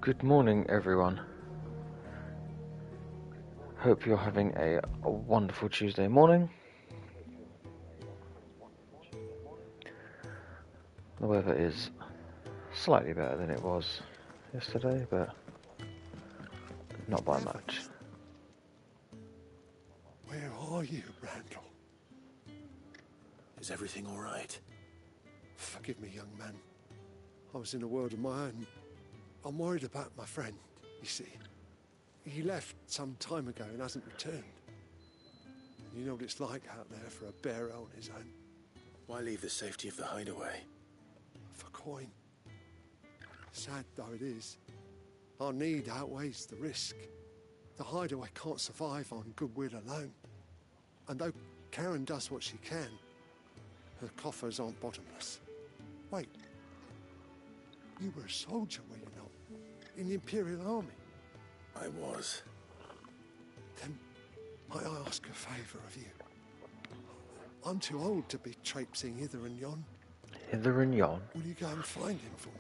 Good morning, everyone. Hope you're having a wonderful Tuesday morning. The weather is slightly better than it was yesterday, but not by much. Where are you, Randall? Is everything all right? Forgive me, young man. I was in a world of my own. I'm worried about my friend, you see. He left some time ago and hasn't returned. You know what it's like out there for a bearer on his own. Why leave the safety of the hideaway? For coin. Sad though it is, our need outweighs the risk. The hideaway can't survive on goodwill alone. And though Karen does what she can, her coffers aren't bottomless. Wait. You were a soldier, were you not? In the Imperial Army? I was. Then, might I ask a favour of you? I'm too old to be traipsing hither and yon. Hither and yon? Will you go and find him for me?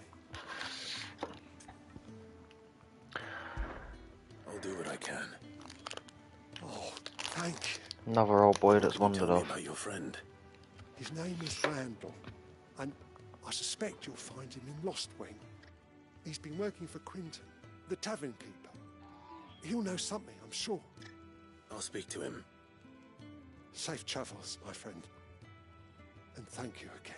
I'll do what I can. Oh, thank you. Another old boy that's wandered Tell me off. about your friend. His name is Randall, and I suspect you'll find him in Lost Wing. He's been working for Quinton, the tavern keeper. He'll know something, I'm sure. I'll speak to him. Safe travels, my friend. And thank you again.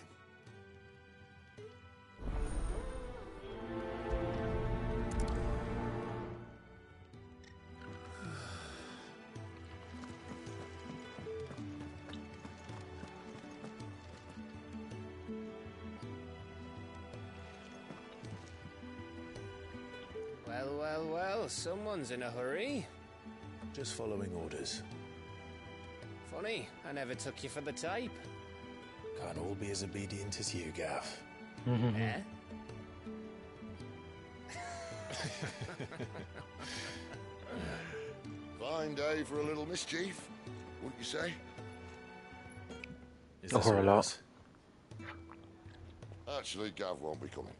Well, someone's in a hurry. Just following orders. Funny, I never took you for the type. Can't all be as obedient as you, Gav. Eh? Fine day for a little mischief, wouldn't you say? Is Or this a lot. orders? Actually, Gav won't be coming.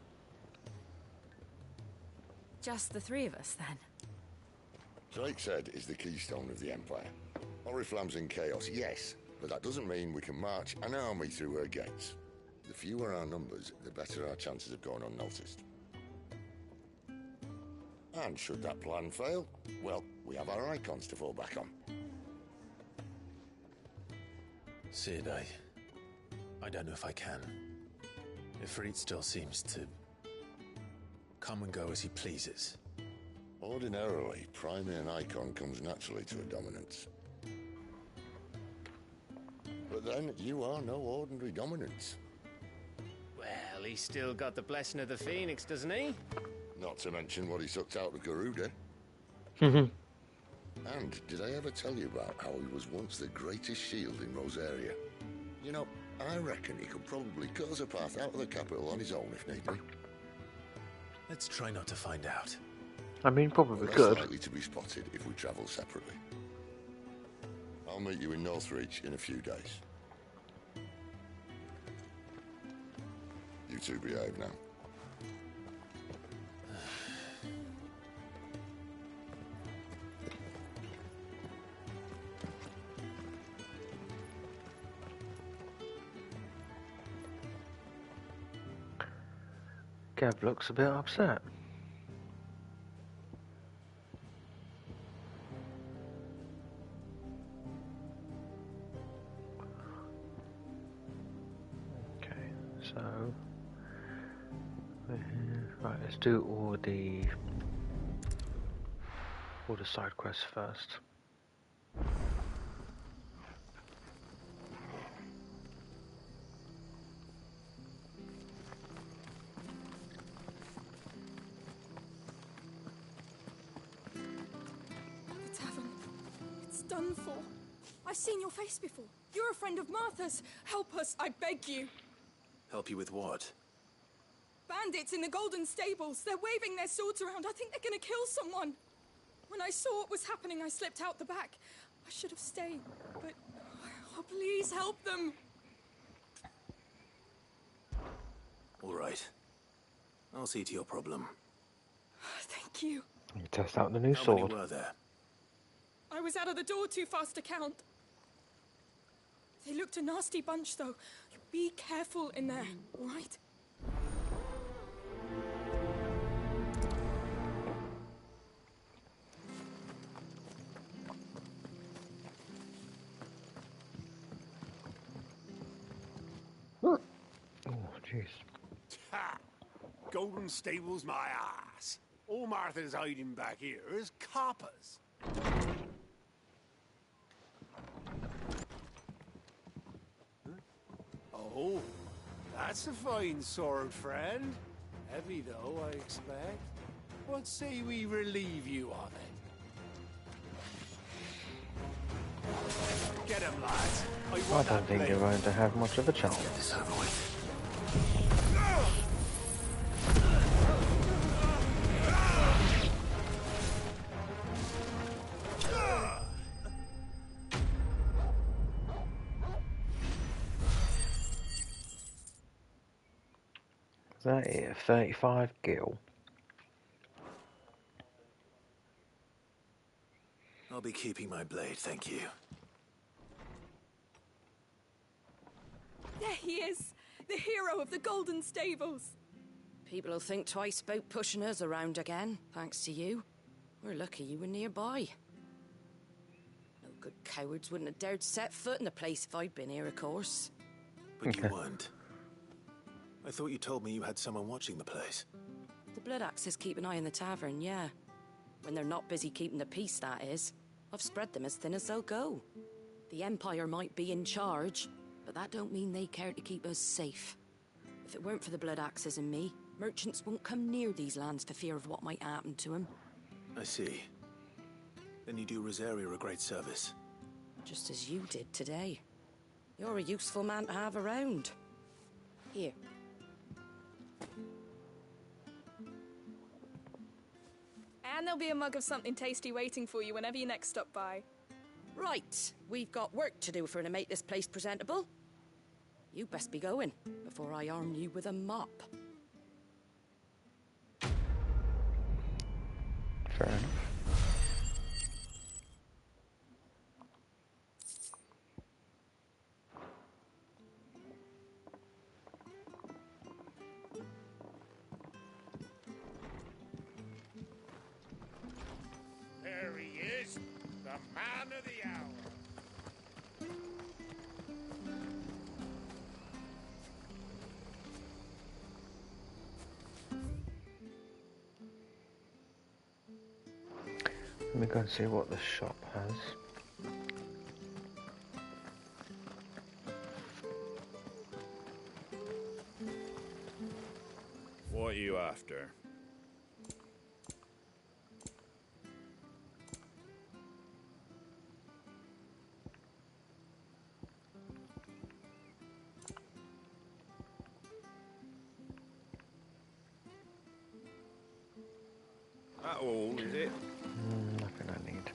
Just the three of us, then? Drake said is the keystone of the Empire. Oriflamme's in chaos, yes, but that doesn't mean we can march an army through her gates. The fewer our numbers, the better our chances of going unnoticed. And should that plan fail, well, we have our icons to fall back on. Sid, I don't know if I can. Ifrit still seems to come and go as he pleases. Ordinarily, priming an icon comes naturally to a dominance. But then, you are no ordinary dominance. Well, he's still got the blessing of the Phoenix, doesn't he? Not to mention what he sucked out of Garuda. Mhm. And did I ever tell you about how he was once the greatest shield in Rosaria? You know, I reckon he could probably cut us a path out of the capital on his own if need be. Let's try not to find out. I mean, probably Less good. likely to be spotted if we travel separately. I'll meet you in Northreach in a few days. You two behave now. Gav looks a bit upset. Okay, so right, let's do all the side quests first. The tavern. It's done for. I've seen your face before. You're a friend of Martha's. Help us, I beg you. Help you with what? Bandits in the Golden Stables. They're waving their swords around. I think they're gonna kill someone. When I saw what was happening, I slipped out the back. I should have stayed, but... Oh, please help them. All right. I'll see to your problem. Thank Thank you. You test out the new How sword. many were there? I was out of the door too fast to count. They looked a nasty bunch, though. Be careful in there, all right? Oh, jeez. Ha! Golden Stables my ass. All Martha's hiding back here is coppers. Oh, that's a fine sword, friend. Heavy, though, I expect. What say we relieve you of it? Get him, lads. I want don't that think blade. you're going to have much of a chance. Get this over with. Is that it? 35 gil. I'll be keeping my blade, thank you. There he is, the hero of the Golden Stables. People will think twice about pushing us around again, thanks to you. We're lucky you were nearby. No good cowards wouldn't have dared set foot in the place if I'd been here, of course. But you weren't. I thought you told me you had someone watching the place. The Blood Axes keep an eye on the tavern, yeah. When they're not busy keeping the peace, that is. I've spread them as thin as they'll go. The Empire might be in charge, but that don't mean they care to keep us safe. If it weren't for the Blood Axes and me, merchants won't come near these lands for fear of what might happen to them. I see. Then you do Rosaria a great service. Just as you did today. You're a useful man to have around. Here. And there'll be a mug of something tasty waiting for you whenever you next stop by. Right, we've got work to do for to make this place presentable. You best be going, before I arm you with a mop. Fair enough. There he is, the man of the hour. Let me go and see what the shop has. What are you after? That all, is it? Nothing I need.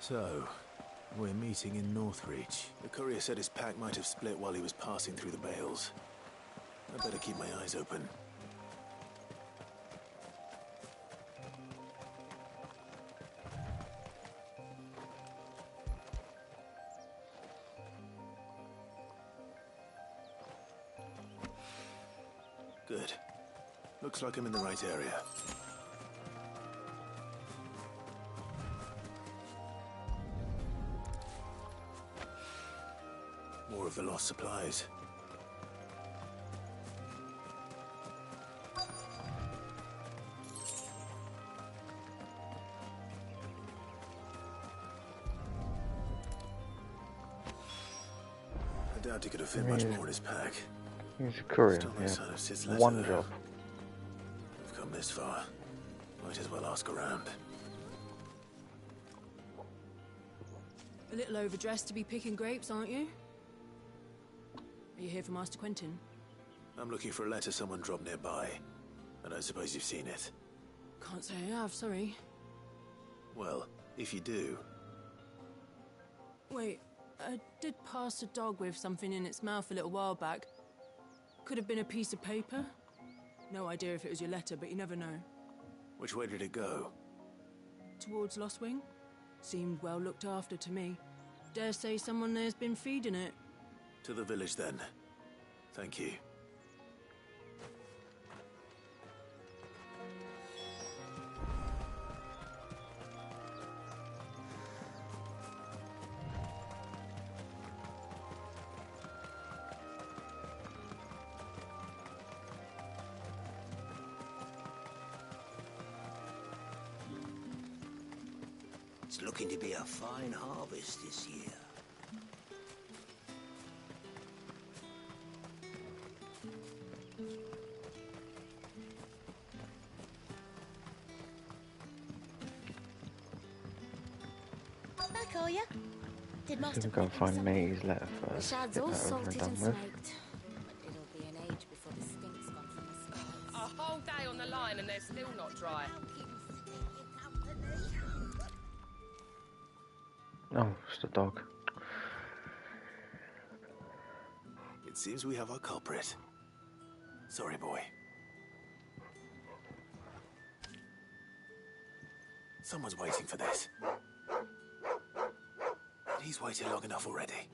So, we're meeting in Northreach. The courier said his pack might have split while he was passing through the bales. I better keep my eyes open. Good. Looks like I'm in the right area. More of the lost supplies. I doubt he could have fit much more in his pack. He's a courier, Still no yeah. sign of Sid's letter, One though. job. We've come this far. Might as well ask around. A little overdressed to be picking grapes, aren't you? Are you here for Master Quentin? I'm looking for a letter someone dropped nearby. I don't suppose you've seen it. Can't say I have, sorry. Well, if you do... Wait, I did pass a dog with something in its mouth a little while back. Could have been a piece of paper. No idea if it was your letter, but you never know. Which way did it go? Towards Lost Wing. Seemed well looked after to me. Dare say someone there's been feeding it. To the village, then. Thank you. It's looking to be a fine harvest this year. Back, are you? Did So Master we go and find Matey's letter The first. shad's Get all that over and salted done and with. snaked. But it'll be an age before the stink's gone from the smells. A whole day on the line and they're still not dry. Oh, it's the dog. It seems we have our culprit. Sorry, boy. Someone's waiting for this. He's waited long enough already.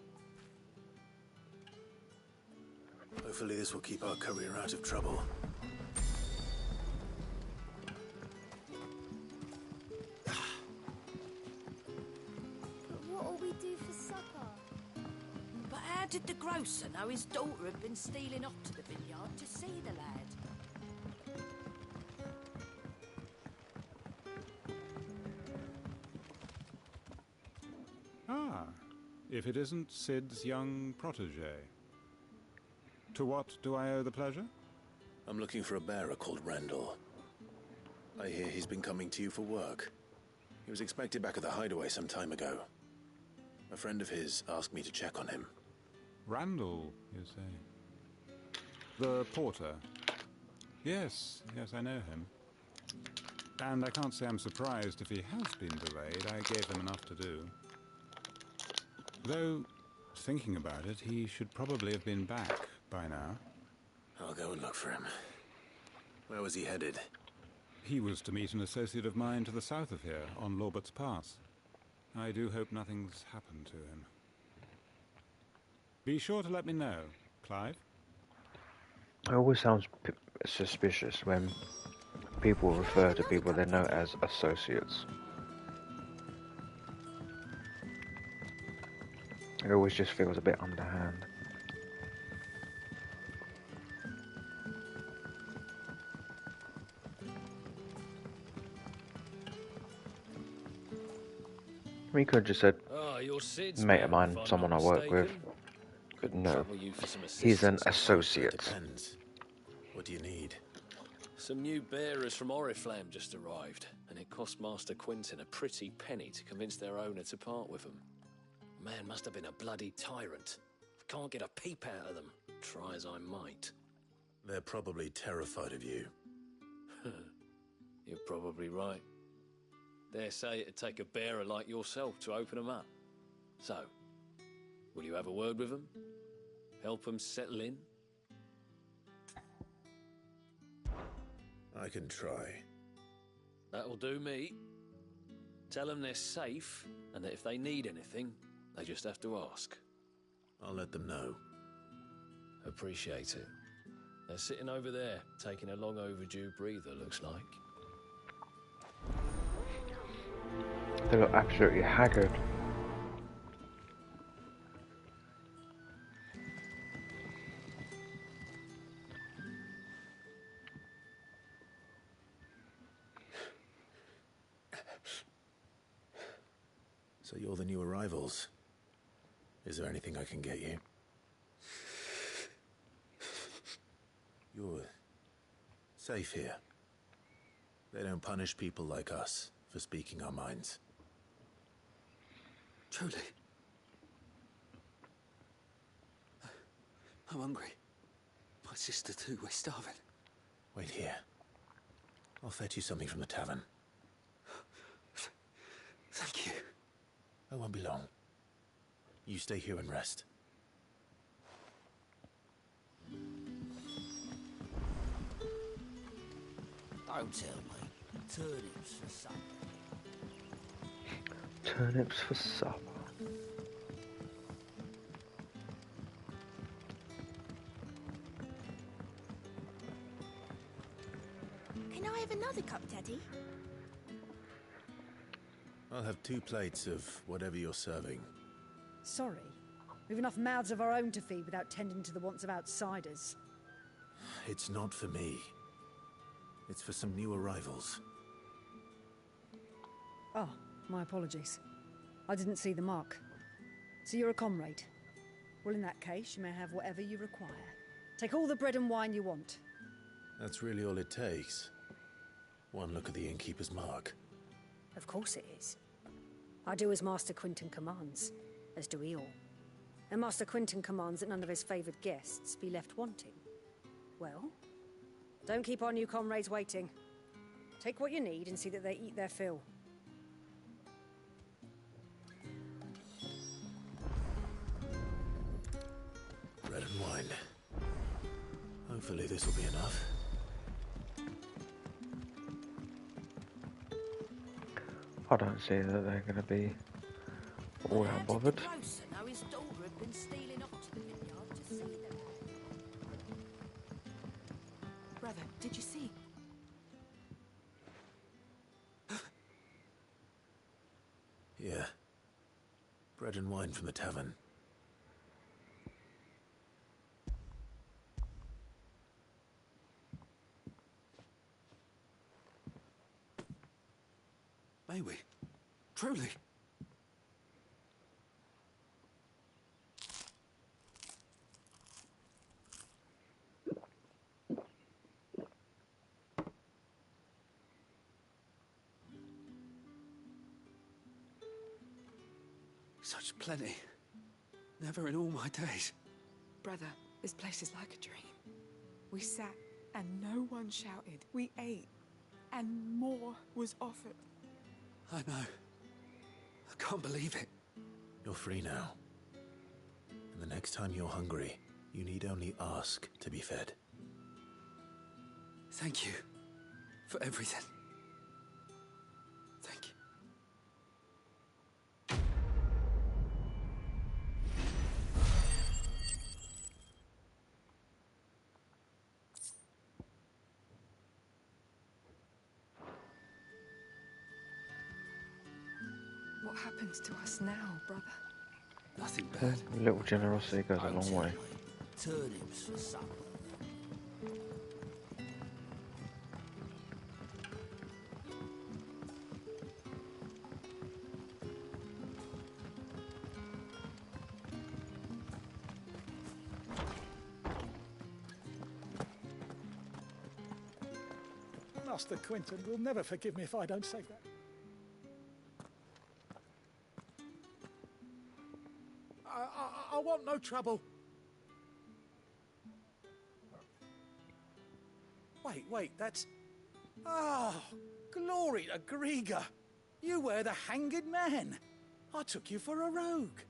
Hopefully this will keep our courier out of trouble. What'll we do for supper? But how did the grocer know his daughter had been stealing off to the vineyard to see the lad? Ah, if it isn't Sid's young protege. To what do I owe the pleasure? I'm looking for a bearer called Randall. I hear he's been coming to you for work. He was expected back at the Hideaway some time ago. A friend of his asked me to check on him. Randall, you say? The porter? Yes, I know him. And I can't say I'm surprised if he has been delayed. I gave him enough to do. Though, thinking about it, he should probably have been back by now. I'll go and look for him. Where was he headed? He was to meet an associate of mine to the south of here, on Lorbert's Pass. I do hope nothing's happened to him. Be sure to let me know, Clive. It always sounds suspicious when people refer to people they know as associates. It always just feels a bit underhand. We could have just said, mate of mine, someone I work with. But no, he's an associate. Depends. What do you need? Some new bearers from Oriflamme just arrived, and it cost Master Quentin a pretty penny to convince their owner to part with them. Man must have been a bloody tyrant. Can't get a peep out of them, try as I might. They're probably terrified of you. You're probably right. Dare say it'd take a bearer like yourself to open them up. So, will you have a word with them? Help them settle in? I can try. That'll do me. Tell them they're safe, and that if they need anything, they just have to ask. I'll let them know. Appreciate it. They're sitting over there, taking a long overdue breather, looks like. They look absolutely haggard. So you're the new arrivals. Is there anything I can get you? You're safe here. They don't punish people like us for speaking our minds. Truly. I'm hungry. My sister too. We're starving. Wait here. I'll fetch you something from the tavern. Thank you. I won't be long. You stay here and rest. Don't tell me. Turnips for supper. Turnips for supper. Can I have another cup, Daddy? I'll have 2 plates of whatever you're serving. Sorry. We've enough mouths of our own to feed without tending to the wants of outsiders. It's not for me. It's for some new arrivals. Oh, my apologies. I didn't see the mark. So you're a comrade. Well, in that case, you may have whatever you require. Take all the bread and wine you want. That's really all it takes. One look at the innkeeper's mark. Of course it is. I do as Master Quinton commands, as do we all. And Master Quinton commands that none of his favoured guests be left wanting. Well, don't keep our new comrades waiting. Take what you need and see that they eat their fill. Bread and wine. Hopefully this will be enough. I don't see that they're going to be all that bothered. Now his daughter had been stealing off to the vineyard to see them. Brother, did you see? Yeah. Bread and wine from the tavern. May we? Truly? Such plenty. Never in all my days. Brother, this place is like a dream. We sat and no one shouted. We ate and more was offered. I know. I can't believe it. You're free now. And the next time you're hungry, you need only ask to be fed. Thank you for everything. Thank you. What happens to us now, brother? Nothing bad. A little generosity goes a long way. Turnips for supper. Master Quinton will never forgive me if I don't save that. I want no trouble. Wait, that's... Oh, glory to Grieger. You were the hanged man. I took you for a rogue.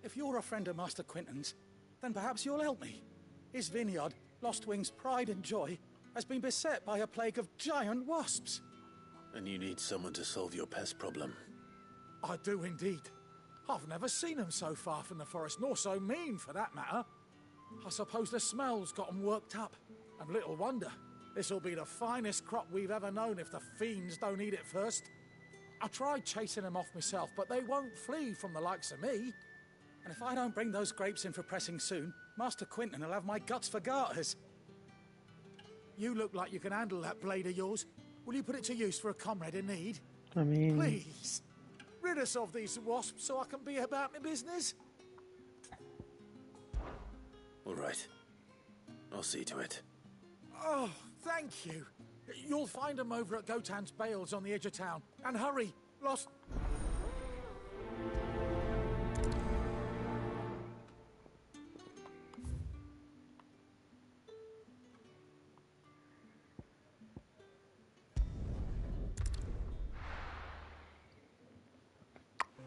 If you're a friend of Master Quinton's, then perhaps you'll help me. His vineyard, Lost Wing's pride and joy, has been beset by a plague of giant wasps. And you need someone to solve your pest problem. I do indeed. I've never seen them so far from the forest, nor so mean, for that matter. I suppose the smell's got them worked up. And little wonder. This'll be the finest crop we've ever known if the fiends don't eat it first. I tried chasing them off myself, but they won't flee from the likes of me. And if I don't bring those grapes in for pressing soon, Master Quinton will have my guts for garters. You look like you can handle that blade of yours. Will you put it to use for a comrade in need? I mean... Please. Rid us of these wasps so I can be about my business. All right. I'll see to it. Oh, thank you. You'll find them over at Gotan's Bales on the edge of town. And hurry, Lost...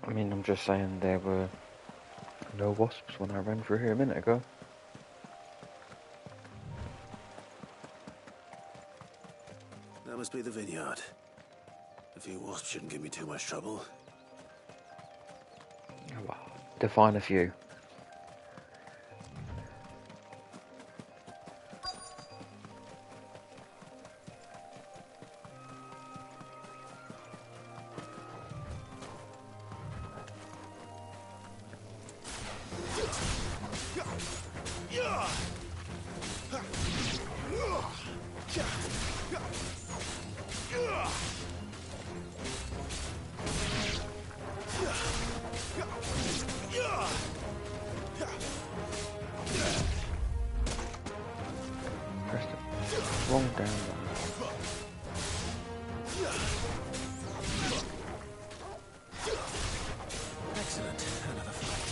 I mean, I'm just saying there were no wasps when I ran through here a minute ago. That must be the vineyard. A few wasps shouldn't give me too much trouble. Well, define a few. Pressed it wrong down there. Excellent. Another fight.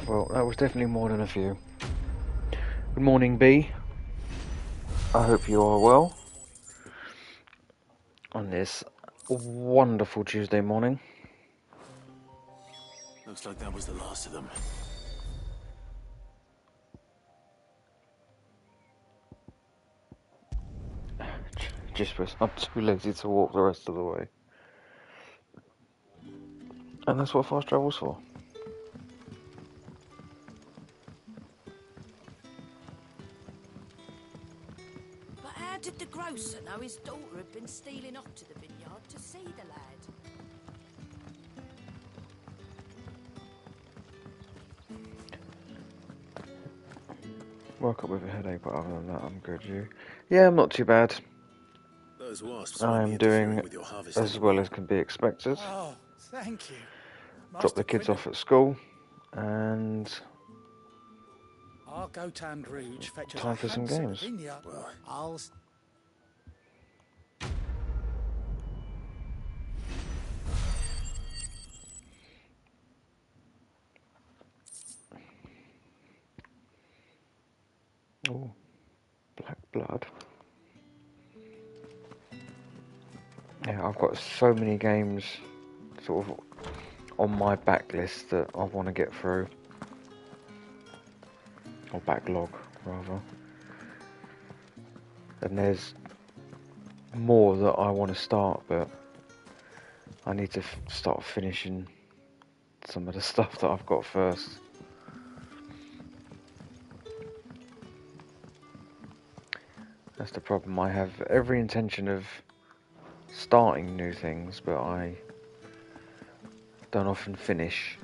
Well, that was definitely more than a few. Good morning, B. I hope you are well on this wonderful Tuesday morning. Looks like that was the last of them. Just because I'm too lazy to walk the rest of the way. And that's what fast travel's for. But how did the grocer know his daughter had been stealing off to the vineyard to see the lad? Woke up with a headache, but other than that, I'm good. You? Yeah, I'm not too bad. Those wasps I'm doing with your harvest as well as can be expected. Oh, thank you. Drop the kids off at school, and I'll go to Androuge, fetch us time a for some handsome games. vineyard. I'll... Oh, black blood. Yeah, I've got so many games sort of on my backlist that I want to get through. Or backlog, rather. And there's more that I want to start, but I need to start finishing some of the stuff that I've got first. That's the problem. I have every intention of starting new things, but I don't often finish.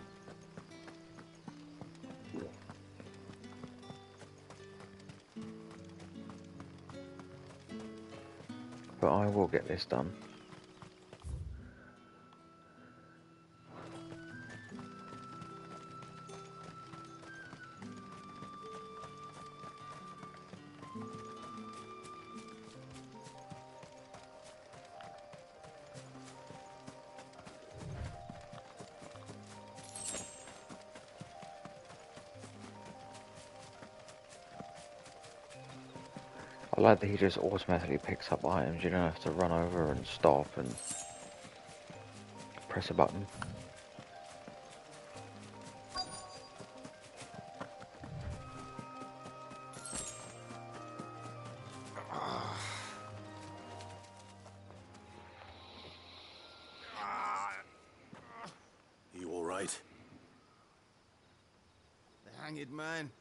But I will get this done. I like that he just automatically picks up items. You don't have to run over and stop and press a button. You all right? The hanged man.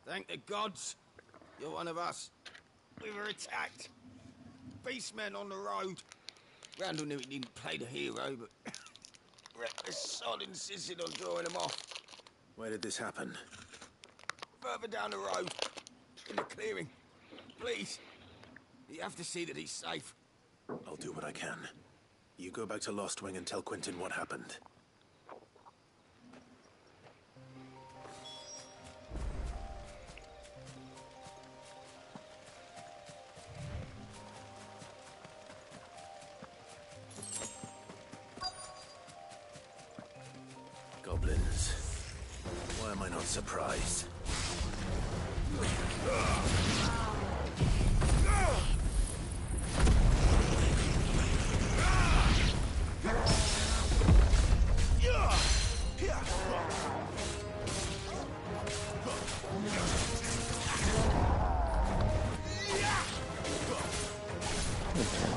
Thank the gods. You're one of us. We were attacked. Beastmen on the road. Randall knew he didn't play the hero, but reckless sod insisted on drawing him off. Where did this happen? Further down the road. In the clearing. Please. You have to see that he's safe. I'll do what I can. You go back to Lost Wing and tell Quentin what happened. not surprised.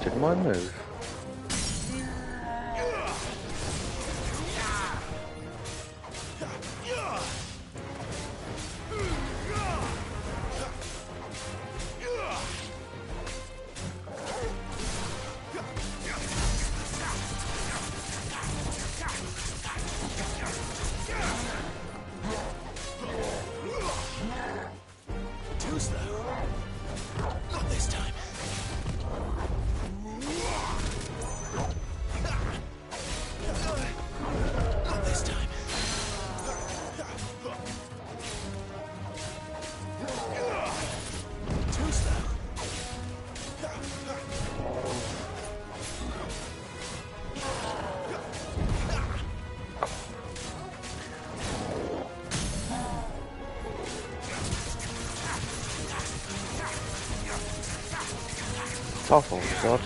Did my move. Too slow. Not this time. Not this time. Too slow. Tough old god.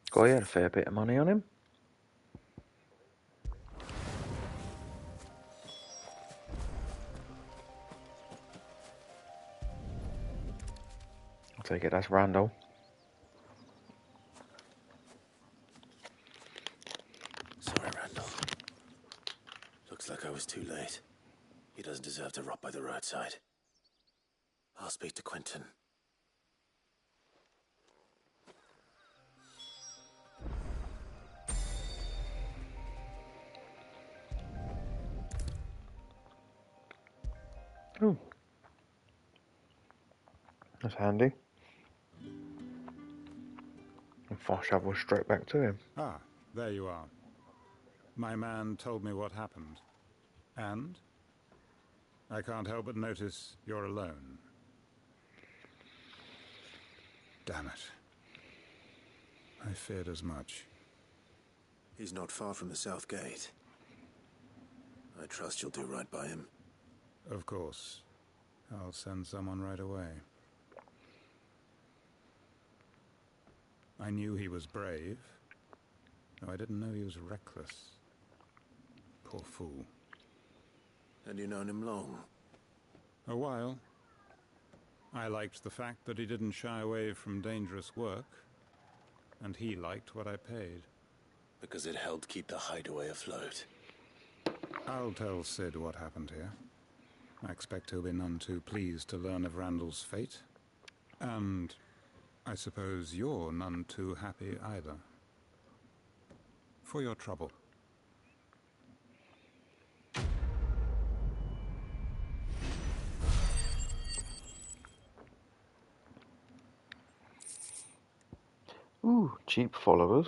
God, he had a fair bit of money on him. I'll take it, that's Randall. Sorry, Randall. Looks like I was too late. He doesn't deserve to rot by the roadside. I'll speak to Quentin. Oh. That's handy. And fast travel straight back to him. Ah, there you are. My man told me what happened. And? I can't help but notice you're alone. Damn it. I feared as much. He's not far from the South Gate. I trust you'll do right by him. Of course. I'll send someone right away. I knew he was brave, though I didn't know he was reckless. Poor fool. And you known him long? A while. I liked the fact that he didn't shy away from dangerous work, and he liked what I paid. Because it helped keep the Hideaway afloat. I'll tell Sid what happened here. I expect he'll be none too pleased to learn of Randall's fate. And I suppose you're none too happy either. For your trouble. Ooh, cheap followers.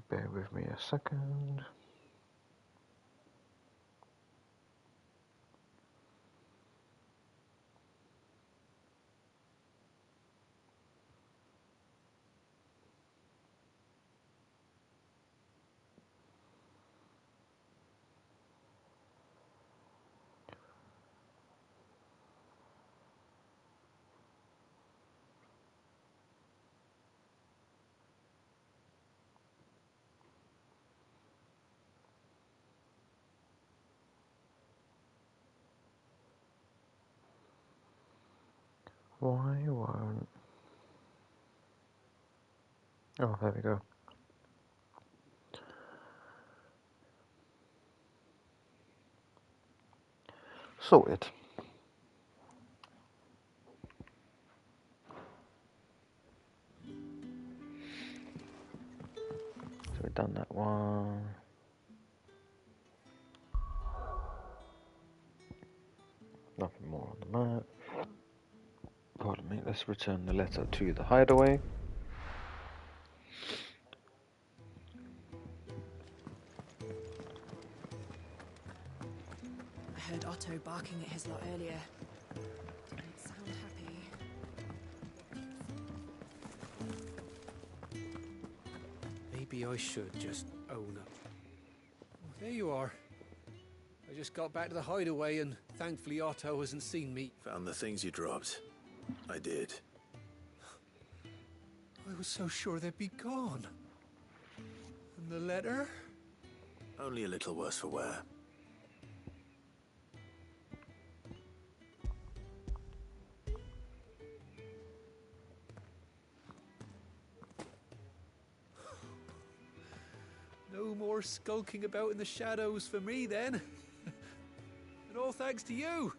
Bear with me a second. Why won't... Oh, there we go. Sorted. So we've done that one. Nothing more on the map. Pardon me, let's return the letter to the Hideaway. surprise lot earlier. Didn't sound happy. Maybe I should just own up. Oh, there you are. I just got back to the hideaway and thankfully Otto hasn't seen me. Found the things you dropped. I did. I was so sure they'd be gone. And the letter? Only a little worse for wear. No more skulking about in the shadows for me then. And all thanks to you.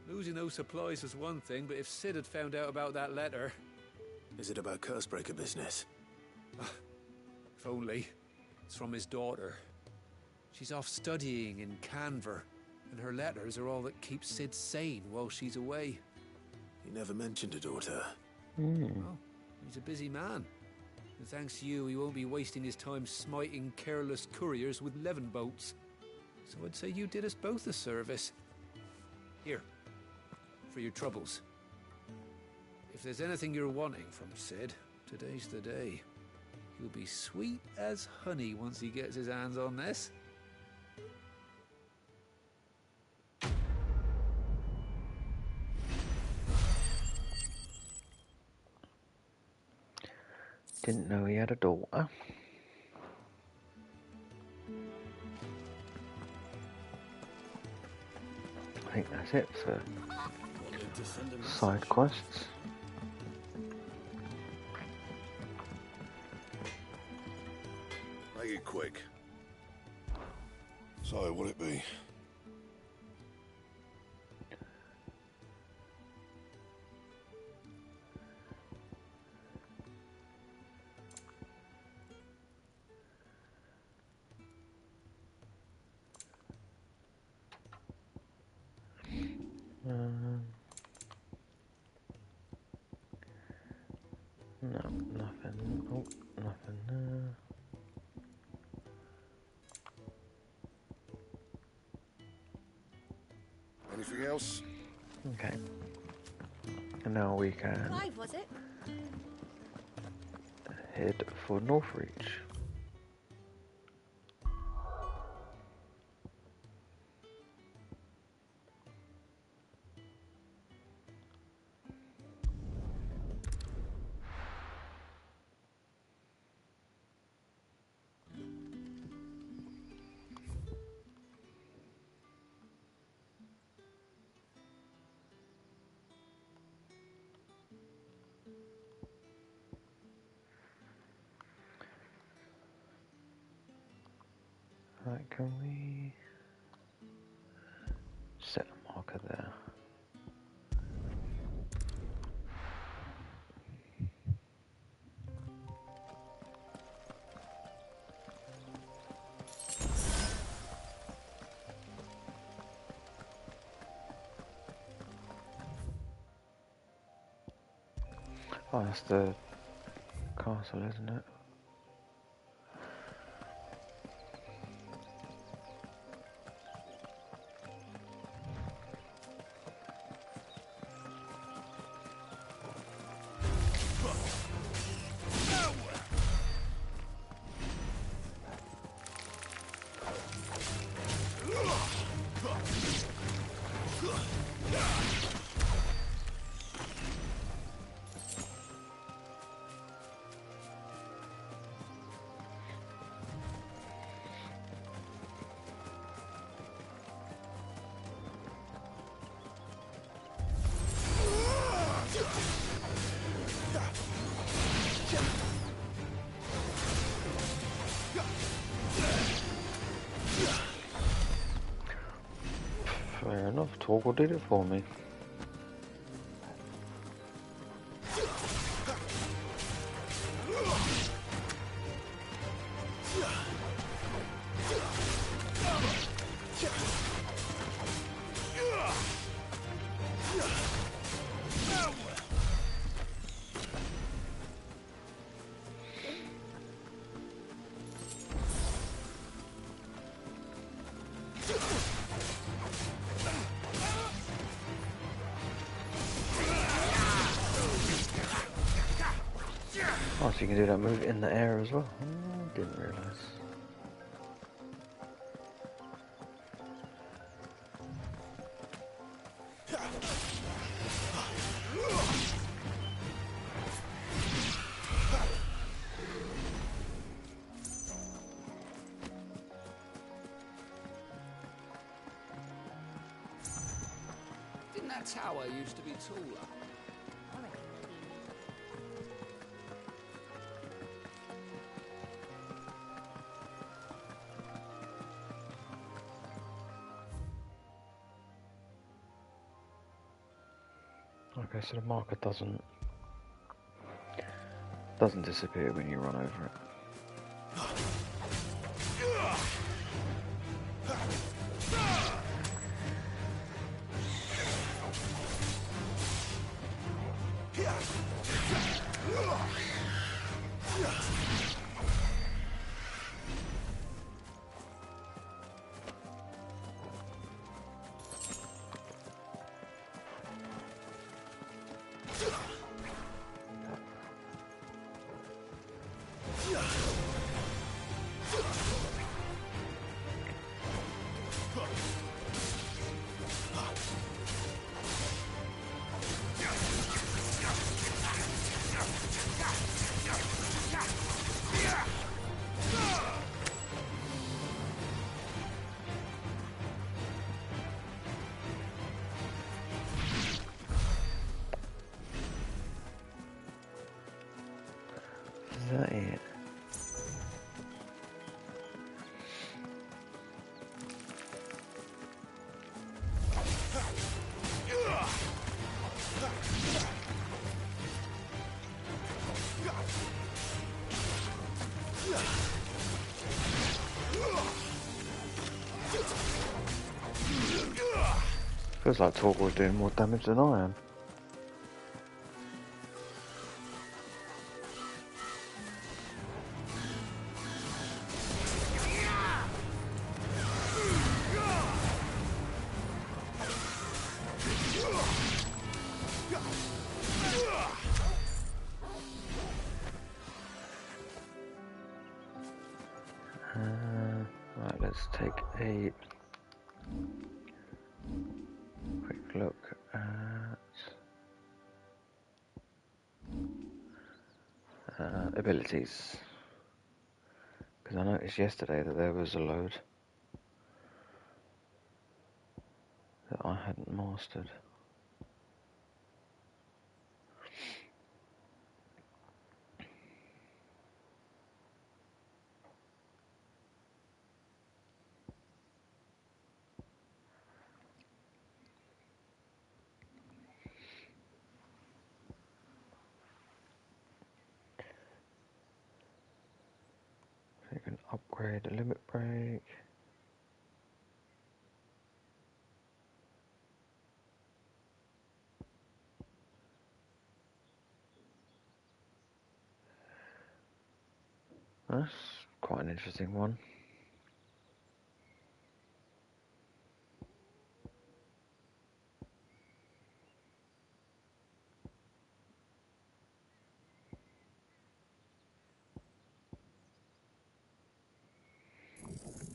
Losing those supplies was one thing, but if Sid had found out about that letter... Is it about Cursebreaker business? If only. It's from his daughter. She's off studying in Canver, and her letters are all that keeps Sid sane while she's away. He never mentioned a daughter. Well, he's a busy man. And thanks to you, he won't be wasting his time smiting careless couriers with levin boats. So I'd say you did us both a service. Here, for your troubles. If there's anything you're wanting from Sid, today's the day. He'll be sweet as honey once he gets his hands on this. Didn't know he had a daughter. I think that's it for side quests. Make it quick. So, what'll it be? No, nothing. Oh, nothing there. Anything else? Okay. And now we can Clive, was it? head for Northreach. Right, can we set a marker there? Oh, that's the castle, isn't it? Fair enough, Torgal did it for me. Oh, so you can do that move in the air as well. Oh, didn't realise. Didn't that tower used to be taller? Okay, so the marker doesn't disappear when you run over it. Is that it? Feels like Torgal's doing more damage than I am. Right, let's take a quick look at abilities, because I noticed yesterday that there was a load that I hadn't mastered. You can upgrade the limit break. That's quite an interesting one.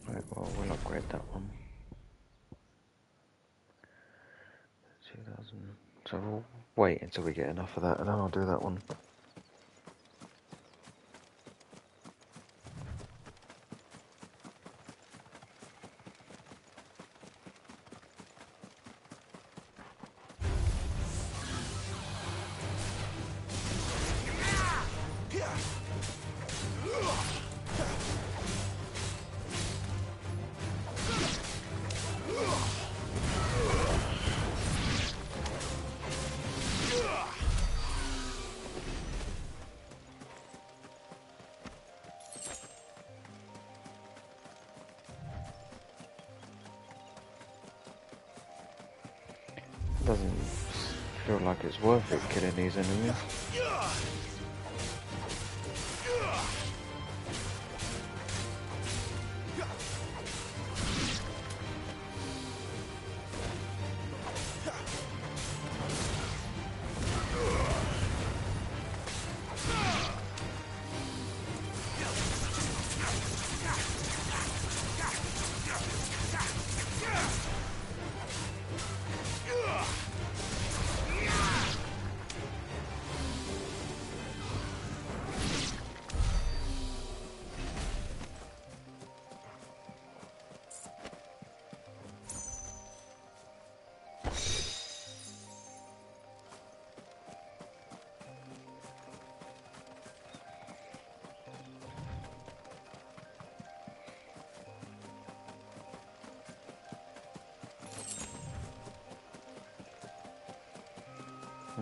Right, well, we'll upgrade that one. 2000. So we'll wait until we get enough of that, and then I'll do that one. Doesn't feel like it's worth it killing these enemies.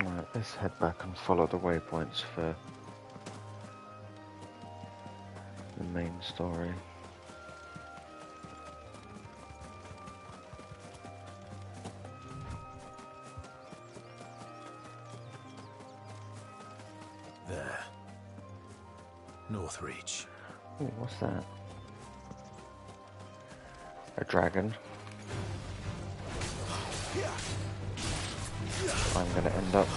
Right, let's head back and follow the waypoints for the main story. There. Northreach. Ooh, what's that? A dragon. I'm gonna end up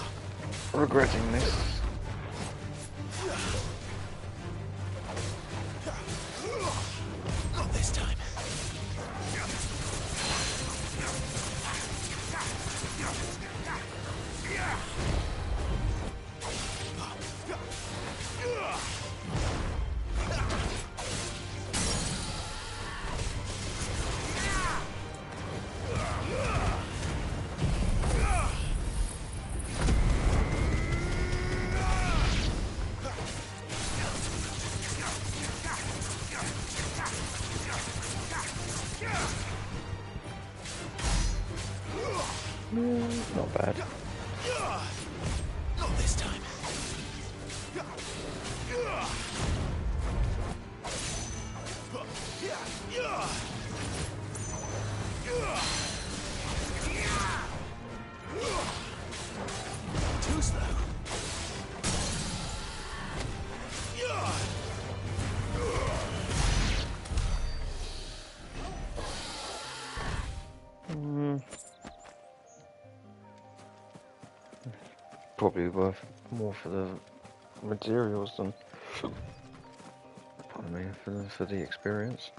regretting this. Not this time. Not bad. Not this time. Too slow. Probably worth more for the materials than, pardon me, for the experience.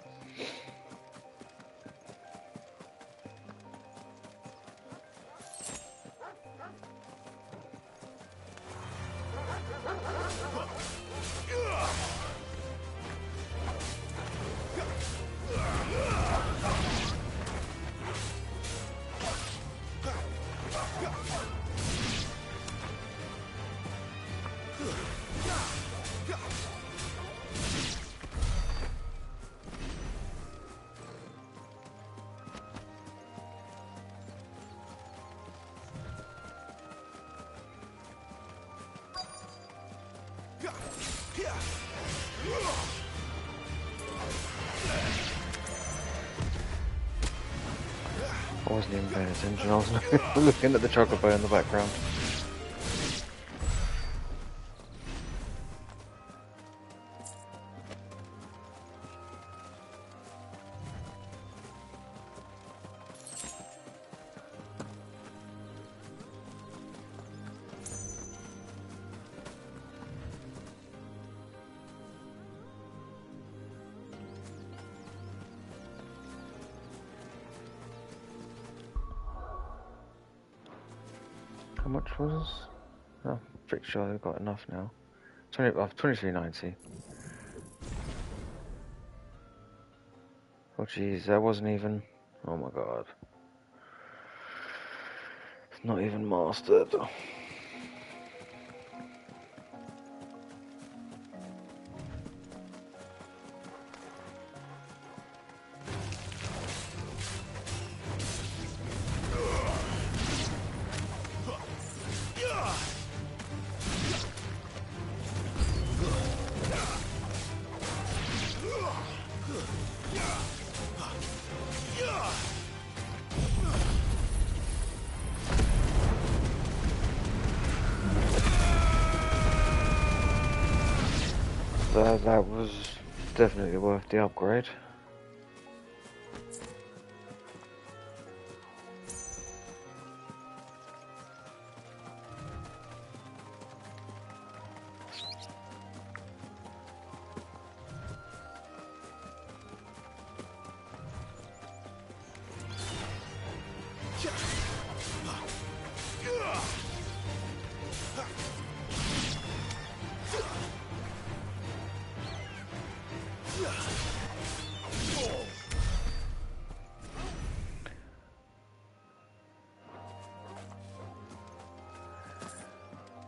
I wasn't even paying attention, I was looking at the chocobo in the background. How much was? Oh, I'm pretty sure they've got enough now. 23.90. Oh jeez, that wasn't even. Oh my god, it's not even mastered. That was definitely worth the upgrade.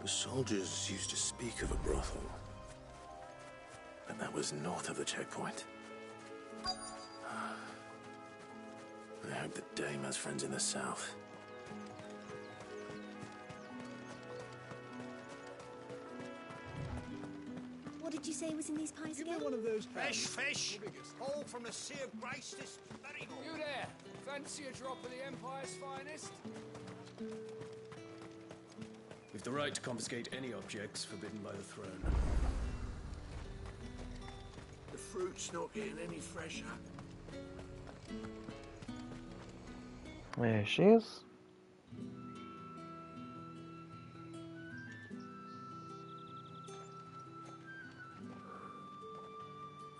The soldiers used to speak of a brothel, but that was north of the checkpoint. I hope that Dame has friends in the south. did you say was in these pies again? One of those fresh fish, all from the Sea of Grace this very morning. You there? Fancy a drop of the Empire's finest? We've the right to confiscate any objects forbidden by the throne. The fruit's not getting any fresher. There she is.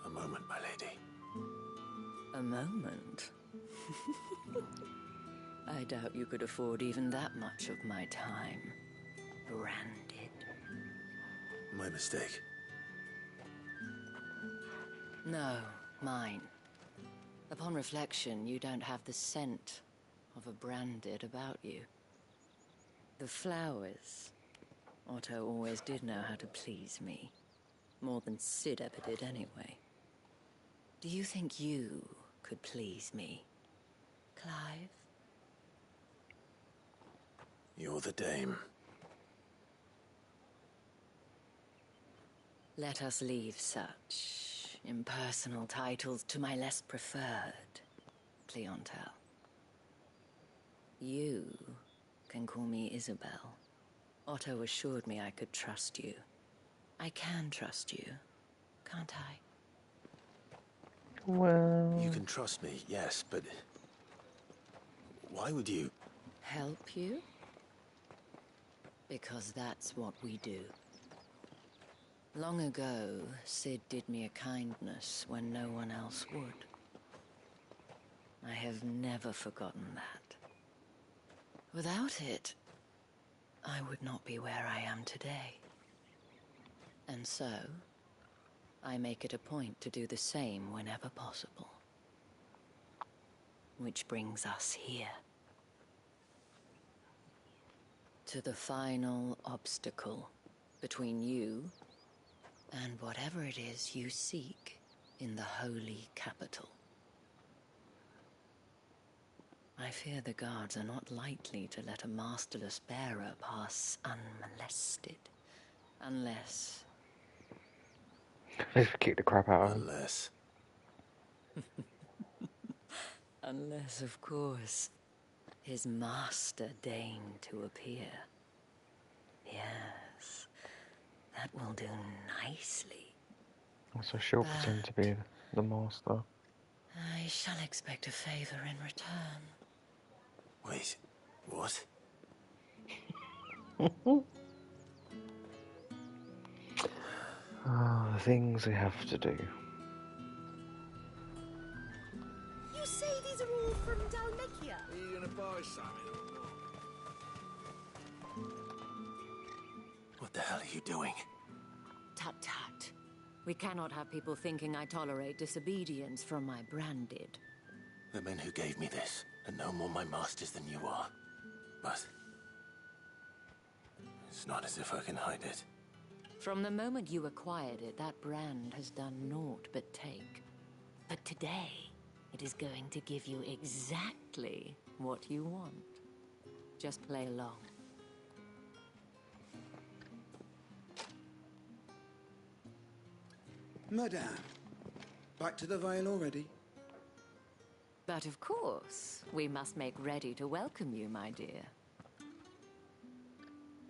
A moment, my lady. A moment? I doubt you could afford even that much of my time. Branded. My mistake. No, mine. Upon reflection, you don't have the scent of a branded about you. The flowers. Otto always did know how to please me. More than Sid ever did anyway. Do you think you could please me, Clive? You're the dame. Let us leave such impersonal titles to my less preferred clientele. You can call me Isabel. Otto assured me I could trust you. I can trust you, can't I? Well... You can trust me, yes, but... why would you... Help you? Because that's what we do. Long ago, Sid did me a kindness when no one else would. I have never forgotten that. Without it, I would not be where I am today. And so, I make it a point to do the same whenever possible. Which brings us here. To the final obstacle between you and whatever it is you seek in the holy capital. I fear the guards are not likely to let a masterless bearer pass unmolested. Unless... Let's kick the crap out of him. Unless... Unless, of course, his master deigned to appear. Yes, that will do nicely. So she'll pretend to be the master. I shall expect a favor in return. Wait, what? Ah, the things we have to do. You say these are all from Dalmacia? Are you gonna buy something? What the hell are you doing? Tut-tut. We cannot have people thinking I tolerate disobedience from my branded. The men who gave me this are no more my masters than you are. But... it's not as if I can hide it. From the moment you acquired it, that brand has done naught but take. But today, it is going to give you exactly what you want. Just play along. Madame, back to the Vale already? But of course, we must make ready to welcome you, my dear.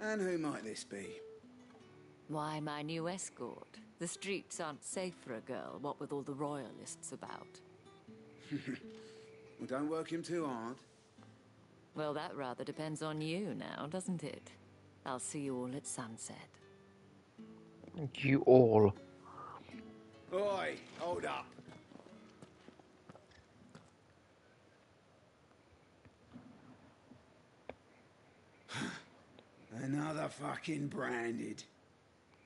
And who might this be? Why, my new escort. The streets aren't safe for a girl, what with all the royalists about. Well, don't work him too hard. Well, that rather depends on you now, doesn't it? I'll see you all at sunset. You all. Oi, hold up. Another fucking branded.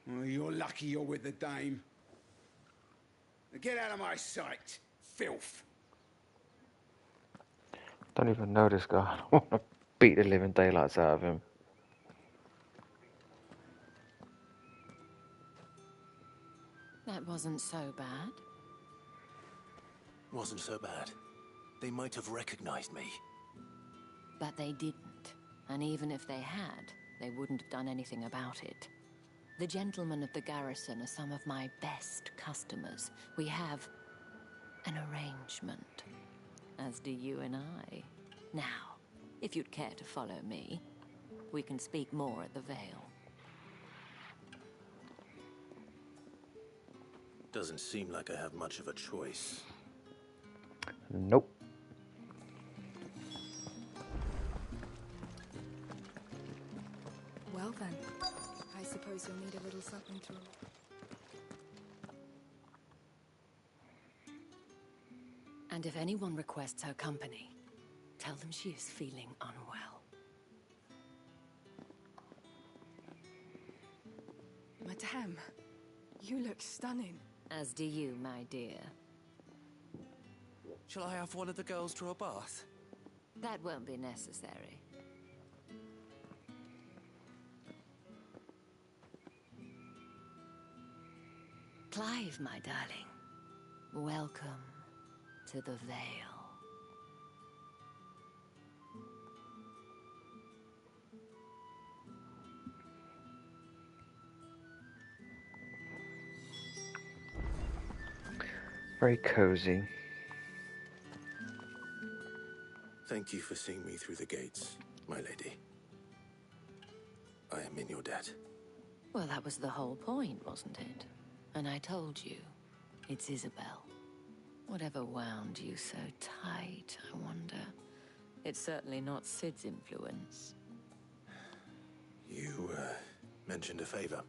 Well, you're lucky you're with the dame. Now get out of my sight, filth. Don't even know this guy. I want to beat the living daylights out of him. That wasn't so bad. Wasn't so bad. They might have recognized me. But they didn't. And even if they had, they wouldn't have done anything about it. The gentlemen of the garrison are some of my best customers. We have an arrangement, as do you and I. Now, if you'd care to follow me, we can speak more at the Vale. Doesn't seem like I have much of a choice. Nope. Well then, I suppose you'll need a little something to... And if anyone requests her company, tell them she is feeling unwell. Madame, you look stunning. As do you, my dear. Shall I have one of the girls draw a bath? That won't be necessary. Clive, my darling. Welcome to the Vale. Very cozy. Thank you for seeing me through the gates, my lady. I am in your debt. Well, that was the whole point, wasn't it? And I told you, it's Isabel. Whatever wound you so tight, I wonder. It's certainly not Sid's influence. You, mentioned a favor.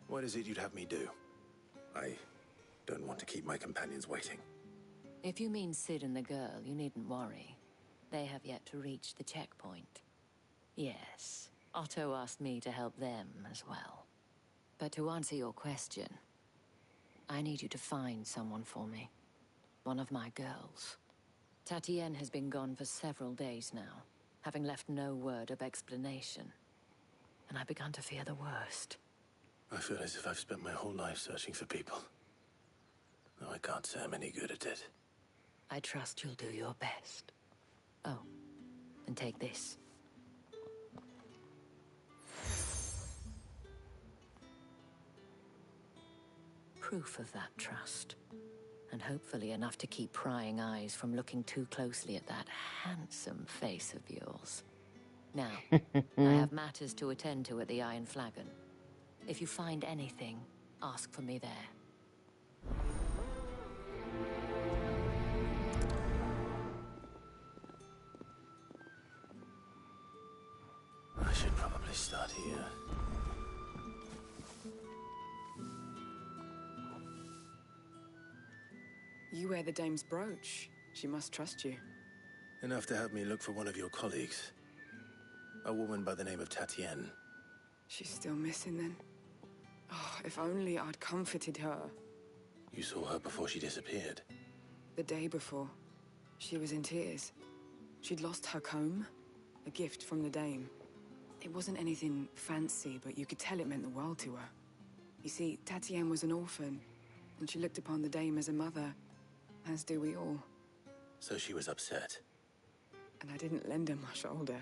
What is it you'd have me do? I don't want to keep my companions waiting. If you mean Sid and the girl, you needn't worry. They have yet to reach the checkpoint. Yes, Otto asked me to help them as well. But to answer your question, I need you to find someone for me. One of my girls. Tatienne has been gone for several days now, having left no word of explanation. And I've begun to fear the worst. I feel as if I've spent my whole life searching for people. No, I can't say I'm any good at it. I trust you'll do your best. Oh, and take this. Proof of that trust. And hopefully enough to keep prying eyes from looking too closely at that handsome face of yours. Now, I have matters to attend to at the Iron Flagon. If you find anything, ask for me there. I should probably start here. You wear the dame's brooch. She must trust you. Enough to have me look for one of your colleagues. A woman by the name of Tatienne. She's still missing then. Oh, if only I'd comforted her. You saw her before she disappeared. The day before, she was in tears. She'd lost her comb, a gift from the dame. It wasn't anything fancy, but you could tell it meant the world to her. You see, Tatienne was an orphan, and she looked upon the dame as a mother, as do we all. So she was upset. And I didn't lend her my shoulder.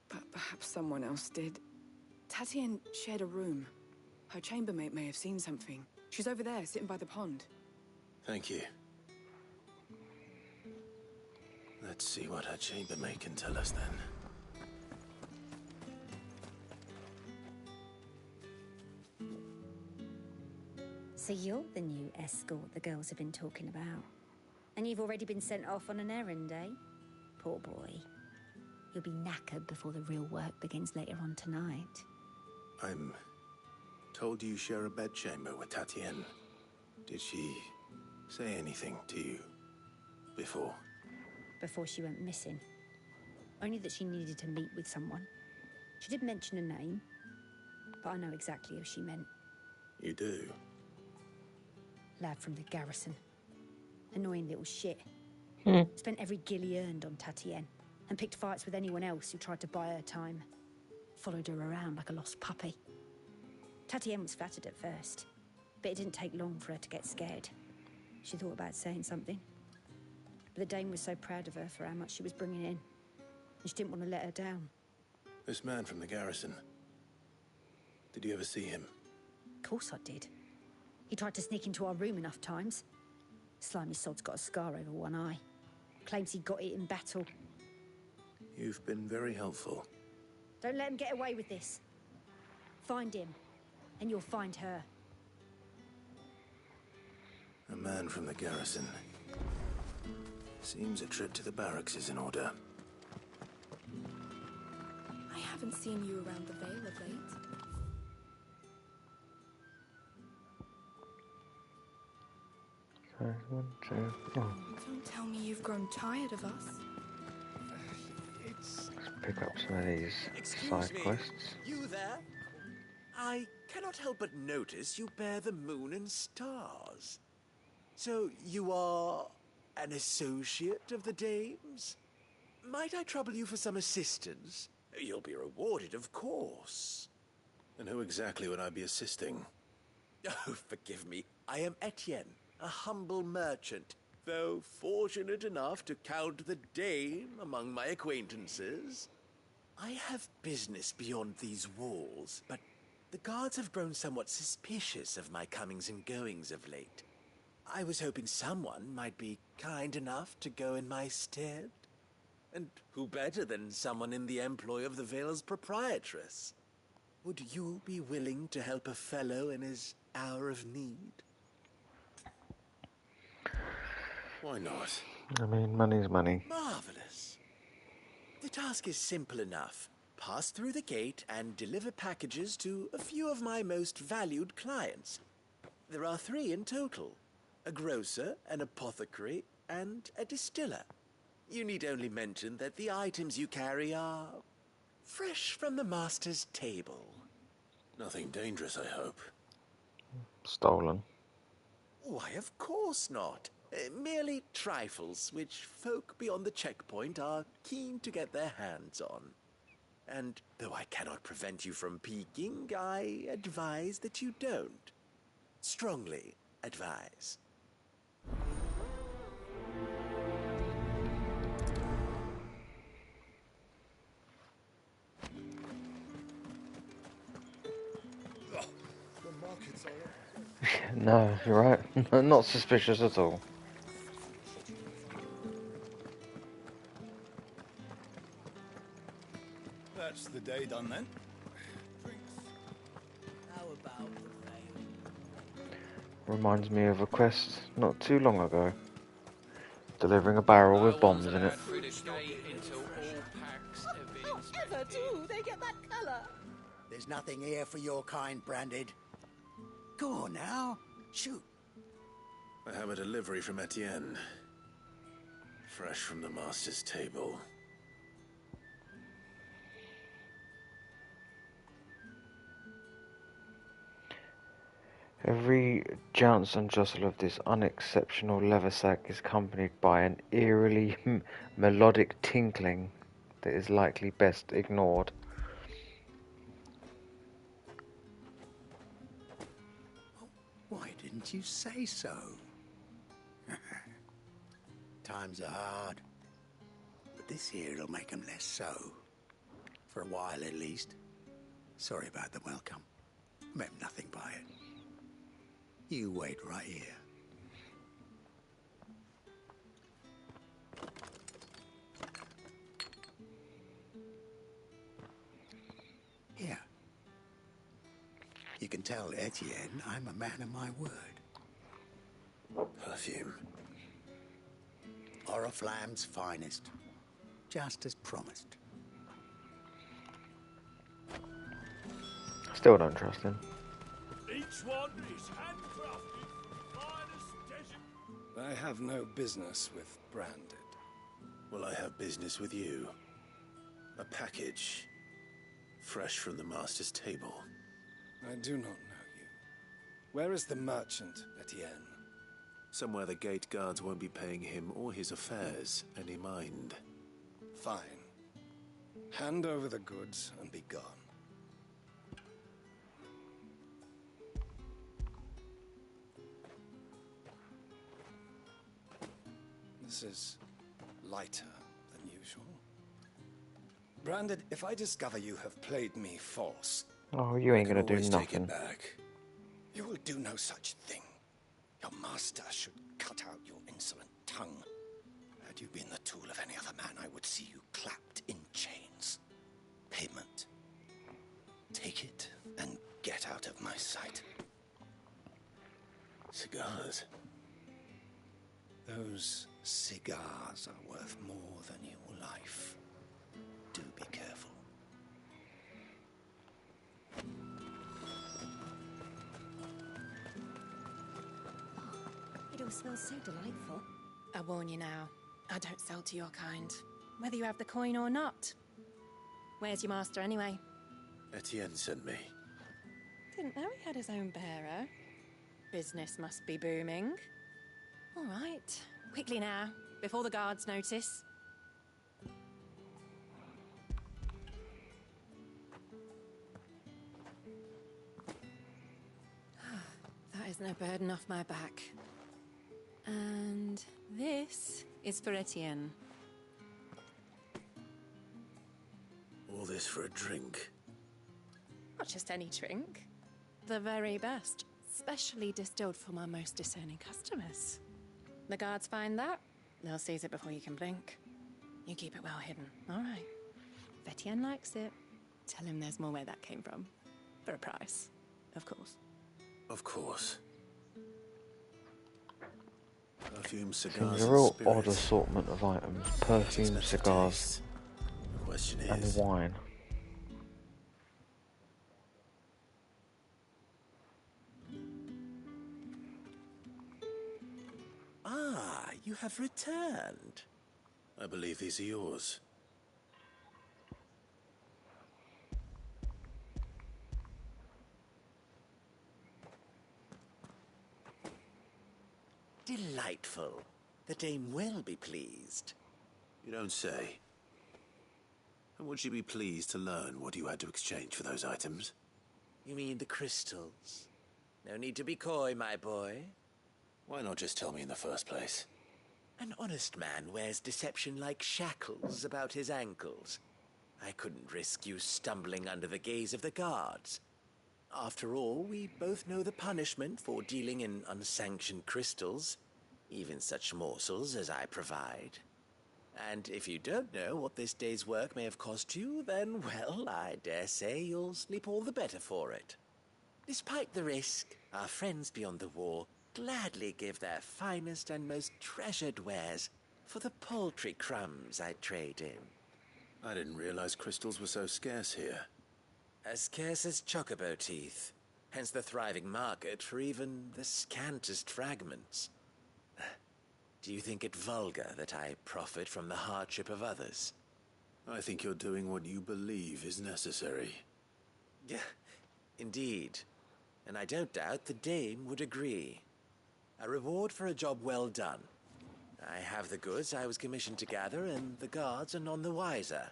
But perhaps someone else did. Tatienne shared a room. Her chambermaid may have seen something. She's over there, sitting by the pond. Thank you. Let's see what her chambermaid can tell us then. So you're the new escort the girls have been talking about. And you've already been sent off on an errand, eh? Poor boy. You'll be knackered before the real work begins later on tonight. I'm told you share a bedchamber with Tatienne. Did she say anything to you before? Before she went missing. Only that she needed to meet with someone. She did mention a name, but I know exactly who she meant. You do? Lad from the garrison. Annoying little shit. Spent every gil he earned on Tatienne, and picked fights with anyone else who tried to buy her time. Followed her around like a lost puppy. Tatienne was flattered at first, but it didn't take long for her to get scared. She thought about saying something. But the dame was so proud of her for how much she was bringing in, and she didn't want to let her down. This man from the garrison. Did you ever see him? Of course I did. He tried to sneak into our room enough times. Slimy sod's got a scar over one eye. Claims he got it in battle. You've been very helpful. Don't let him get away with this. Find him, and you'll find her. A man from the garrison. Seems a trip to the barracks is in order. I haven't seen you around the Vale of late. One, two, oh. Don't tell me you've grown tired of us. Let's pick up some of these side quests. You there? I cannot help but notice you bear the moon and stars. So you are an associate of the dames? Might I trouble you for some assistance? You'll be rewarded, of course. And who exactly would I be assisting? Oh, forgive me. I am Etienne, a humble merchant, though fortunate enough to count the dame among my acquaintances. I have business beyond these walls, but the guards have grown somewhat suspicious of my comings and goings of late. I was hoping someone might be kind enough to go in my stead. And who better than someone in the employ of the Vale's proprietress? Would you be willing to help a fellow in his hour of need? Why not? I mean, money's money. Marvelous. The task is simple enough. Pass through the gate and deliver packages to a few of my most valued clients. There are 3 in total. A grocer, an apothecary, and a distiller. You need only mention that the items you carry are fresh from the master's table. Nothing dangerous, I hope. Stolen. Why, of course not. Merely trifles which folk beyond the checkpoint are keen to get their hands on. And though I cannot prevent you from peeking, I advise that you don't. Strongly advise. No, you're right. Not suspicious at all. That's the day done then. How about the Vale? Reminds me of a quest not too long ago. Delivering a barrel with bombs in it. Ever do they get that colour? There's nothing here for your kind, Branded. Go on now, shoot. I have a delivery from Etienne. Fresh from the master's table. Every jounce and jostle of this unexceptional leather sack is accompanied by an eerily melodic tinkling that is likely best ignored. Why didn't you say so? Times are hard, but this here'll make 'em less so. For a while, at least. Sorry about the welcome. Meant nothing by it. You wait right here. Here. You can tell Etienne I'm a man of my word. Perfume. Oriflamme's finest. Just as promised. Still don't trust him. Each one is handcrafted, finest desert. I have no business with Branded. Well, I have business with you. A package. Fresh from the master's table. I do not know you. Where is the merchant, Etienne? Somewhere the gate guards won't be paying him or his affairs any mind. Fine. Hand over the goods and be gone. This is lighter than usual. Branded, if I discover you have played me false, Oh, you ain't I can gonna do always take it nothing. back. You will do no such thing. Your master should cut out your insolent tongue. Had you been the tool of any other man, I would see you clapped in chains. Payment. Take it and get out of my sight. Cigars. Those cigars are worth more than your life. Do be careful. It all smells so delightful. I warn you now, I don't sell to your kind, whether you have the coin or not. Where's your master anyway? Etienne sent me. Didn't know he had his own bearer. Business must be booming. All right, quickly now, before the guards notice. That is no burden off my back. And this is for Etienne. All this for a drink. Not just any drink. The very best, specially distilled for my most discerning customers. The guards find that, they'll seize it before you can blink. You keep it well hidden, all right? If Etienne likes it, tell him there's more where that came from. For a price, of course. Of course. Perfume, Seems cigars, a and real spirits. odd assortment of items. Perfume, cigars, The question and is, wine. Ah, you have returned. I believe these are yours. Delightful. The dame will be pleased. You don't say. And would she be pleased to learn what you had to exchange for those items? You mean the crystals? No need to be coy, my boy. Why not just tell me in the first place? An honest man wears deception like shackles about his ankles. I couldn't risk you stumbling under the gaze of the guards. After all, we both know the punishment for dealing in unsanctioned crystals, even such morsels as I provide. And if you don't know what this day's work may have cost you, then, well, I dare say you'll sleep all the better for it. Despite the risk, our friends beyond the wall gladly give their finest and most treasured wares for the paltry crumbs I trade in. I didn't realize crystals were so scarce here. As scarce as chocobo teeth, hence the thriving market for even the scantest fragments. Do you think it vulgar that I profit from the hardship of others? I think you're doing what you believe is necessary. Yeah, indeed. And I don't doubt the dame would agree. A reward for a job well done. I have the goods I was commissioned to gather, and the guards are none the wiser.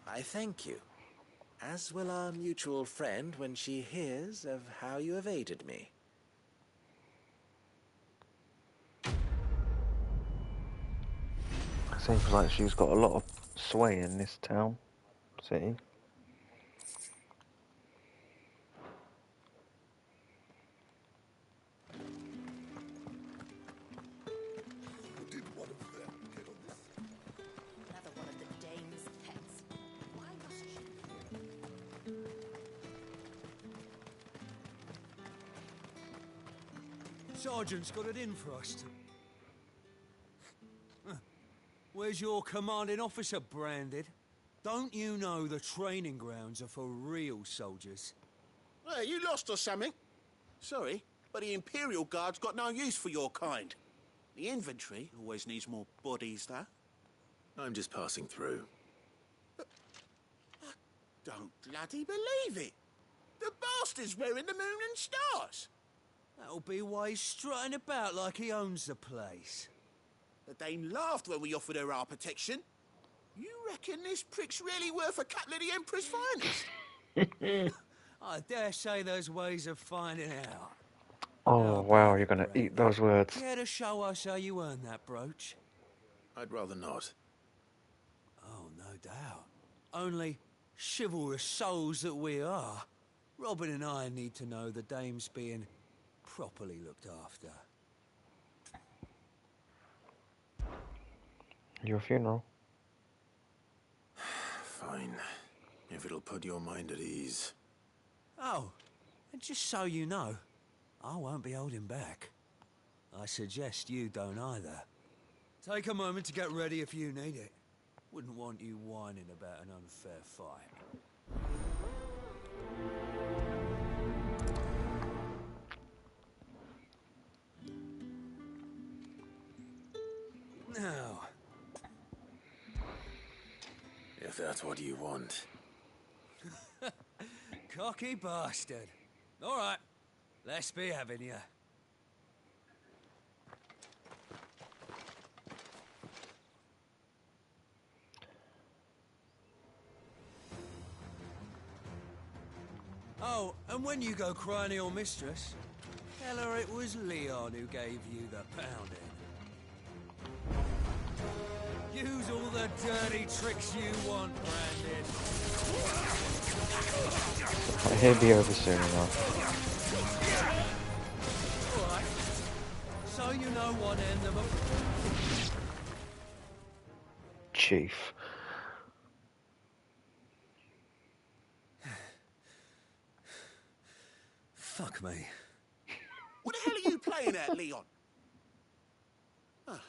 I thank you, as will our mutual friend when she hears of how you have aided me. Seems like she's got a lot of sway in this town, city. Another one of the dame's pets. Why must she? Sergeant's got it in for us. Where's your commanding officer branded? Don't you know the training grounds are for real soldiers? Hey, you lost or something? Sorry, but the Imperial Guard's got no use for your kind. The infantry always needs more bodies, though. I'm just passing through. I don't bloody believe it. The bastard's wearing the moon and stars. That'll be why he's strutting about like he owns the place. The dame laughed when we offered her our protection. You reckon this prick's really worth a couple of the Emperor's finest? I dare say there's ways of finding out. Oh wow, you're gonna eat those words. Care to show us how you earned that brooch? I'd rather not. Oh, no doubt. Only chivalrous souls that we are. Robin and I need to know the dame's being properly looked after. Your funeral. Fine. If it'll put your mind at ease. Oh, and just so you know, I won't be holding back. I suggest you don't either. Take a moment to get ready if you need it. Wouldn't want you whining about an unfair fight. Now, If that's what you want. cocky bastard. All right, let's be having you. Oh, and when you go crying to your mistress, tell her it was Leon who gave you the pounding. Use all the dirty tricks you want, Brandon. He'll be over soon enough. All right. So you know what end of a... Chief. Fuck me. What the hell are you playing at, Leon? Ah,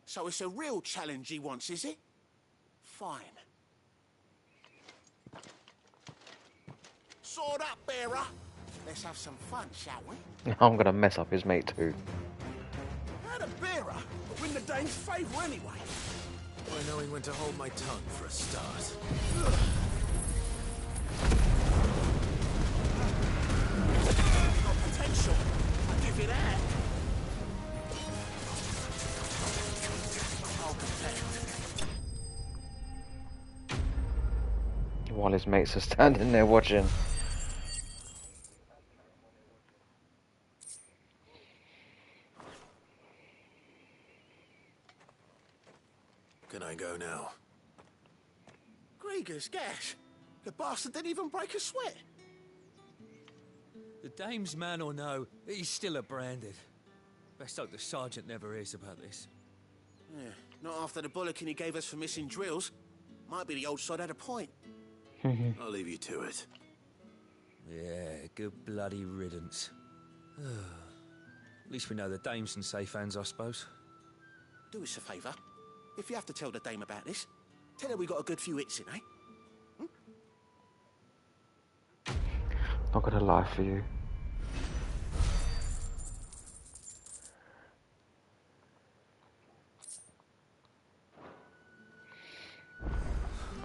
so it's a real challenge he wants, is it? Fine. Sword up, bearer. Let's have some fun, shall we? I'm gonna mess up his mate too. How'd a bearer win the dame's favour anyway? By knowing when to hold my tongue for a start. Got potential. I'll give you that. I'll compare. While his mates are standing there watching. Can I go now? Grieger's gash. The bastard didn't even break a sweat. The dame's man or no, he's still a branded. Best hope the sergeant never hears about this. Yeah, not after the bullocking he gave us for missing drills. Might be the old sod had a point. I'll leave you to it. Yeah, good bloody riddance. At least we know the dame's in safe hands, I suppose. Do us a favour. If you have to tell the dame about this, tell her we got a good few hits in, eh? Not gonna lie for you.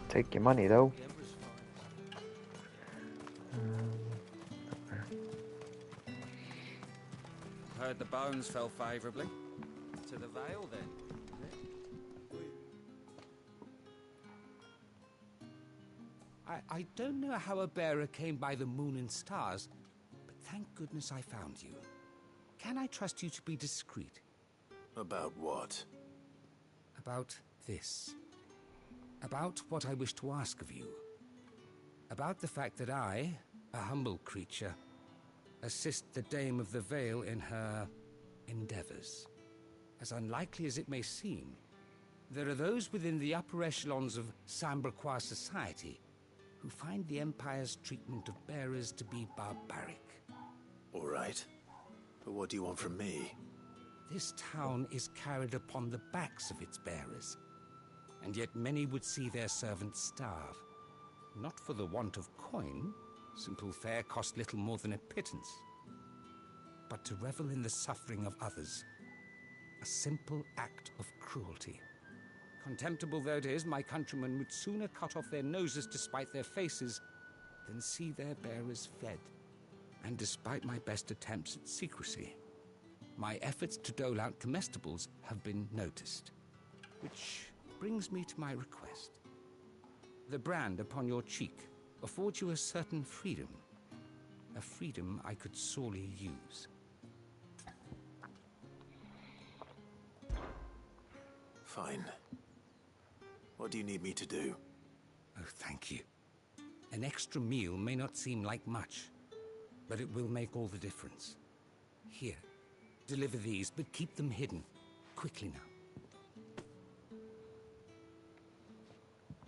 Take your money though. Heard the bones fell favourably. To the Vale, then. I don't know how a bearer came by the moon and stars, but thank goodness I found you. Can I trust you to be discreet? About what? About this. About what I wish to ask of you. About the fact that I, a humble creature, assist the Dame of the Vale in her endeavors. As unlikely as it may seem, there are those within the upper echelons of Samberquois society who find the Empire's treatment of bearers to be barbaric. All right. But what do you want from me? This town is carried upon the backs of its bearers, and yet many would see their servants starve. Not for the want of coin, simple fare cost little more than a pittance, but to revel in the suffering of others, a simple act of cruelty. Contemptible though it is, my countrymen would sooner cut off their noses to spite their faces than see their bearers fed. And despite my best attempts at secrecy, my efforts to dole out comestibles have been noticed. Which brings me to my request. The brand upon your cheek affords you a certain freedom. A freedom I could sorely use. Fine. What do you need me to do? Oh, thank you. An extra meal may not seem like much, but it will make all the difference. Here, deliver these, but keep them hidden. Quickly now.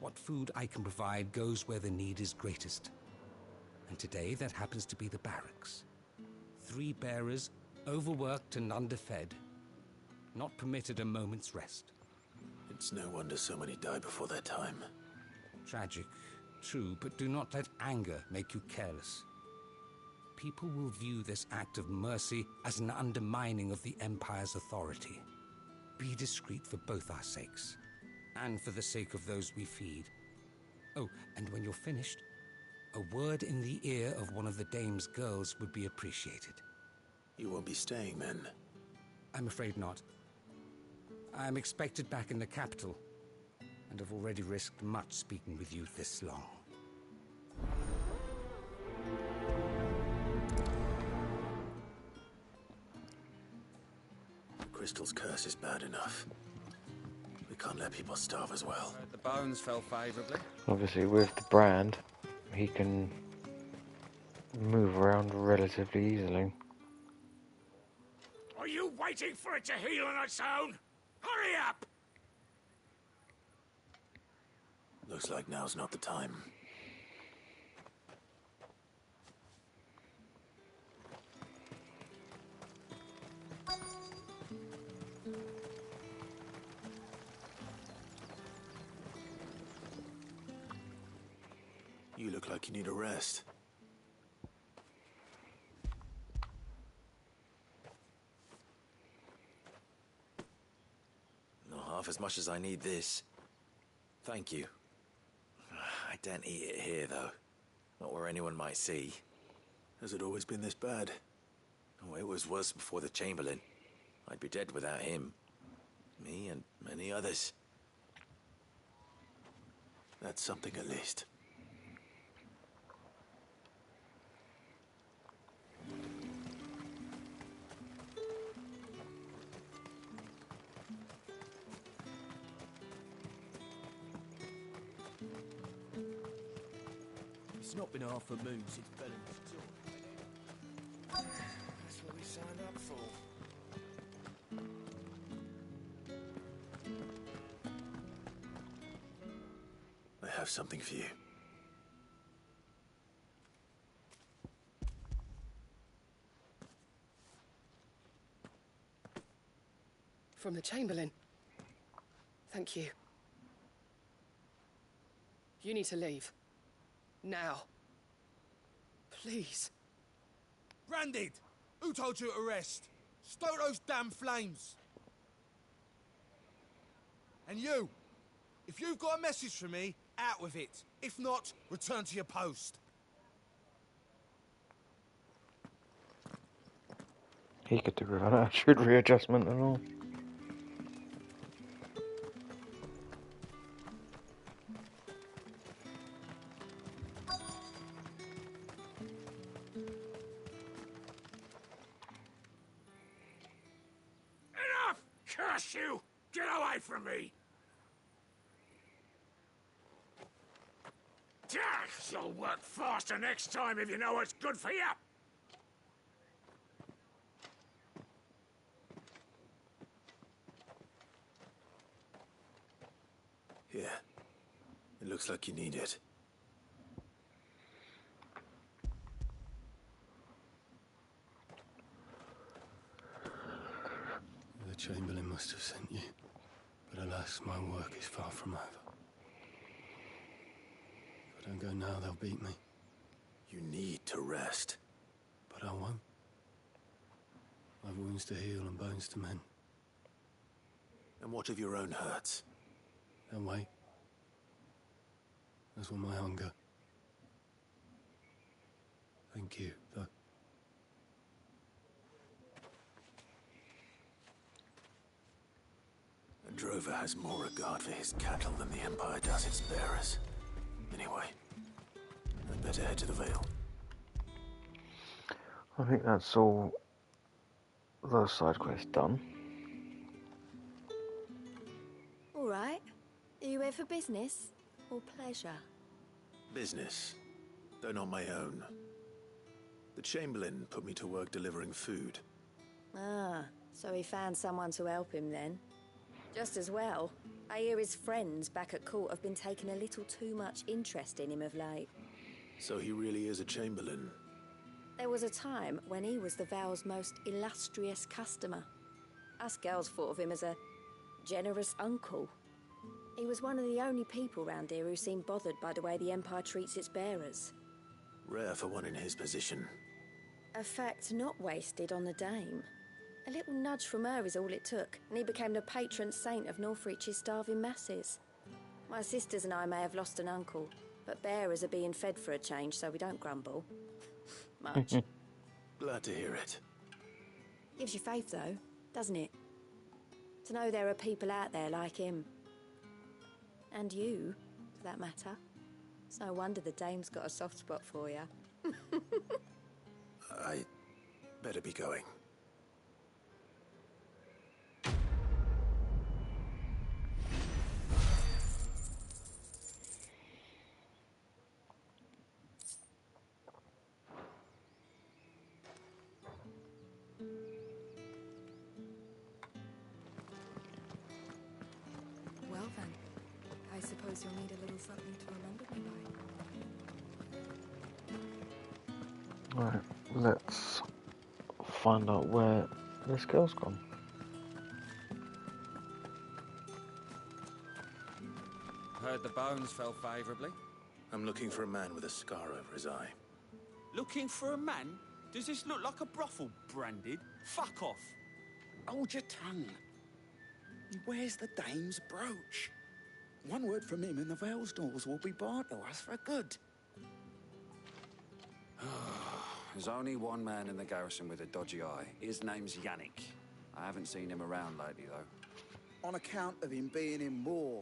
What food I can provide goes where the need is greatest. And today, that happens to be the barracks. 3 bearers, overworked and underfed, not permitted a moment's rest. It's no wonder so many die before their time. Tragic, true, but do not let anger make you careless. People will view this act of mercy as an undermining of the Empire's authority. Be discreet for both our sakes, and for the sake of those we feed. Oh, and when you're finished, a word in the ear of one of the Dame's girls would be appreciated. You won't be staying, then? I'm afraid not. I'm expected back in the capital, and have already risked much speaking with you this long. The crystal's curse is bad enough. We can't let people starve as well. The bones fell favourably. Obviously, with the brand, he can move around relatively easily. Are you waiting for it to heal on its own? Hurry up! Looks like now's not the time. You look like you need a rest. Not half as much as I need this. Thank you. I don't eat it here, though. Not where anyone might see. Has it always been this bad? Oh, it was worse before the Chamberlain. I'd be dead without him. Me and many others. That's something at least. It's not been half a moon since Bellamy's joy. That's what we signed up for. I have something for you. From the Chamberlain. Thank you. You need to leave. Now. Please. Branded! Who told you to rest? Stoke those damn flames! And you! If you've got a message for me, out with it. If not, return to your post. He could do with an attitude readjustment and all. Enough! Curse you! Get away from me! You'll work faster next time if you know what's good for you! Here. It looks like you need it. The Chamberlain must have sent you. But alas, my work is far from over. If I don't go now, they'll beat me. You need to rest. But I won't. I've wounds to heal and bones to mend. And what of your own hurts? They'll wait. As will my hunger. Thank you, though. A drover has more regard for his cattle than the Empire does its bearers. Anyway, I'd better head to the Vale. I think that's all those side quests done. All right. Are you here for business or pleasure? Business, though not my own. The Chamberlain put me to work delivering food. Ah, so he found someone to help him then. Just as well. I hear his friends back at court have been taking a little too much interest in him of late. So he really is a Chamberlain. There was a time when he was the Vale's most illustrious customer. Us girls thought of him as a generous uncle. He was one of the only people round here who seemed bothered by the way the Empire treats its bearers. Rare for one in his position. A fact not wasted on the Dame. A little nudge from her is all it took, and he became the patron saint of Northreach's starving masses. My sisters and I may have lost an uncle, but bearers are being fed for a change, so we don't grumble. Much. Glad to hear it. Gives you faith, though, doesn't it? To know there are people out there like him. And you, for that matter. It's no wonder the Dame's got a soft spot for you. I better be going. Well then, I suppose you'll need a little something to remember me by. Right, let's find out where this girl's gone. Heard the bones fell favourably. I'm looking for a man with a scar over his eye. Looking for a man? Does this look like a brothel, Branded? Fuck off. Hold your tongue. He wears the Dame's brooch. One word from him and the Vale's doors will be barred to us for good. There's only one man in the garrison with a dodgy eye. His name's Yannick. I haven't seen him around lately, though. On account of him being in war.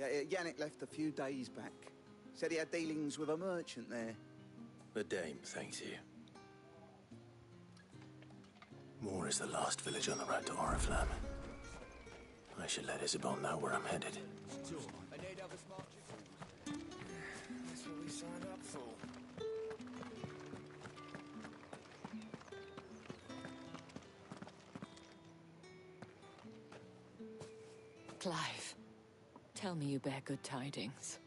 Yeah, Yannick left a few days back. Said he had dealings with a merchant there. The Dame thanks you. Moor is the last village on the road to Oriflamme. I should let Isabel know where I'm headed. That's what we signed up for. Clive, tell me you bear good tidings.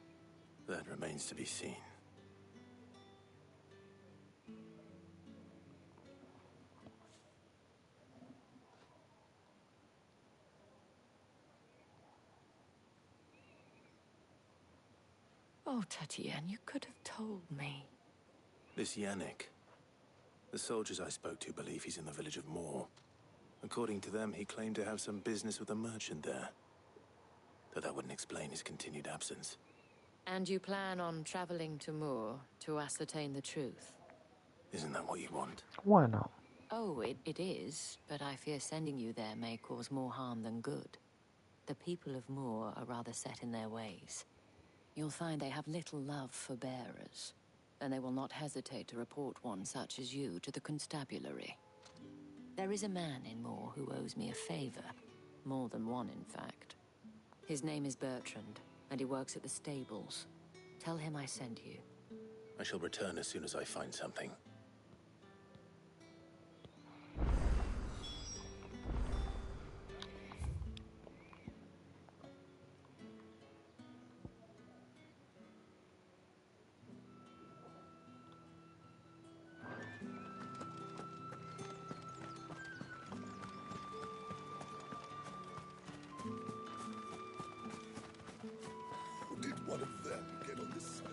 That remains to be seen. Oh, Tatienne, you could have told me. This Yannick. The soldiers I spoke to believe he's in the village of Moor. According to them, he claimed to have some business with a merchant there. Though that wouldn't explain his continued absence. And you plan on traveling to Moor to ascertain the truth? Isn't that what you want? Why not? Oh, it is, but I fear sending you there may cause more harm than good. The people of Moor are rather set in their ways. You'll find they have little love for bearers, and they will not hesitate to report one such as you to the constabulary. There is a man in Moor who owes me a favor. More than one, in fact. His name is Bertrand, and he works at the stables. Tell him I sent you. I shall return as soon as I find something. Did one of them get on this side?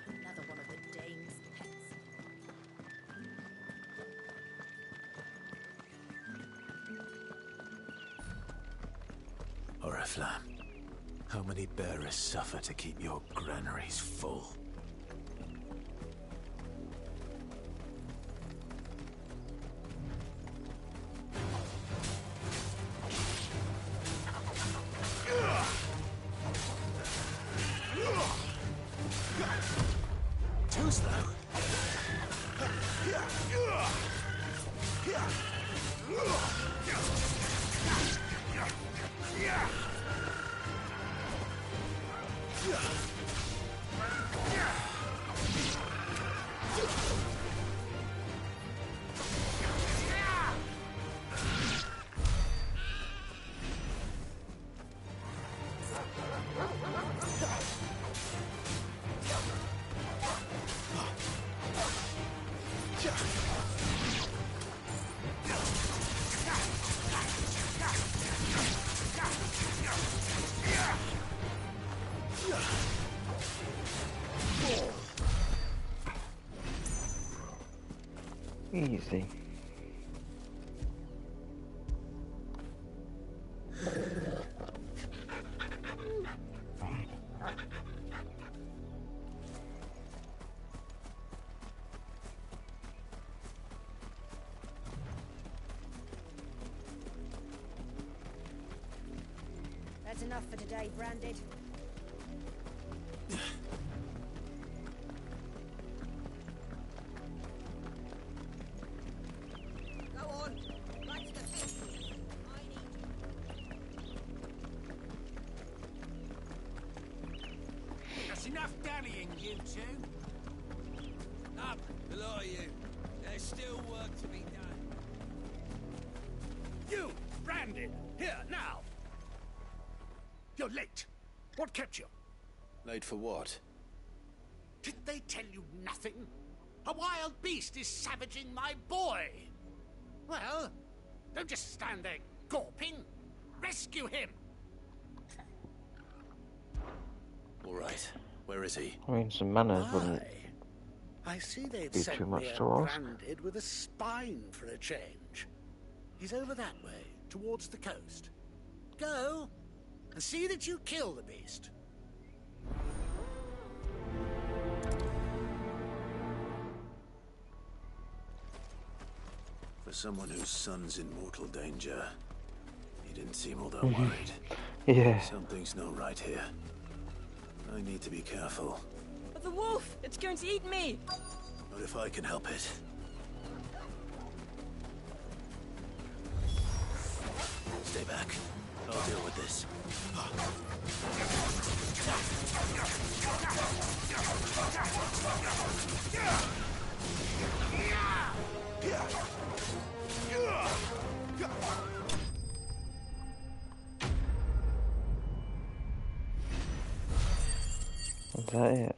Another one of the Dame's pets. Oriflamme, how many bearers suffer to keep your granaries full? Too slow. Easy. That's enough for today, Branded. Go on, right to the pit. That's enough dallying, you two. Up, the lot of you. There's still work to be done. You, Branded, here, now. You're late. What kept you? Late for what? Did they tell you nothing? A wild beast is savaging my boy. Well, don't just stand there gawping. Rescue him. All right. Where is he? I mean, some manners wouldn't I see they've be sent too me much a to ask. Branded with a spine for a change. He's over that way, towards the coast. Go, and see that you kill the beast. For someone whose son's in mortal danger, he didn't seem all that worried. Yeah. Something's not right here. I need to be careful. But the wolf! It's going to eat me! Not if I can help it. Stay back. I'll deal with this. Is that it?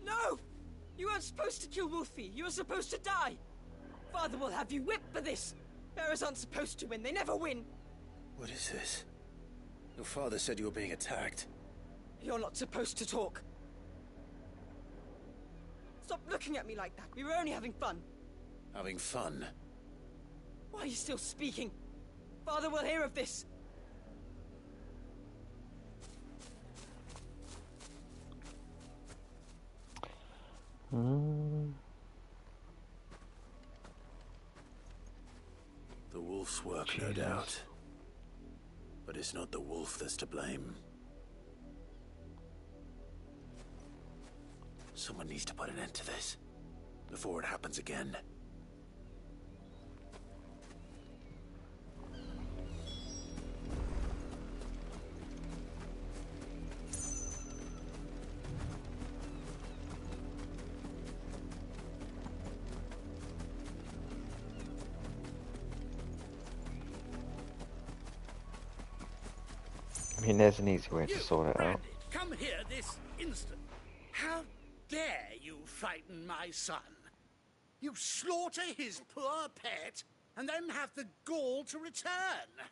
No! You weren't supposed to kill Wolfie. You were supposed to die. Father will have you whipped for this. Bearers aren't supposed to win. They never win. What is this? Your father said you were being attacked. You're not supposed to talk. Stop looking at me like that. We were only having fun. Having fun? Why are you still speaking? Father will hear of this. The wolf's work, no doubt. But it's not the wolf that's to blame. Someone needs to put an end to this, before it happens again. I mean, there's an easy way to sort it out. Come here this instant. How dare you frighten my son? You slaughter his poor pet, and then have the gall to return,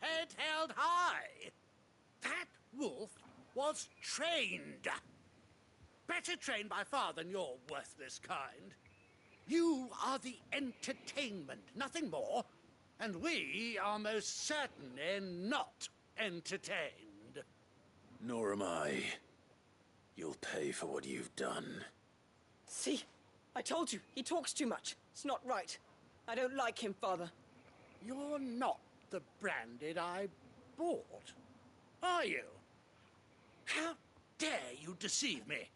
head held high. That wolf was trained. Better trained by far than your worthless kind. You are the entertainment, nothing more. And we are most certainly not entertained. Nor am I. You'll pay for what you've done. See? I told you. He talks too much. It's not right. I don't like him, Father. You're not the Branded I bought, are you? How dare you deceive me?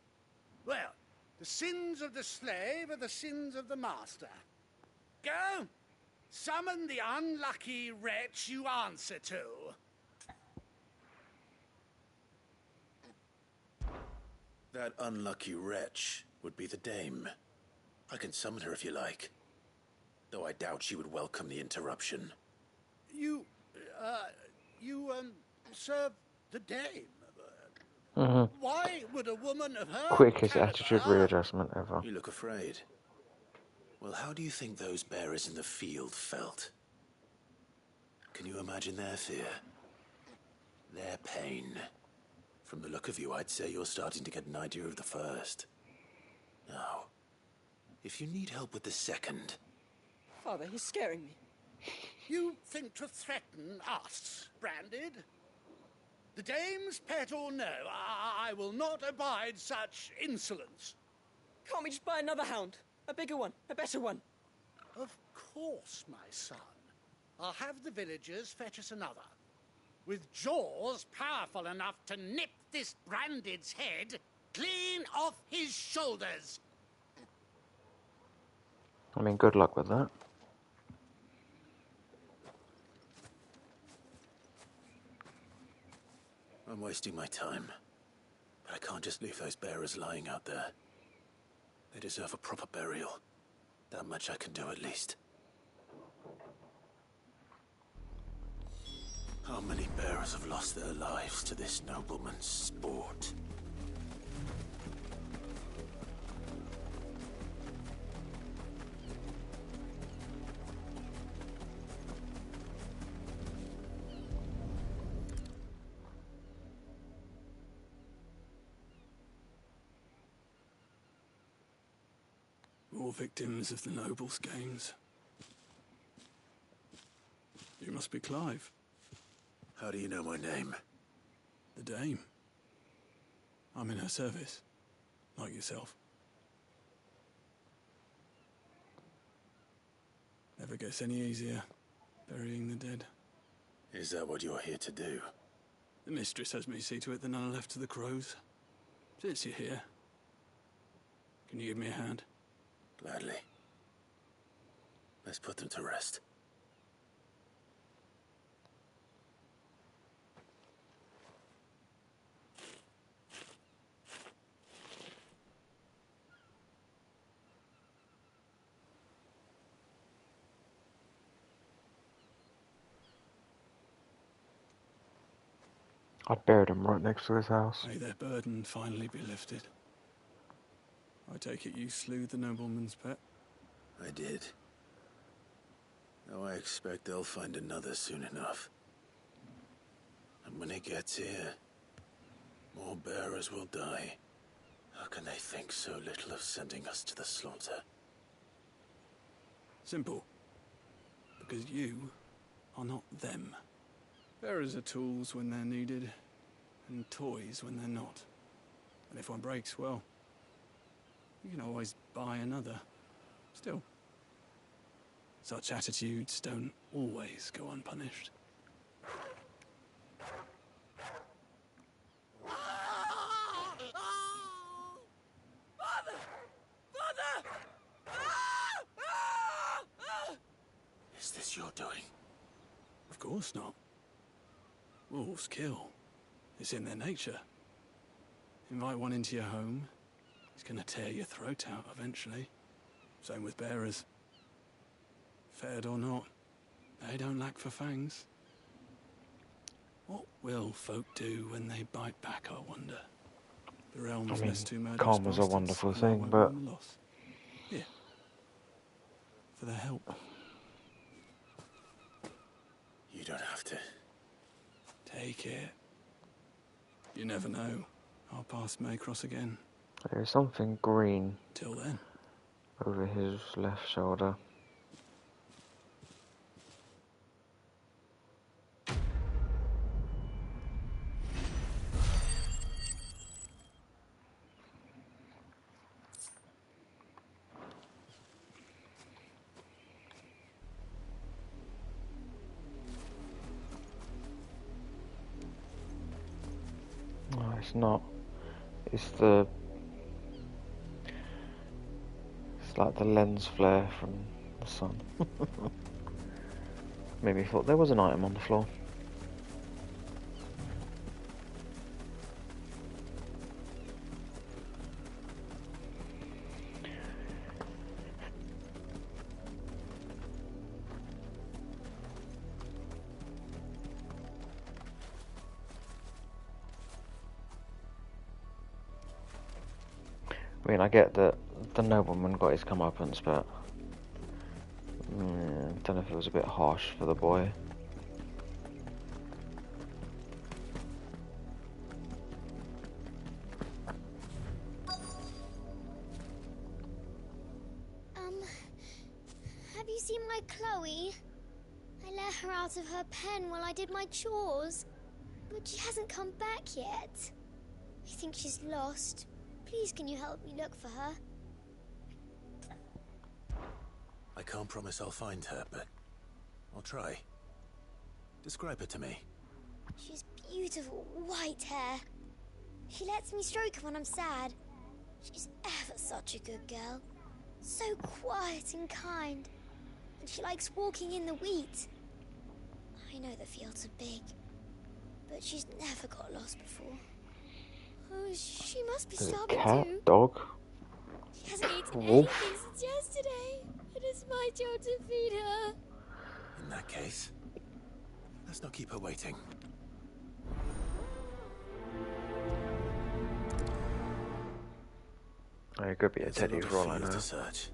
Well, the sins of the slave are the sins of the master. Go, summon the unlucky wretch you answer to. That unlucky wretch would be the dame. I can summon her if you like. Though I doubt she would welcome the interruption. You You serve the dame. Mm-hmm. Why would a woman of her Quickest caliber... attitude readjustment ever. You look afraid. Well, how do you think those bearers in the field felt? Can you imagine their fear? Their pain? From the look of you, I'd say you're starting to get an idea of the first. Now, if you need help with the second... Father, he's scaring me. You think to threaten us, Branded? The dame's pet or no, I will not abide such insolence. Can't we just buy another hound? A bigger one, a better one. Of course, my son. I'll have the villagers fetch us another. With jaws powerful enough to nip this Branded's head clean off his shoulders. I mean, good luck with that. I'm wasting my time. But I can't just leave those bearers lying out there. They deserve a proper burial. That much I can do at least. How many bearers have lost their lives to this nobleman's sport? More victims of the nobles' games. You must be Clive. How do you know my name? The dame. I'm in her service, like yourself. Never gets any easier, burying the dead. Is that what you're here to do? The mistress has me see to it that none are left to the crows. Since you're here, can you give me a hand? Gladly. Let's put them to rest. I buried him right next to his house. May their burden finally be lifted. I take it you slew the nobleman's pet? I did. Now I expect they'll find another soon enough. And when it gets here, more bearers will die. How can they think so little of sending us to the slaughter? Simple. Because you are not them. Bearers are tools when they're needed, and toys when they're not. And if one breaks, well, you can always buy another. Still, such attitudes don't always go unpunished. Is this your doing? Of course not. Wolves kill. It's in their nature. Invite one into your home, he's gonna tear your throat out eventually. Same with bearers. Fed or not, they don't lack for fangs. What will folk do when they bite back, I wonder? The realm's less too murderous. Karma's a wonderful thing, but... Here. For their help. You don't have to. Take it. You never know. Our paths may cross again. There's something green. Till then. Over his left shoulder. No, it's not. It's like the lens flare from the sun. Made me thought there was an item on the floor. I mean, I get that the nobleman got his comeuppance, but don't know if it was a bit harsh for the boy. Have you seen my Chloe? I let her out of her pen while I did my chores, but she hasn't come back yet. I think she's lost. Please, can you help me look for her? I can't promise I'll find her, but I'll try. Describe her to me. She's beautiful white hair. She lets me stroke her when I'm sad. She's ever such a good girl. So quiet and kind. And she likes walking in the wheat. I know the fields are big, but she's never got lost before. Oh, she must be starving Cat, too. dog, She hasn't eaten wolf. anything since yesterday. It is my job to feed her. In that case, let's not keep her waiting. It could be a teddy for all I know. To search.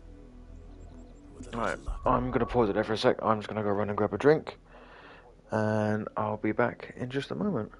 Right, I'm gonna pause it there for a sec. I'm just gonna go run and grab a drink, and I'll be back in just a moment.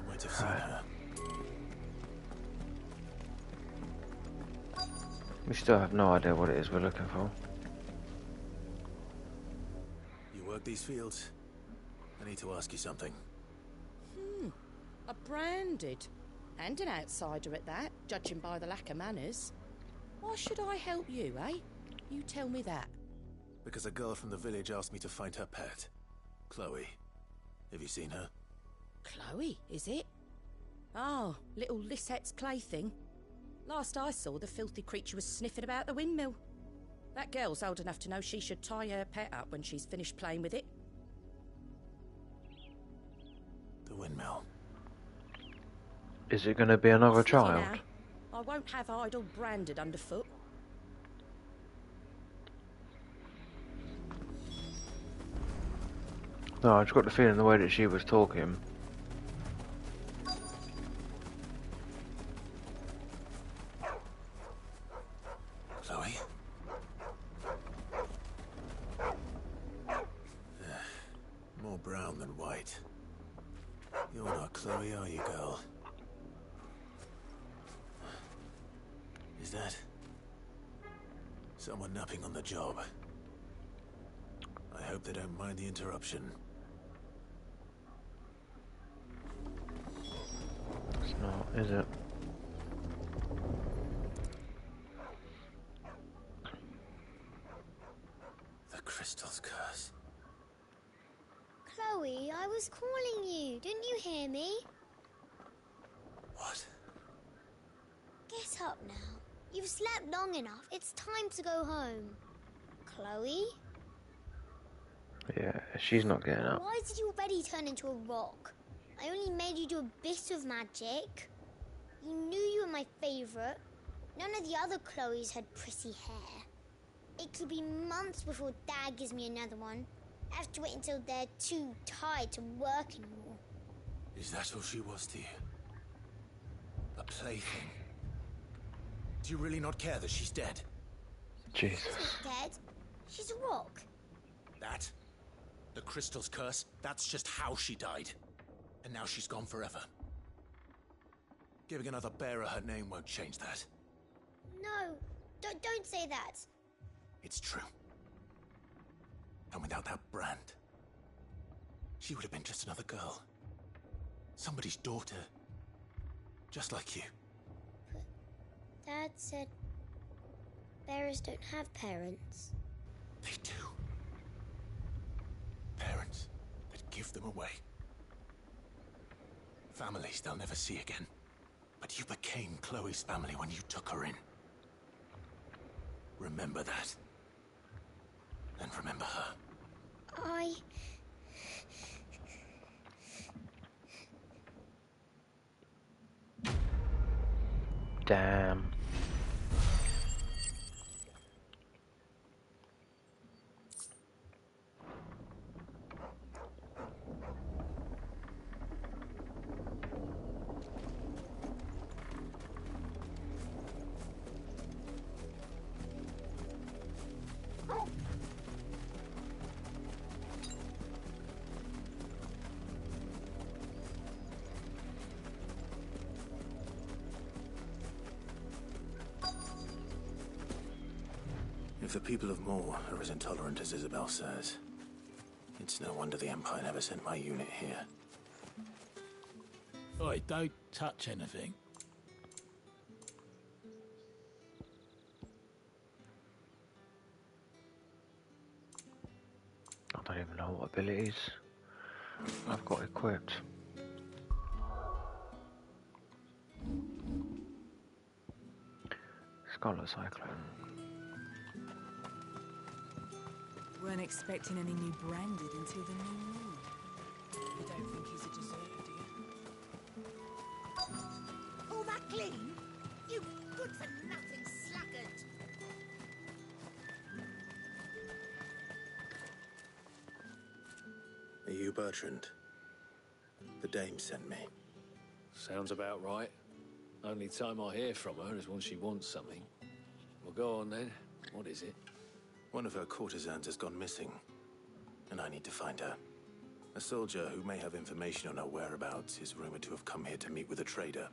Might have seen her. We still have no idea what it is we're looking for. You work these fields? I need to ask you something. A branded. And an outsider at that, judging by the lack of manners. Why should I help you, eh? You tell me that. Because a girl from the village asked me to find her pet. Chloe. Have you seen her? Chloe, is it? Oh, little Lissette's plaything. Last I saw, the filthy creature was sniffing about the windmill. That girl's old enough to know she should tie her pet up when she's finished playing with it. The windmill. Is it going to be another Steady child? now. I won't have idle branded underfoot. No, I just got the feeling the way that she was talking. Chloe? More brown than white. You're not Chloe, are you, girl? Is that someone napping on the job? I hope they don't mind the interruption. It's not, is it? The crystal's curse. Chloe, I was calling you. Didn't you hear me? What? Get up now. You've slept long enough. It's time to go home. Chloe? Yeah, she's not getting up. Why did you already turn into a rock? I only made you do a bit of magic. You knew you were my favourite. None of the other Chloes had pretty hair. It could be months before Dad gives me another one. I have to wait until they're too tired to work anymore. Is that all she was to you? A plaything? Do you really not care that she's dead? Jesus. She's not dead. She's a rock. That? The crystal's curse? That's just how she died. And now she's gone forever. Giving another bearer her name won't change that. No, don't say that. It's true. And without that brand, she would have been just another girl. Somebody's daughter. Just like you. But Dad said bearers don't have parents. They do. Parents that give them away. Families they'll never see again. But you became Chloe's family when you took her in. Remember that. And remember her. Damn. If the people of Moor are as intolerant as Isabel says, it's no wonder the Empire never sent my unit here. Oi, don't touch anything. I don't even know what abilities I've got equipped. Scarlet Cyclone. Weren't expecting any new branded until the new moon. You don't think he's a deserter, do you? All that clean? You good-for-nothing sluggard! Are you Bertrand? The dame sent me. Sounds about right. Only time I hear from her is when she wants something. Well, go on then. What is it? One of her courtesans has gone missing, and I need to find her. A soldier who may have information on her whereabouts is rumored to have come here to meet with a trader.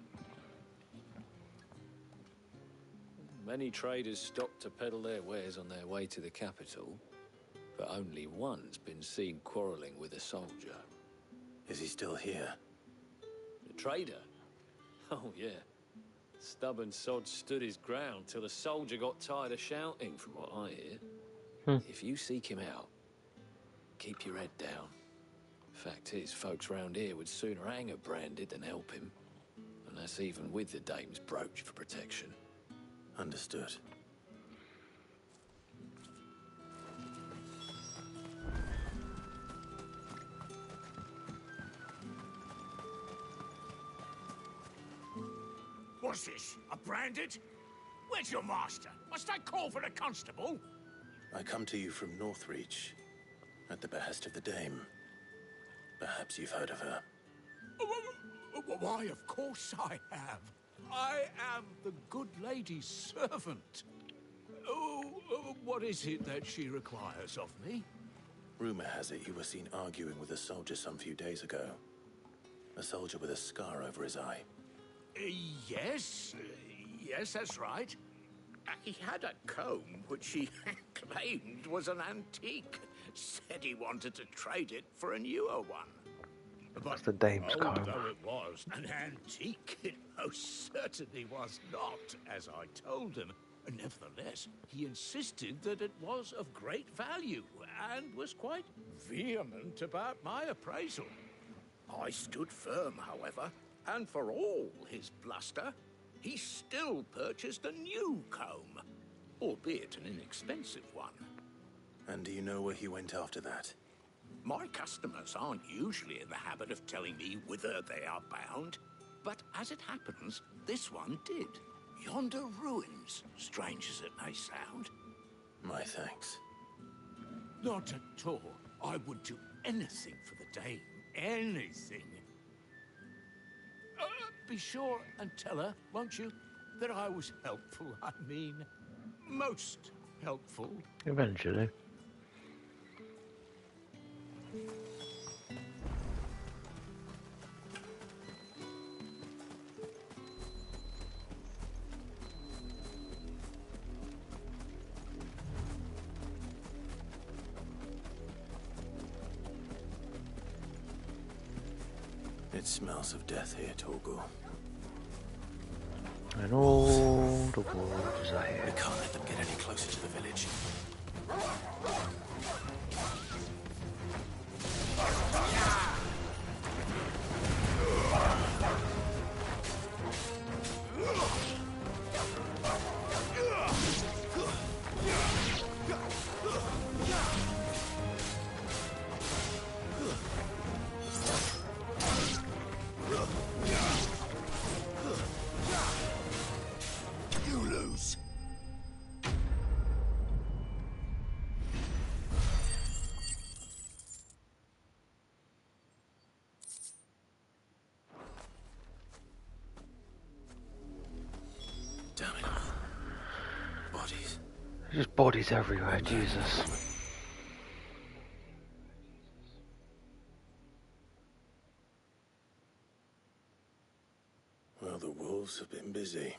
Many traders stop to peddle their wares on their way to the capital, but only one's been seen quarreling with a soldier. Is he still here? The trader? Oh, yeah. Stubborn sod stood his ground till the soldier got tired of shouting, from what I hear. If you seek him out, keep your head down. Fact is, folks round here would sooner hang a branded than help him. And that's even with the dame's brooch for protection. Understood. What's this? A branded? Where's your master? Must I call for the constable? I come to you from Northreach, at the behest of the dame. Perhaps you've heard of her. Why, of course I have. I am the good lady's servant. What is it that she requires of me? Rumor has it you were seen arguing with a soldier some few days ago. A soldier with a scar over his eye. Yes, that's right. He had a comb which he claimed was an antique. Said he wanted to trade it for a newer one. That's the dame's comb. Although it was an antique, it most certainly was not, as I told him. Nevertheless, he insisted that it was of great value and was quite vehement about my appraisal. I stood firm, however, and for all his bluster, he still purchased a new comb, albeit an inexpensive one. And do you know where he went after that? My customers aren't usually in the habit of telling me whither they are bound, but as it happens, this one did. Yonder ruins, strange as it may sound. My thanks. Not at all. I would do anything for the dame. Anything. Be sure and tell her, won't you, that I was helpful. I mean, most helpful. Eventually. It smells of death here, Torgal. And all the wolves are here. We can't let them get any closer to the village. There's just bodies everywhere, Jesus. Well, the wolves have been busy,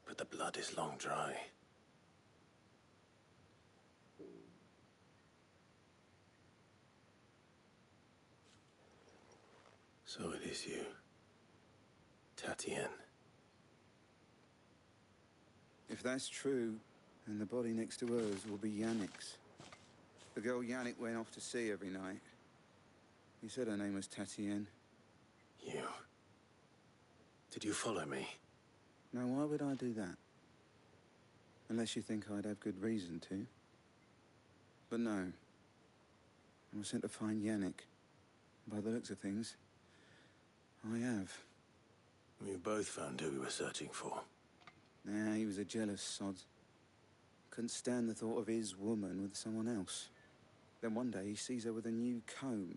but the blood is long dry. So it is you, Tatienne. If that's true, then the body next to hers will be Yannick's. The girl Yannick went off to sea every night. He said her name was Tatienne. You? Did you follow me? Now, why would I do that? Unless you think I'd have good reason to. But no. I was sent to find Yannick. By the looks of things, I have. We've both found who we were searching for. Nah, he was a jealous sod. Couldn't stand the thought of his woman with someone else. Then one day he sees her with a new comb.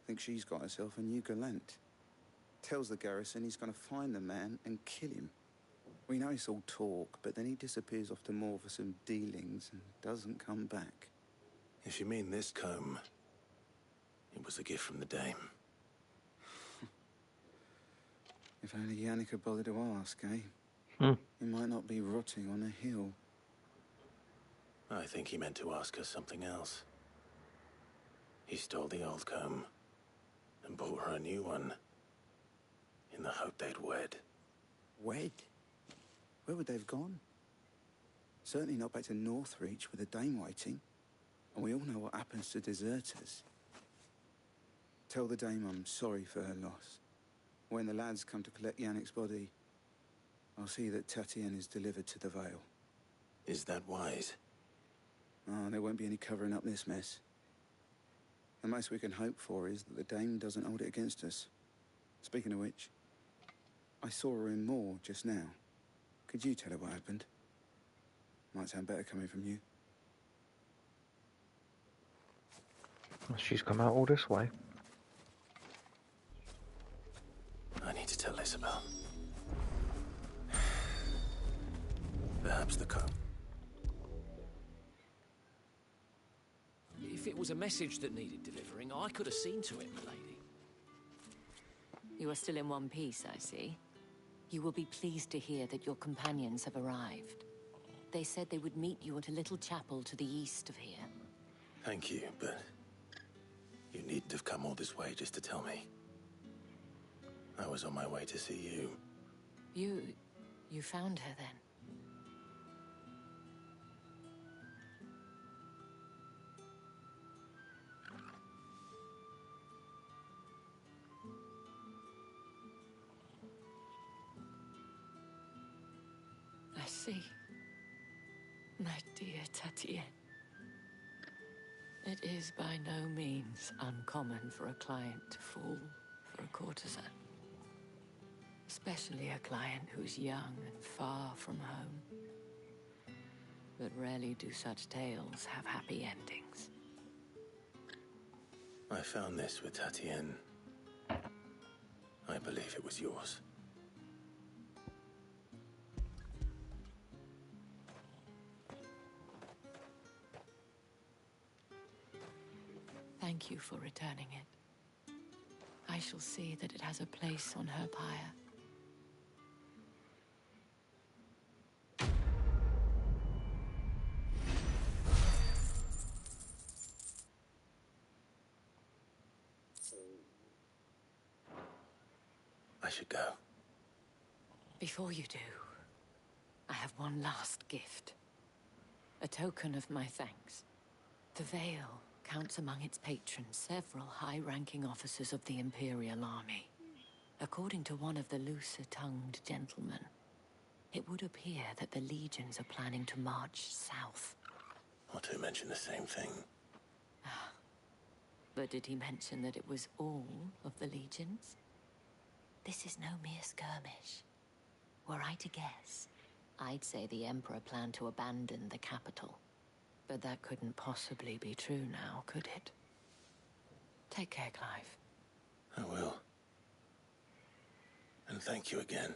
Thinks she's got herself a new gallant. Tells the garrison he's going to find the man and kill him. We know it's all talk, but then he disappears off to Moor for some dealings and doesn't come back. If you mean this comb, it was a gift from the dame. If only Yannick had bothered to ask, eh? He might not be rotting on a hill. I think he meant to ask her something else. He stole the old comb and bought her a new one in the hope they'd wed. Wed? Where would they have gone? Certainly not back to Northreach with a dame waiting. And we all know what happens to deserters. Tell the dame I'm sorry for her loss. When the lads come to collect Yannick's body, I'll see that Tatienne is delivered to the Vale. Is that wise? Oh, there won't be any covering up this mess. The most we can hope for is that the dame doesn't hold it against us. Speaking of which, I saw her in Moor just now. Could you tell her what happened? Might sound better coming from you. Well, she's come out all this way. I need to tell Isabel. Perhaps the comb. If it was a message that needed delivering, I could have seen to it, milady. You are still in one piece, I see. You will be pleased to hear that your companions have arrived. They said they would meet you at a little chapel to the east of here. Thank you, but you needn't have come all this way just to tell me. I was on my way to see you. You found her then? I see. My dear Tatienne. It is by no means uncommon for a client to fall for a courtesan. Especially a client who's young and far from home. But rarely do such tales have happy endings. I found this with Tatienne. I believe it was yours. Thank you for returning it. I shall see that it has a place on her pyre. I should go. Before you do, I have one last gift. A token of my thanks. The Vale counts among its patrons several high-ranking officers of the Imperial Army. According to one of the looser-tongued gentlemen, it would appear that the legions are planning to march south. Otto mentioned the same thing. But did he mention that it was all of the legions? This is no mere skirmish. Were I to guess, I'd say the Emperor planned to abandon the capital. But that couldn't possibly be true now, could it? Take care, Clive. I will. And thank you again.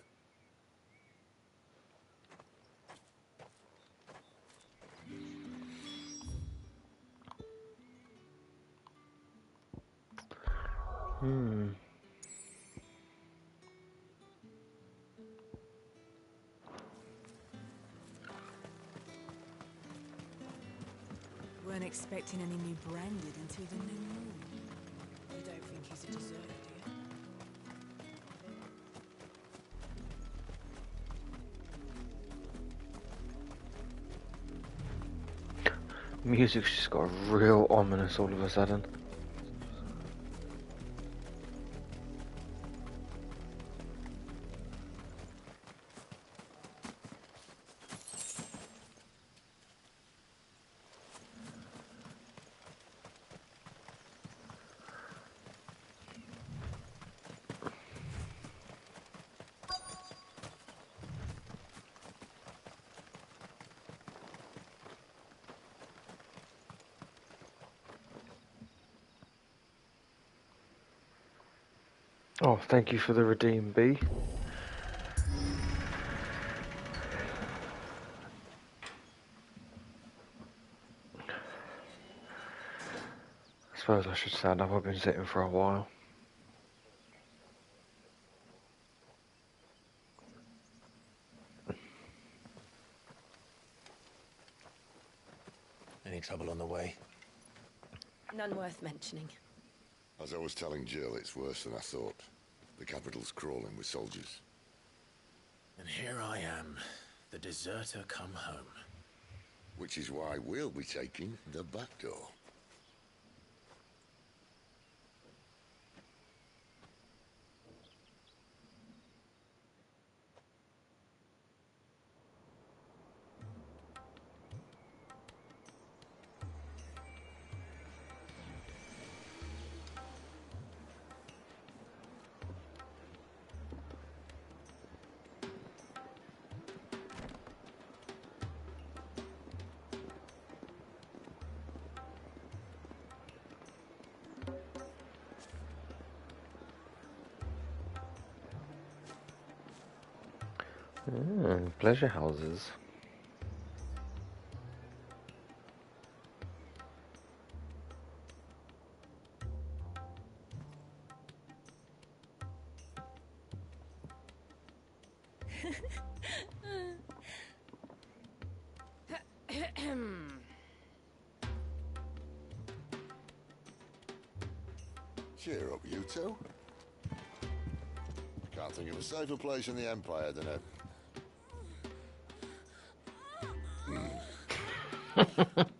Weren't expecting any new branded until the new moon. You don't think he's a deserter, do you? Music's just got real ominous all of a sudden. Oh, thank you for the redeem, B. I suppose I should stand up. I've been sitting for a while. Any trouble on the way? None worth mentioning. As I was telling Jill, it's worse than I thought. The capital's crawling with soldiers. And here I am, the deserter come home. Which is why we'll be taking the back door. Pleasure houses. Cheer up, you two. Can't think of a safer place in the Empire than a...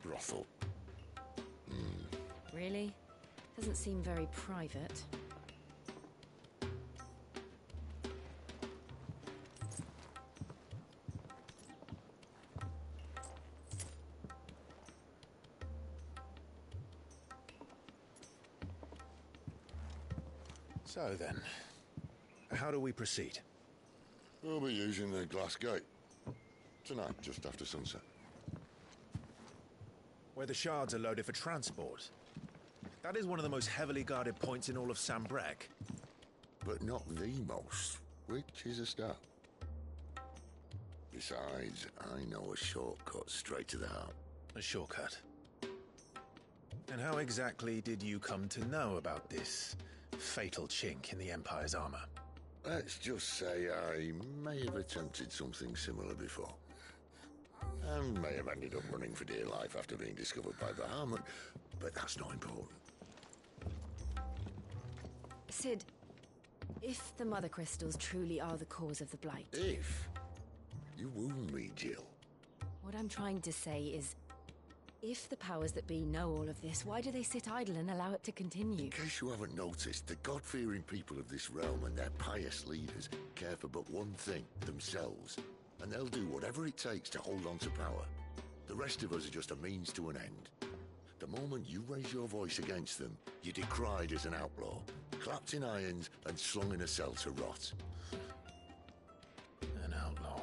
brothel. Really? Doesn't seem very private. So then, how do we proceed? We'll be using the glass gate. Tonight, just after sunset. Where the shards are loaded for transport. That is one of the most heavily guarded points in all of Sambrec. But not the most, which is a start. Besides, I know a shortcut straight to the heart. A shortcut? And how exactly did you come to know about this fatal chink in the Empire's armor? Let's just say I may have attempted something similar before. And may have ended up running for dear life after being discovered by Bahamut, but that's not important. Sid, if the mothercrystals truly are the cause of the blight... If? You wound me, Jill. What I'm trying to say is, if the powers that be know all of this, why do they sit idle and allow it to continue? In case you haven't noticed, the God-fearing people of this realm and their pious leaders care for but one thing, themselves. And they'll do whatever it takes to hold on to power. The rest of us are just a means to an end. The moment you raise your voice against them, you're decried as an outlaw, clapped in irons and slung in a cell to rot. An outlaw.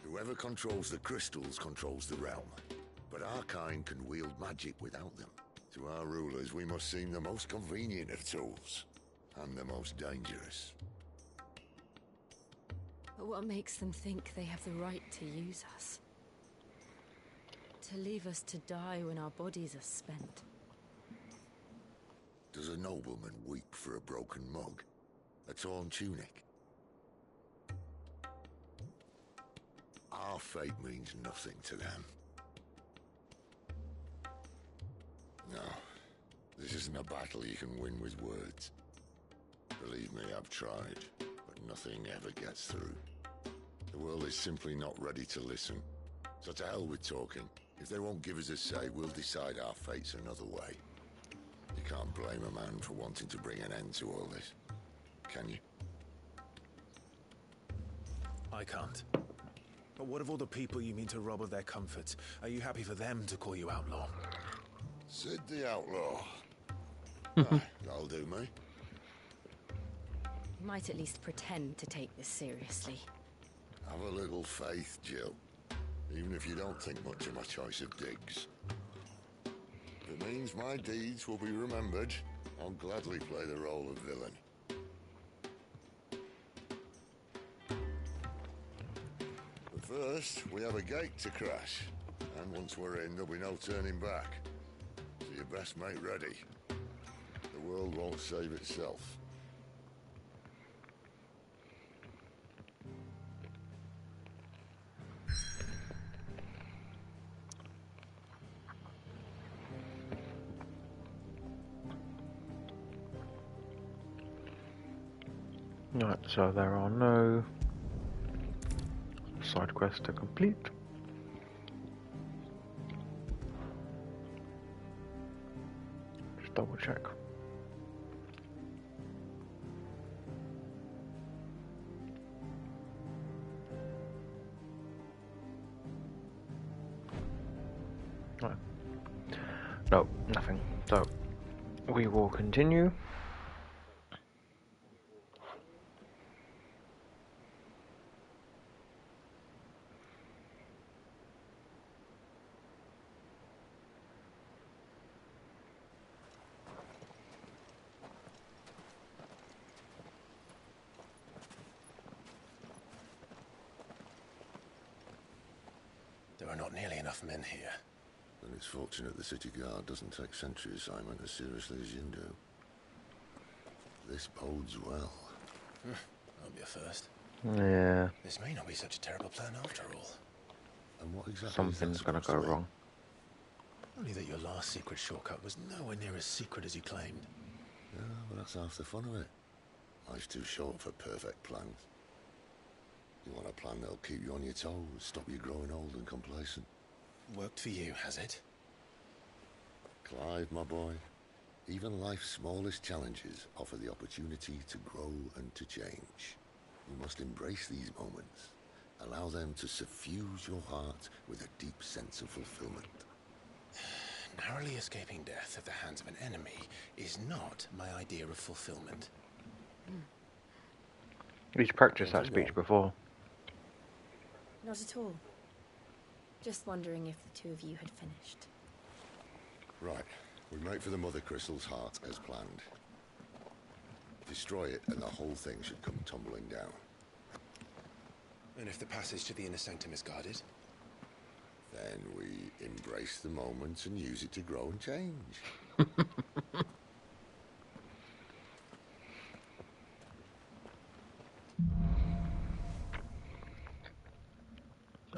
Whoever controls the crystals controls the realm. But our kind can wield magic without them. To our rulers, we must seem the most convenient of tools, and the most dangerous. But what makes them think they have the right to use us? To leave us to die when our bodies are spent? Does a nobleman weep for a broken mug? A torn tunic? Our fate means nothing to them. No, this isn't a battle you can win with words. Believe me, I've tried, but nothing ever gets through. The world is simply not ready to listen. So to hell with talking. If they won't give us a say, we'll decide our fates another way. You can't blame a man for wanting to bring an end to all this, can you? I can't. But what of all the people you mean to rob of their comforts? Are you happy for them to call you outlaw? Sid the outlaw. That'll do me. You might at least pretend to take this seriously. Have a little faith, Jill. Even if you don't think much of my choice of digs. If it means my deeds will be remembered, I'll gladly play the role of villain. But first, we have a gate to crash. And once we're in, there'll be no turning back. So you best make ready. The world won't save itself. Right, so there are no side quest to complete. Just double check. No, nothing. So, we will continue. There are not nearly enough men here. Then it's fortunate the city guard doesn't take sentry assignment as seriously as you do. This bodes well. That'll be a first. Yeah. This may not be such a terrible plan after all. And what exactly Something's gonna go wrong. Only that your last secret shortcut was nowhere near as secret as you claimed. Yeah, but that's half the fun of it. Life's too short for perfect plans. You want a plan that'll keep you on your toes, stop you growing old and complacent. Worked for you, has it? Clive, my boy, even life's smallest challenges offer the opportunity to grow and to change. You must embrace these moments. Allow them to suffuse your heart with a deep sense of fulfillment. Narrowly escaping death at the hands of an enemy is not my idea of fulfillment. He's practiced that speech before. Not at all. Just wondering if the two of you had finished. Right, we make for the mothercrystal's heart as planned. Destroy it and the whole thing should come tumbling down. And if the passage to the inner sanctum is guarded? Then we embrace the moment and use it to grow and change.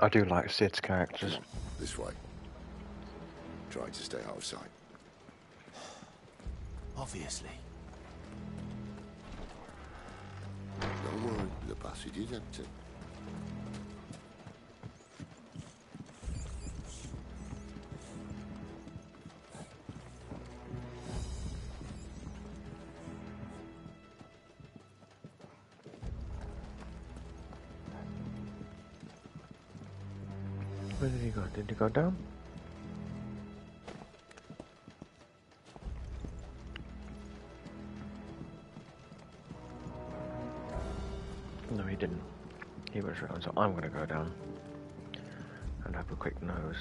I do like Sid's characters. Come on, this way. Try to stay out of sight. Obviously. Don't worry, the passage is empty. Where did he go? Did he go down? No, he didn't. He was round, so I'm gonna go down and have a quick nose.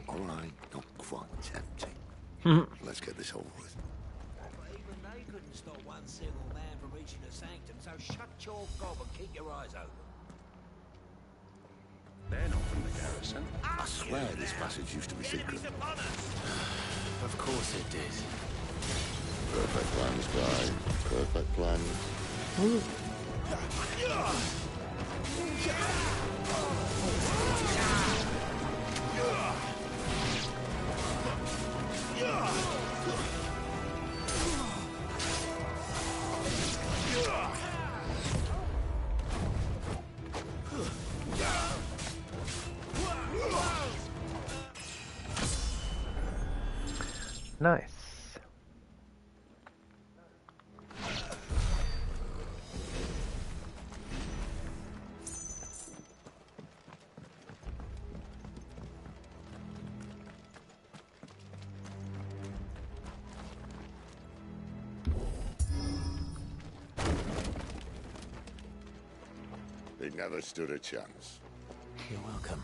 Alright, not quite empty. Let's get this over with. But even they couldn't stop one single man from reaching the sanctum, so shut your gob and keep your eyes open. They're not from the garrison. I swear this passage used to be secret. Of course it did. Perfect plans, Clive. Perfect plans. Nice. They never stood a chance. You're welcome.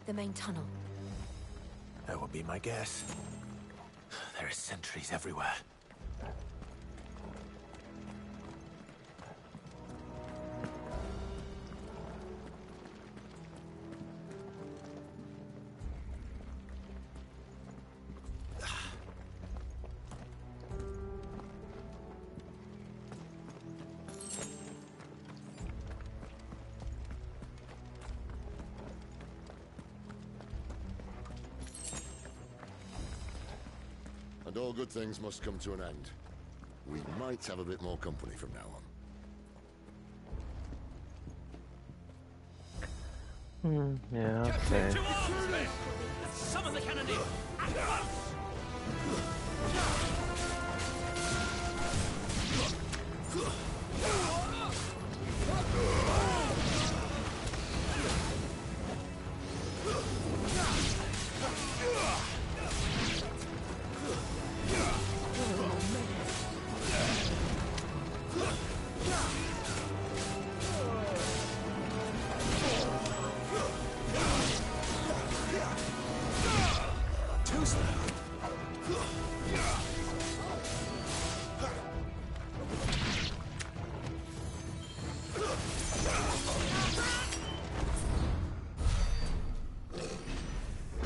The main tunnel. That would be my guess. There are sentries everywhere. And all good things must come to an end. We might have a bit more company from now on. Yeah, okay. To arms, men! Let's summon the cannoneer! At once!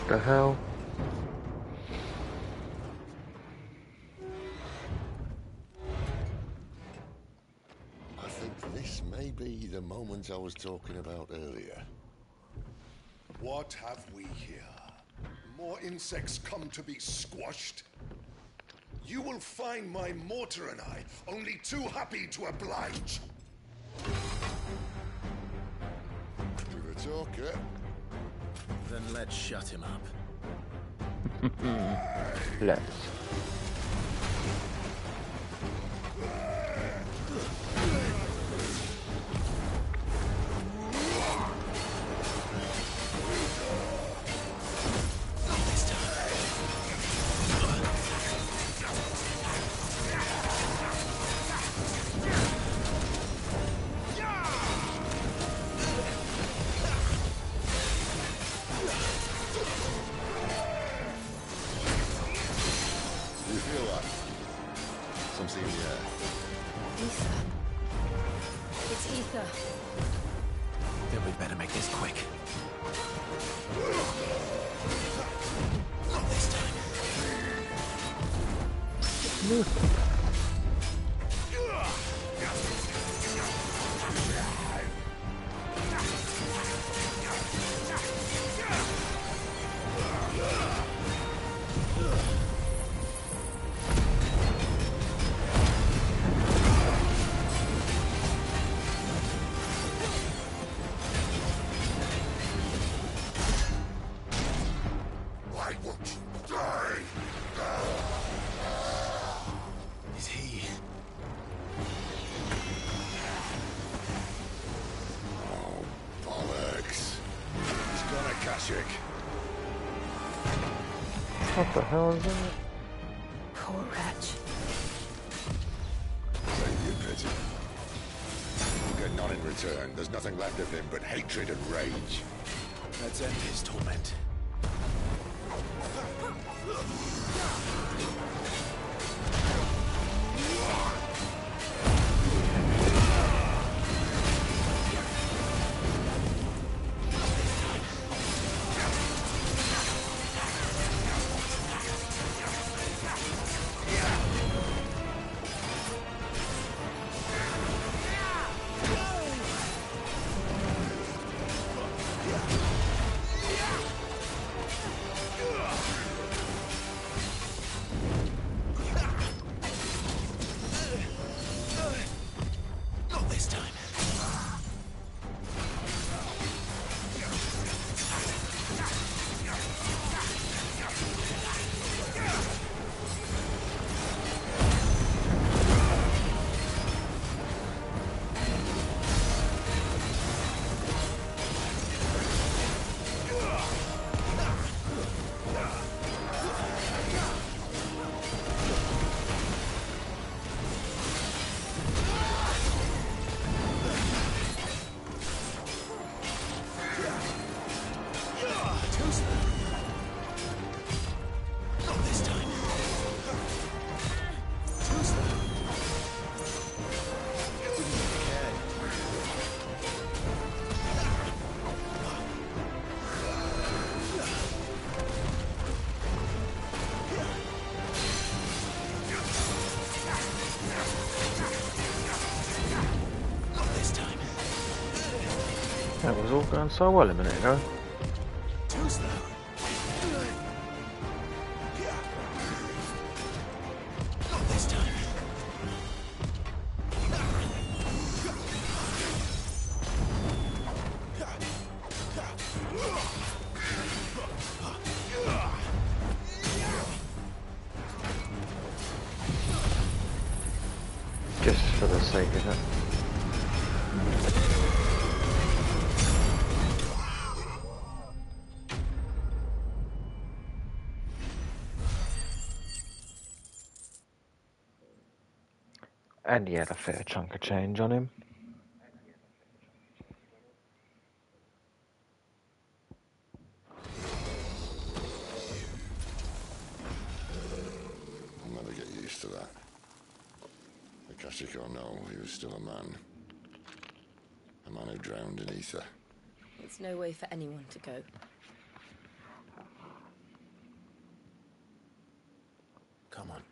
The hell? I think this may be the moment I was talking about earlier. What have we here? More insects come to be squashed? You will find my mortar and I only too happy to oblige. You're a talker. Then let's shut him up. Let's. Then we'd better make this quick. Not this time. What the hell is that? Poor wretch. Save your pity. You get none in return. There's nothing left of him but hatred and rage. Let's end his torment. That was all going so well a minute ago. Too slow. Just for the sake of it. And he had a fair chunk of change on him. I'll never get used to that. Akashic or no, he was still a man. A man who drowned in ether. It's no way for anyone to go. Come on.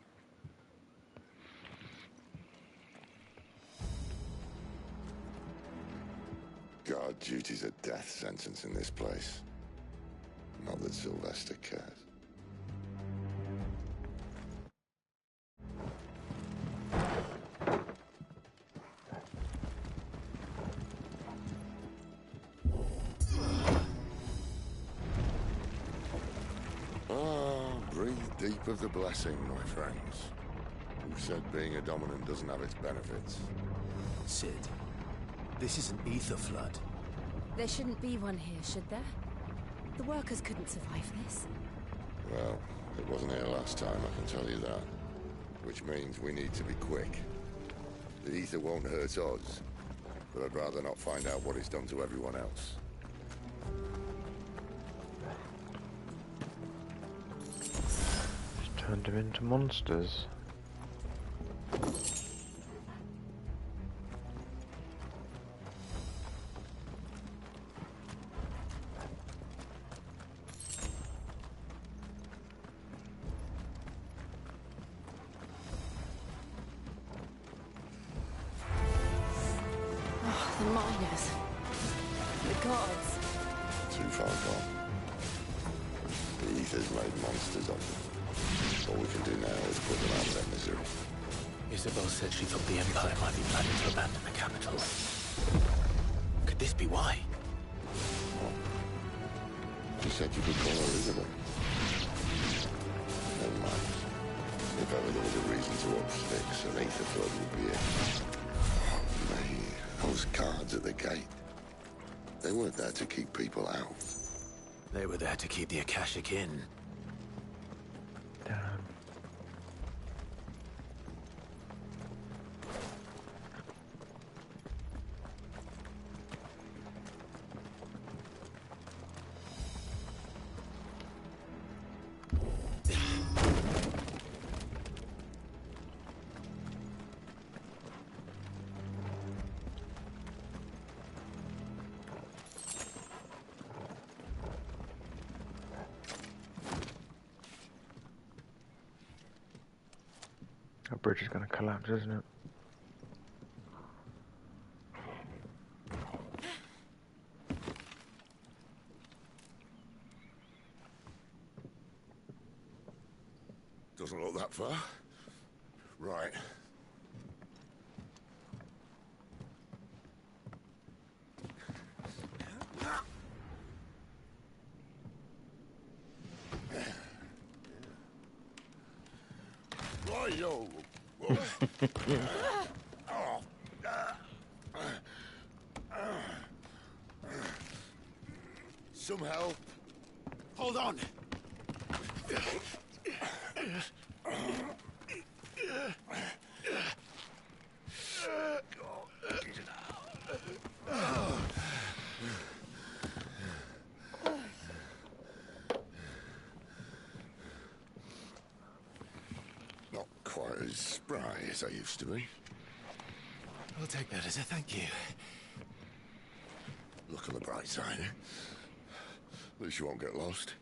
Guard duty's a death sentence in this place. Not that Sylvester cares. Breathe deep of the blessing, my friends. Who said being a dominant doesn't have its benefits? Sid, this is an ether flood. There shouldn't be one here, should there? The workers couldn't survive this. Well, it wasn't here last time, I can tell you that. Which means we need to be quick. The ether won't hurt us, but I'd rather not find out what it's done to everyone else. Turned them into monsters. Oh, the miners. The gods. Too far gone. The ether's made monsters of them. All we can do now is put them out of their misery. Isabel said she thought the Empire might be planning to abandon the capital. Could this be why? She said you could call her Isabel. Never mind. If ever there was a reason to up sticks, an ether flood would be it. Oh, me, those guards at the gate. They weren't there to keep people out. They were there to keep the Akashic in. Damn. Our bridge is going to collapse, isn't it? Doesn't look that far. Right. Yo. Some help. Hold on. Not quite as spry as I used to be. I'll take that as a thank you. Look on the bright side, eh? At least you won't get lost.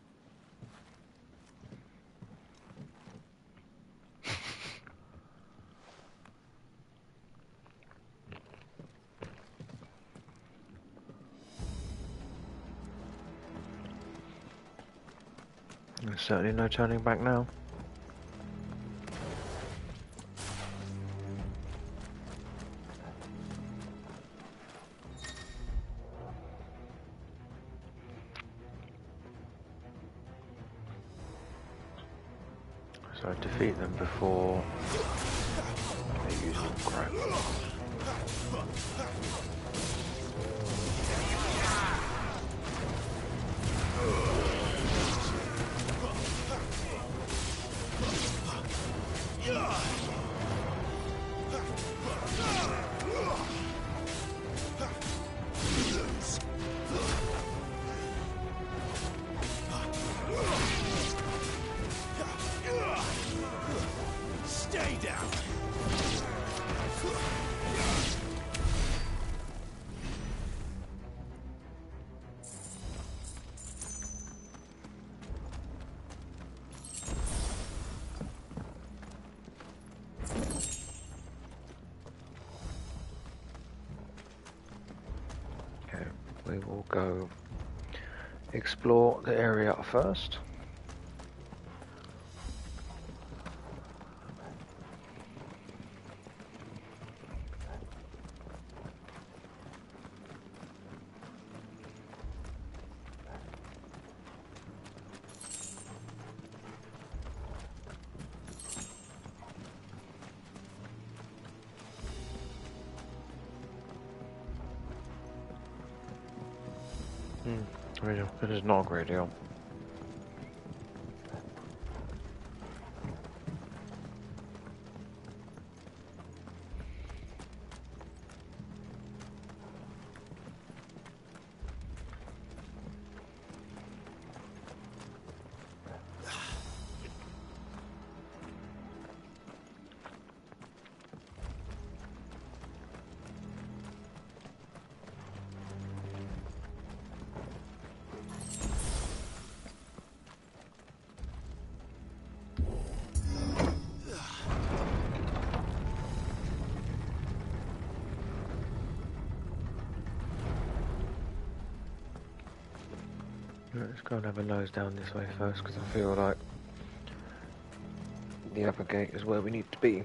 There's certainly no turning back now. So defeat them before the usual crap. Stay down. Okay, we will go explore the area first. It is not a great deal. Let's go and have a nose down this way first, because I feel like the upper gate is where we need to be.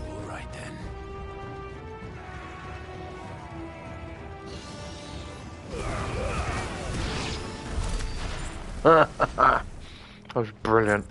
All right then. That was brilliant.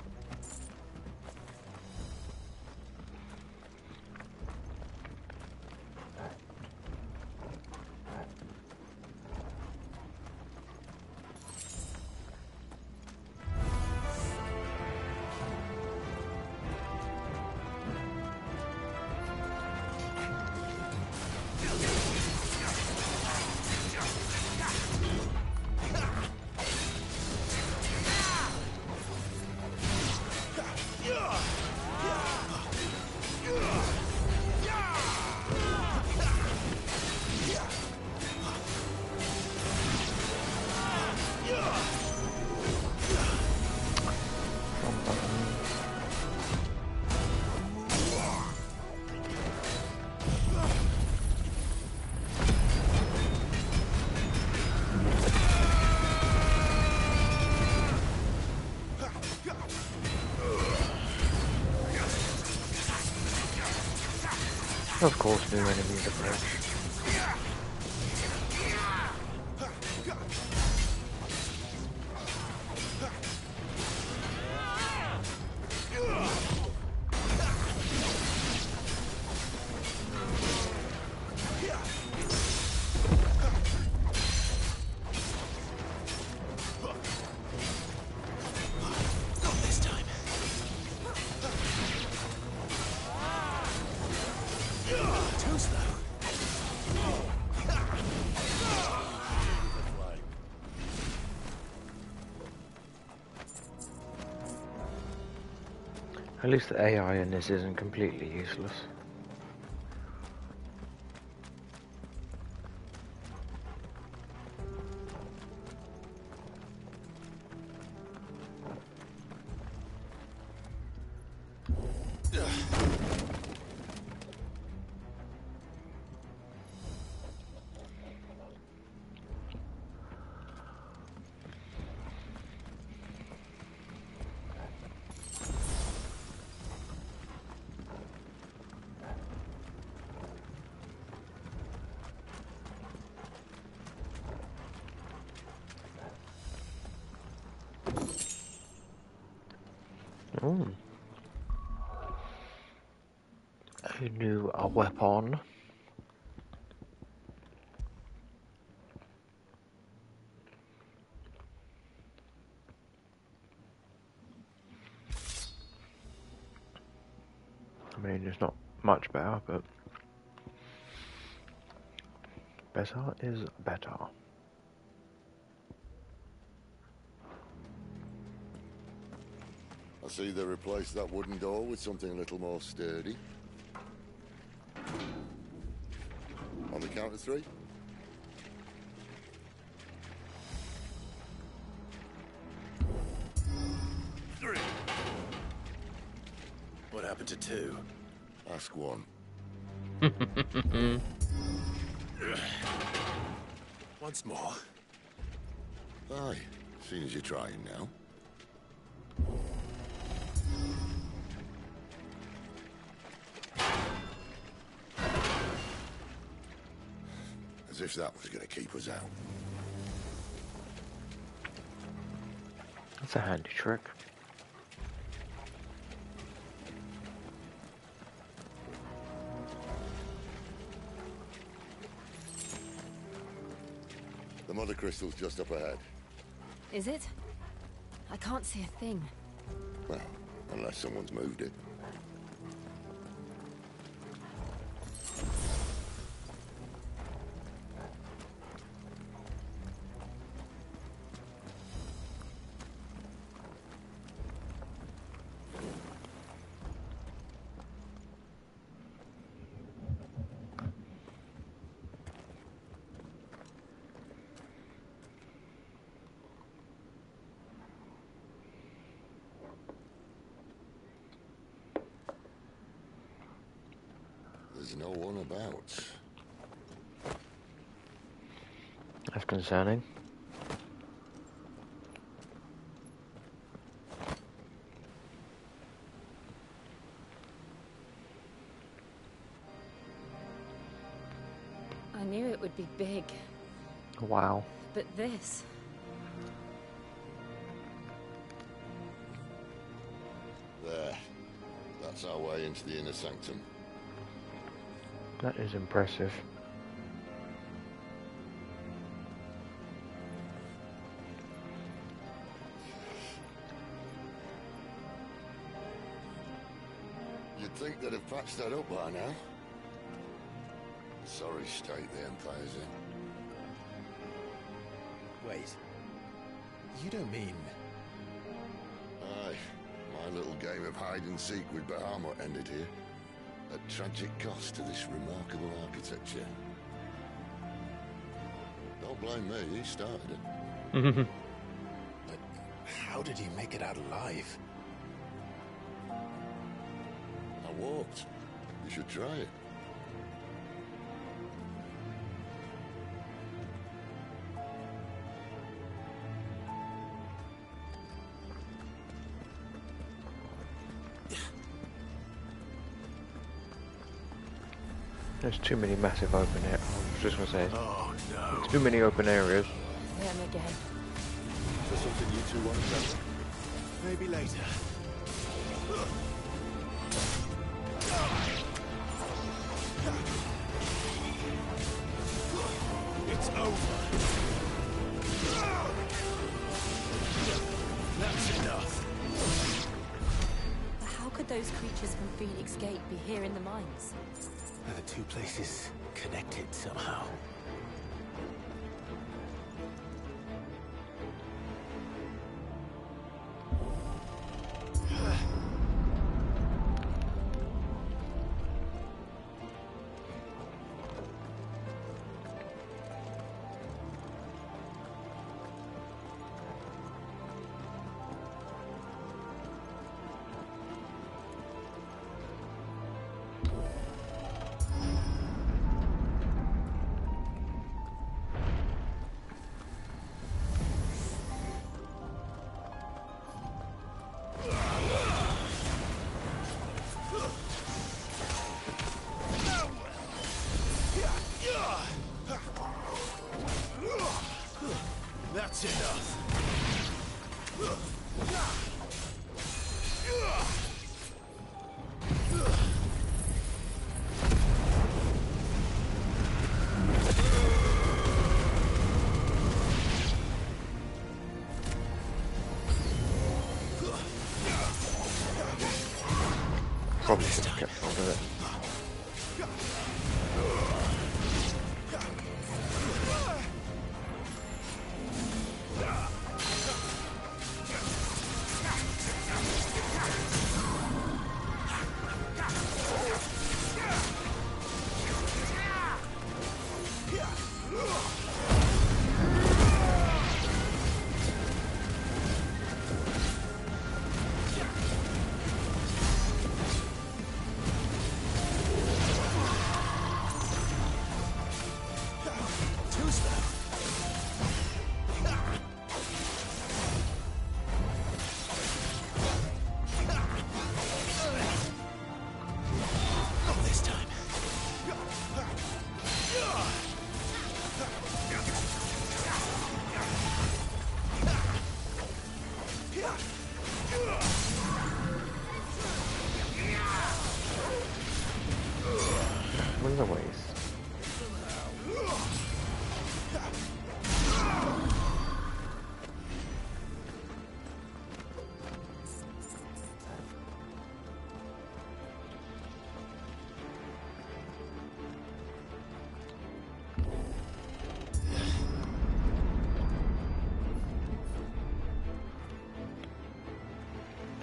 Of course, new enemies approach. At least the AI in this isn't completely useless. a new weapon. I mean, it's not much better, but better is better. I see they replaced that wooden door with something a little more sturdy. On the count of 3. What happened to 2? Ask 1. Once more. Aye, seeing as you're trying now. As if that was going to keep us out. That's a handy trick. The mothercrystal's just up ahead. Is it? I can't see a thing. Well, unless someone's moved it. There's no one about. That's concerning. I knew it would be big, Wow. but this... There. That's our way into the inner sanctum. That is impressive. You'd think they'd have patched that up by now. Sorry state the Empire's in. Wait. You don't mean... Aye. My little game of hide-and-seek with Bahamut ended here. At tragic cost to this remarkable architecture. Don't blame me, he started it. But how did he make it out alive? I walked. You should try it. There's too many massive open areas. I was just gonna say. Oh no. There's too many open areas. Them again. Is there something you two want to tell me? Maybe later. It's over. That's enough. But how could those creatures from Phoenix Gate be here in the mines? Are the two places connected somehow? Probably should have kept hold of it.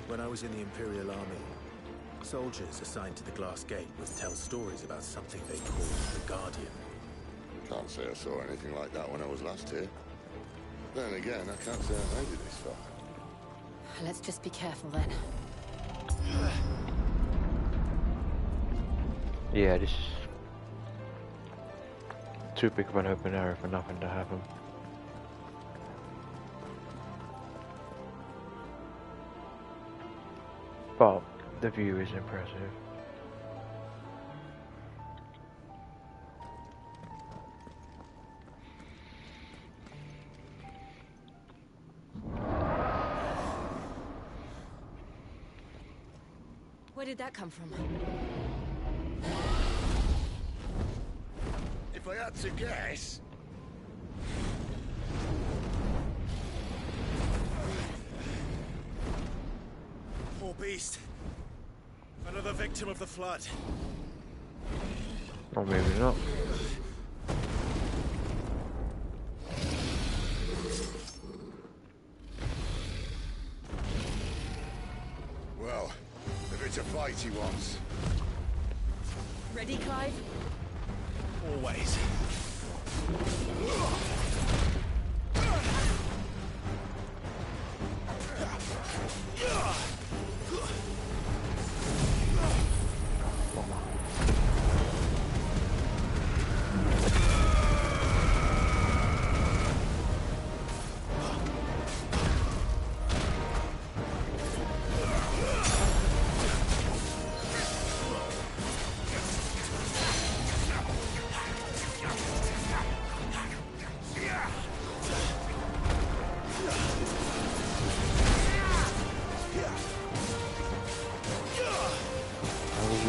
When I was in the Imperial Army, soldiers assigned to the Glass Gate would tell stories about something they called the Guardian. Can't say I saw anything like that when I was last here. Then again, I can't say I made it this far. Let's just be careful then. Yeah, this is too big of an open area for nothing to happen. But the view is impressive. Where did that come from? If I had to guess... Poor beast. Another victim of the flood. Or maybe not. Well, if it's a fight he wants. Ready, Clive? Always.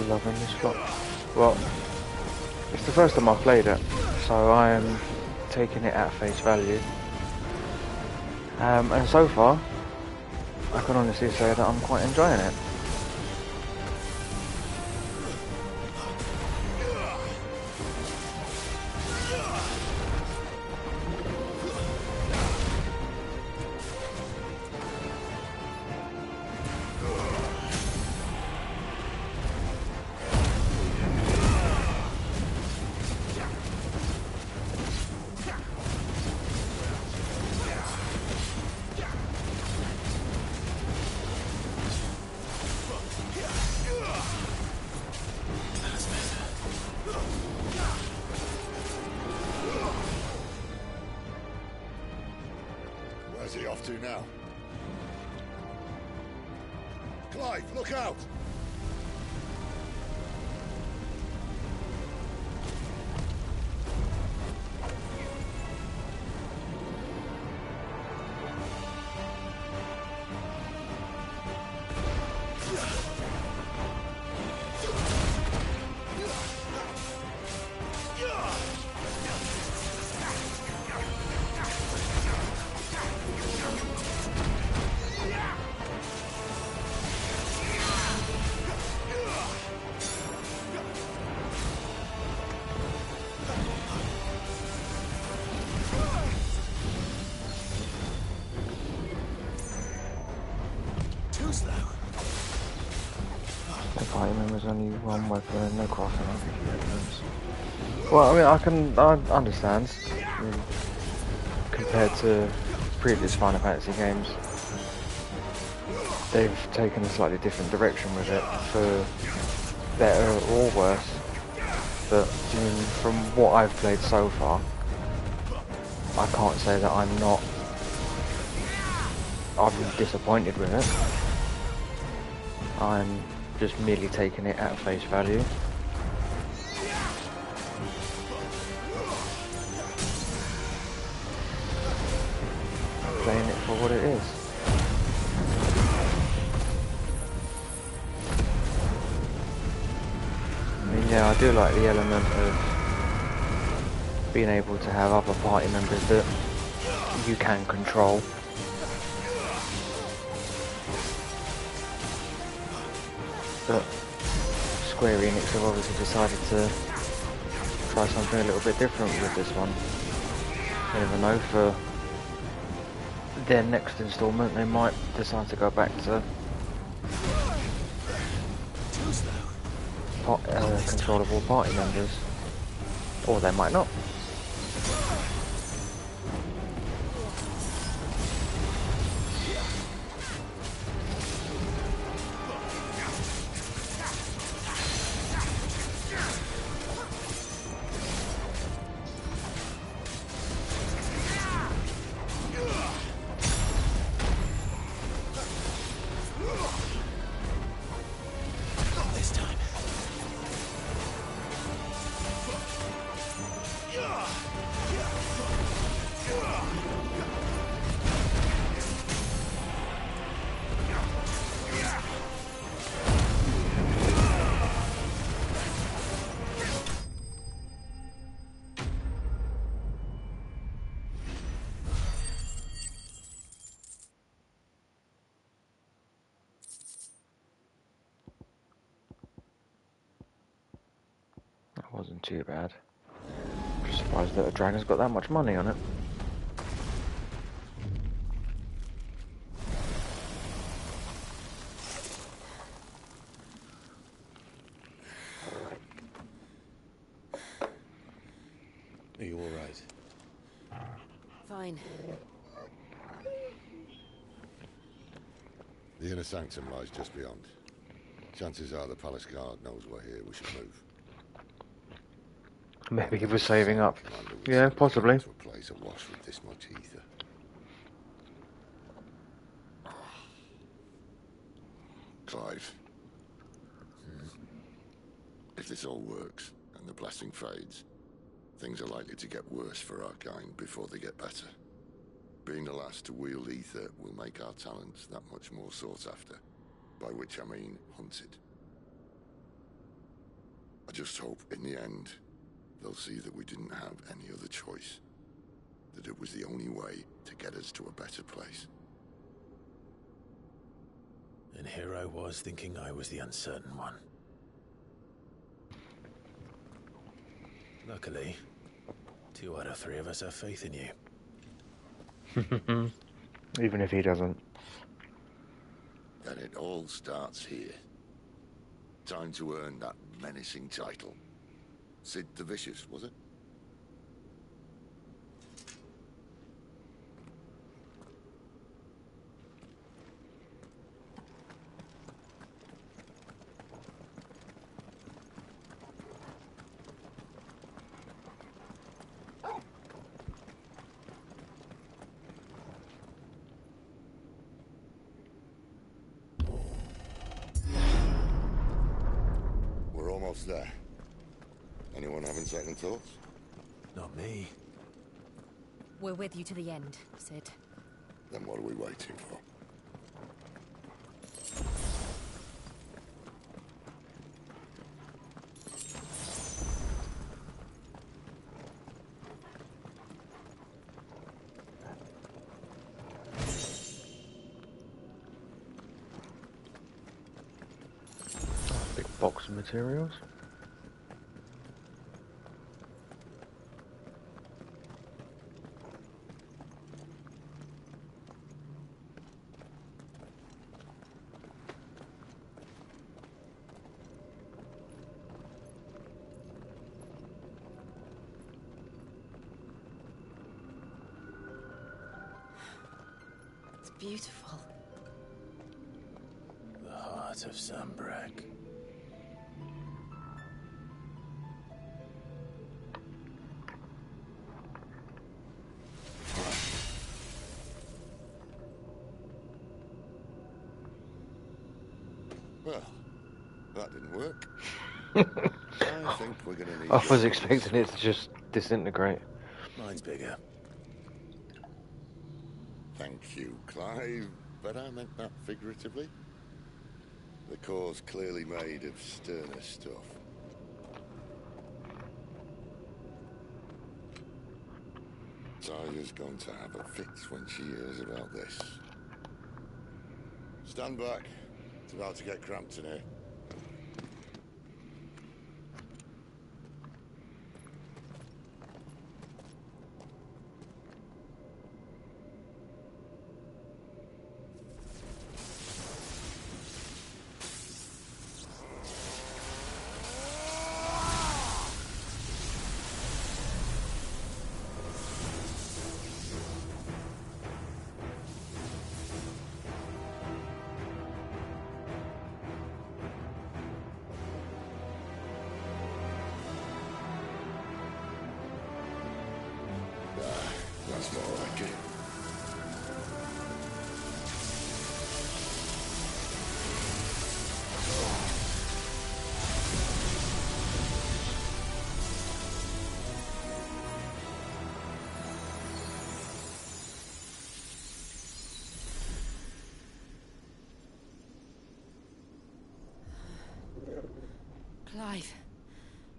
Loving this plot. Well, it's the first time I've played it, so I am taking it at face value. And so far, I can honestly say that I'm quite enjoying it. Where's he off to now? Clive, look out! only one weapon and no crafting RPG elements. Well, I mean, I understand. Compared to previous Final Fantasy games, they've taken a slightly different direction with it, for better or worse. But from what I've played so far, I can't say that I'm disappointed with it. I'm just merely taking it at face value. Playing it for what it is. I mean, yeah, I do like the element of being able to have other party members that you can control. But Square Enix have obviously decided to try something a little bit different with this one. You never know, for their next installment they might decide to go back to controllable party members. Or they might not. That wasn't too bad. Just surprised that a dragon's got that much money on it. Are you alright? Fine. The inner sanctum lies just beyond. Chances are the palace guard knows we're here. We should move. Maybe he was saving up. Yeah, possibly. To a place awash with this much ether. Clive. If this all works, and the blessing fades, things are likely to get worse for our kind before they get better. Being the last to wield ether will make our talents that much more sought after, by which I mean hunted. I just hope, in the end, they'll see that we didn't have any other choice. That it was the only way to get us to a better place. And here I was thinking I was the uncertain one. Luckily, 2 out of 3 of us have faith in you. Even if he doesn't. Then it all starts here. Time to earn that menacing title. Sid the Vicious, was it? We're almost there. Anyone having second thoughts? Not me. We're with you to the end, Sid. Then what are we waiting for? Big box of materials. beautiful. The heart of Sambrak. Well, that didn't work. I think we're gonna need... I was expecting it to just disintegrate. Mine's bigger. Thank you, Clive, but I meant that figuratively. The core's clearly made of sterner stuff. Tiger's going to have a fit when she hears about this. Stand back. It's about to get cramped in here. That's more like it. Clive,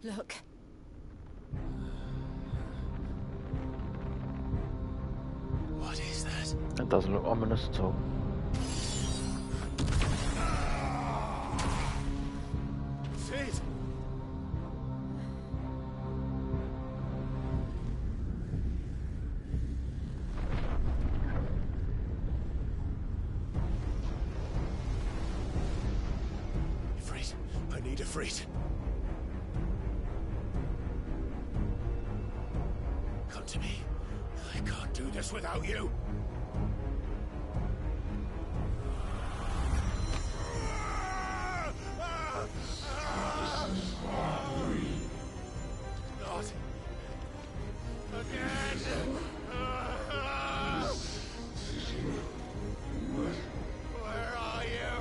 look. What is that? That doesn't look ominous at all. Sid! Ifrit, I need Ifrit. Come to me. I can't do this without you. Not again. Where are you?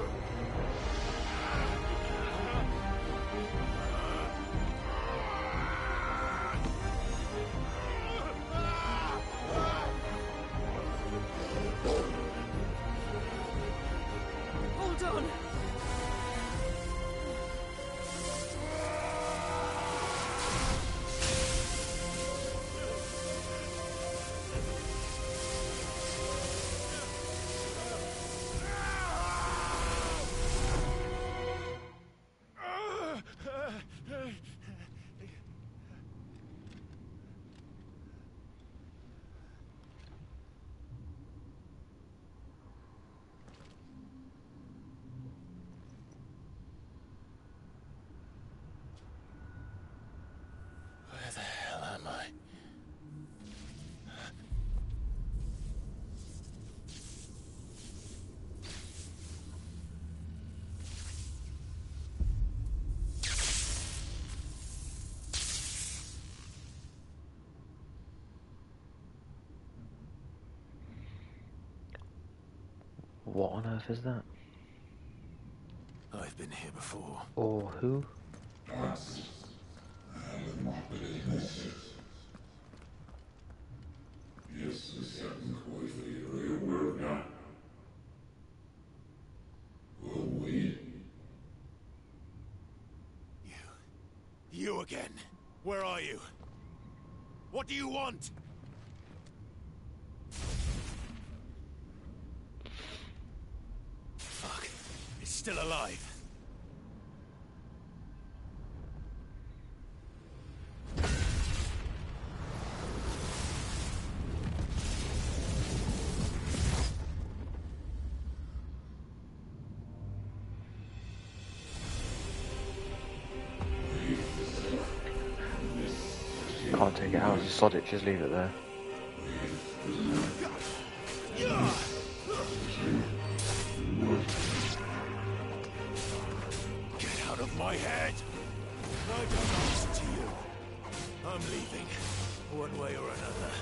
Hold on. Where the hell am I? What on earth is that? I've been here before. Or who? You again. Where are you? What do you want? Fuck. It's still alive. Can't take it out, just sod it, just leave it there. I don't answer to you. I'm leaving, one way or another.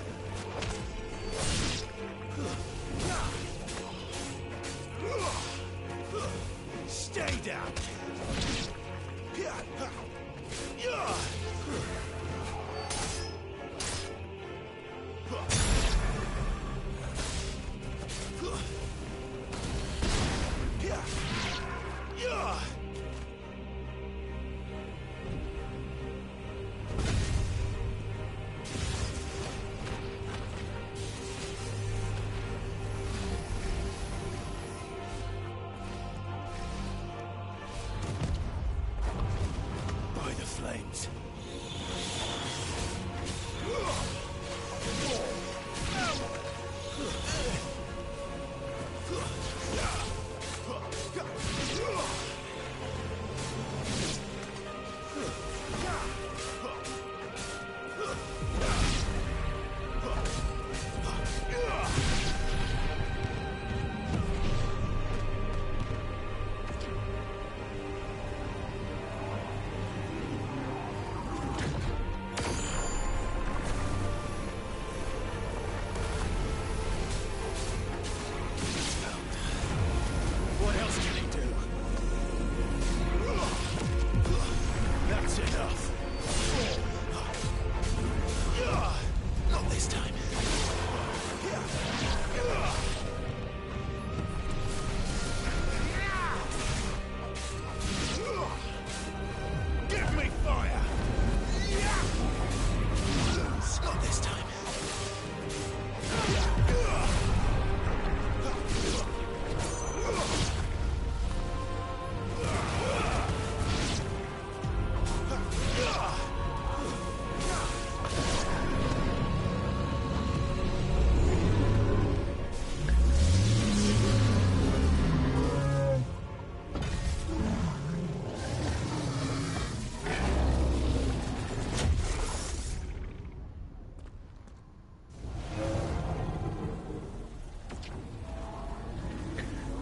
Stay down. By the flames. What else can he do? That's enough. Not this time. Give me fire! Not this time.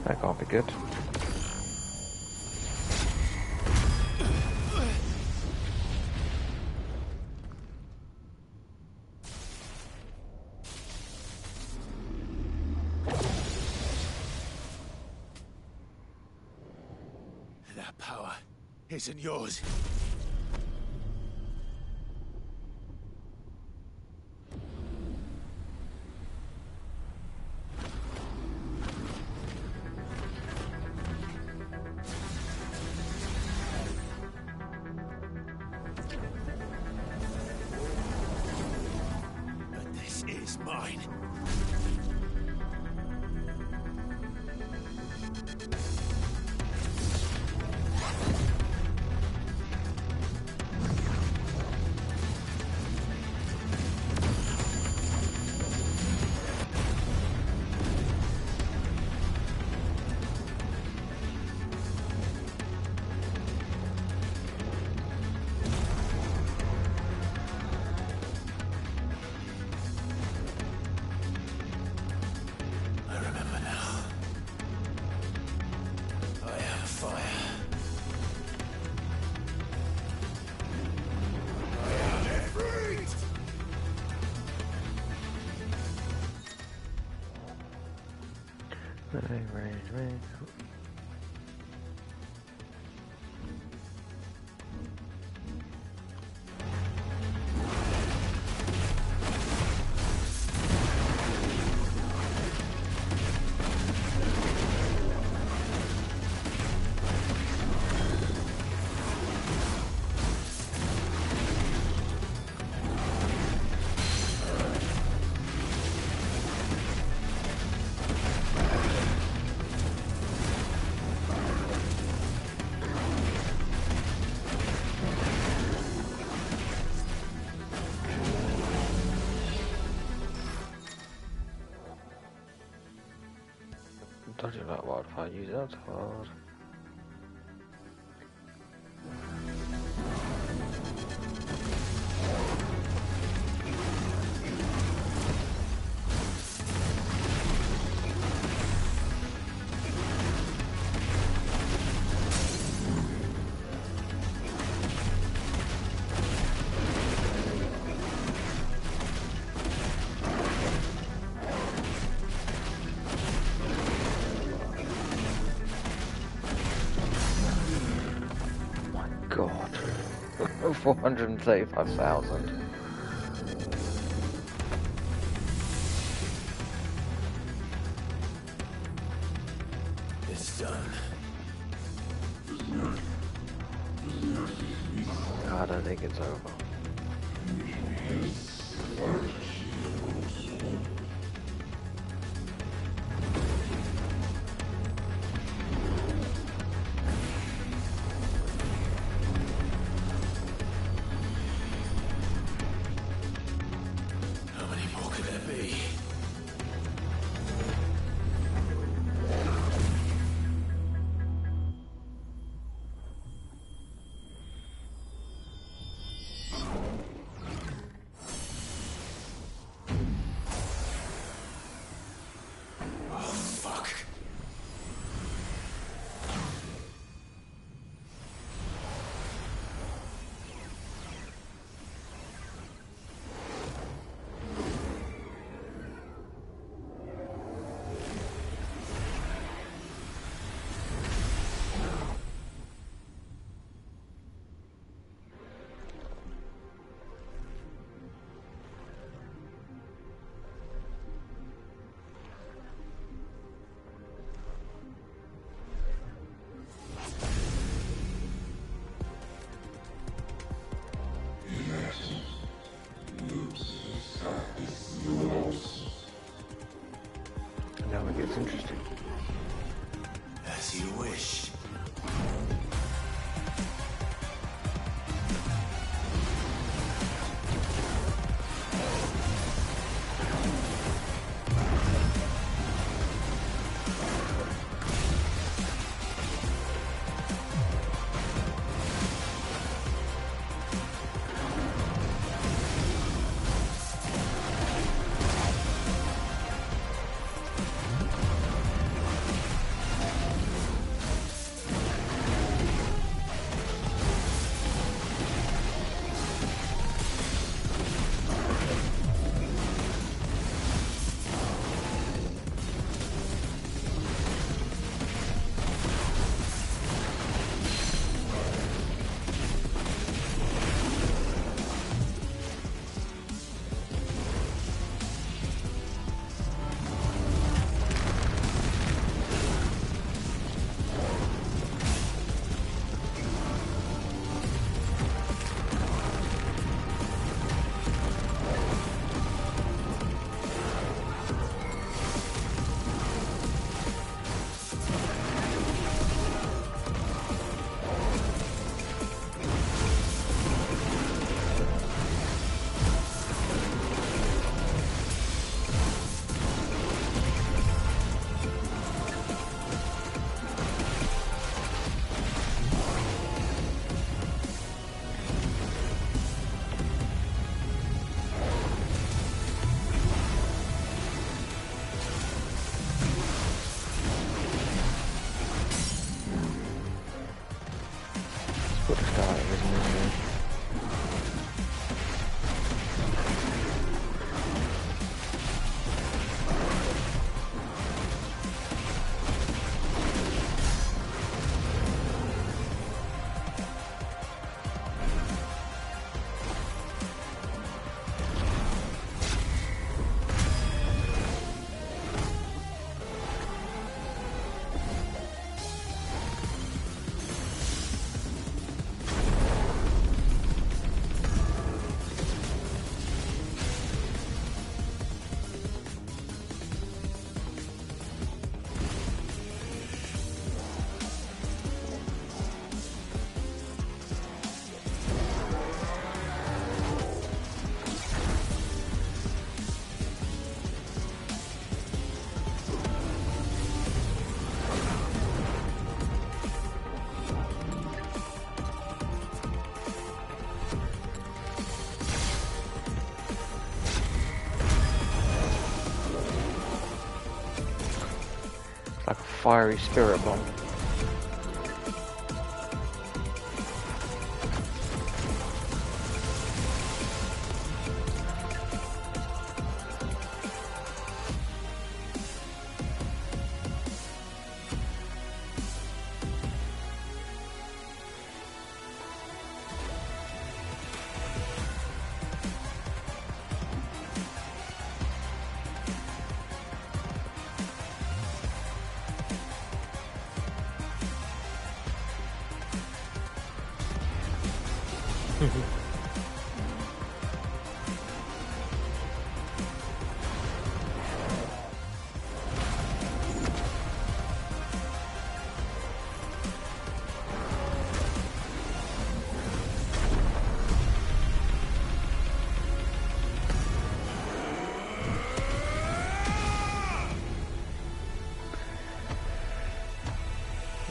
That can't be good. That power isn't yours. But this is mine. I remember now. I have fire. I have it. Freeze! Right. Dodging that wildfire, use that hard. God. 435,000. It's done. I don't think it's over. How many more could there be? Now it gets interesting. As you wish. Put the start, isn't it? Like a fiery spirit bomb.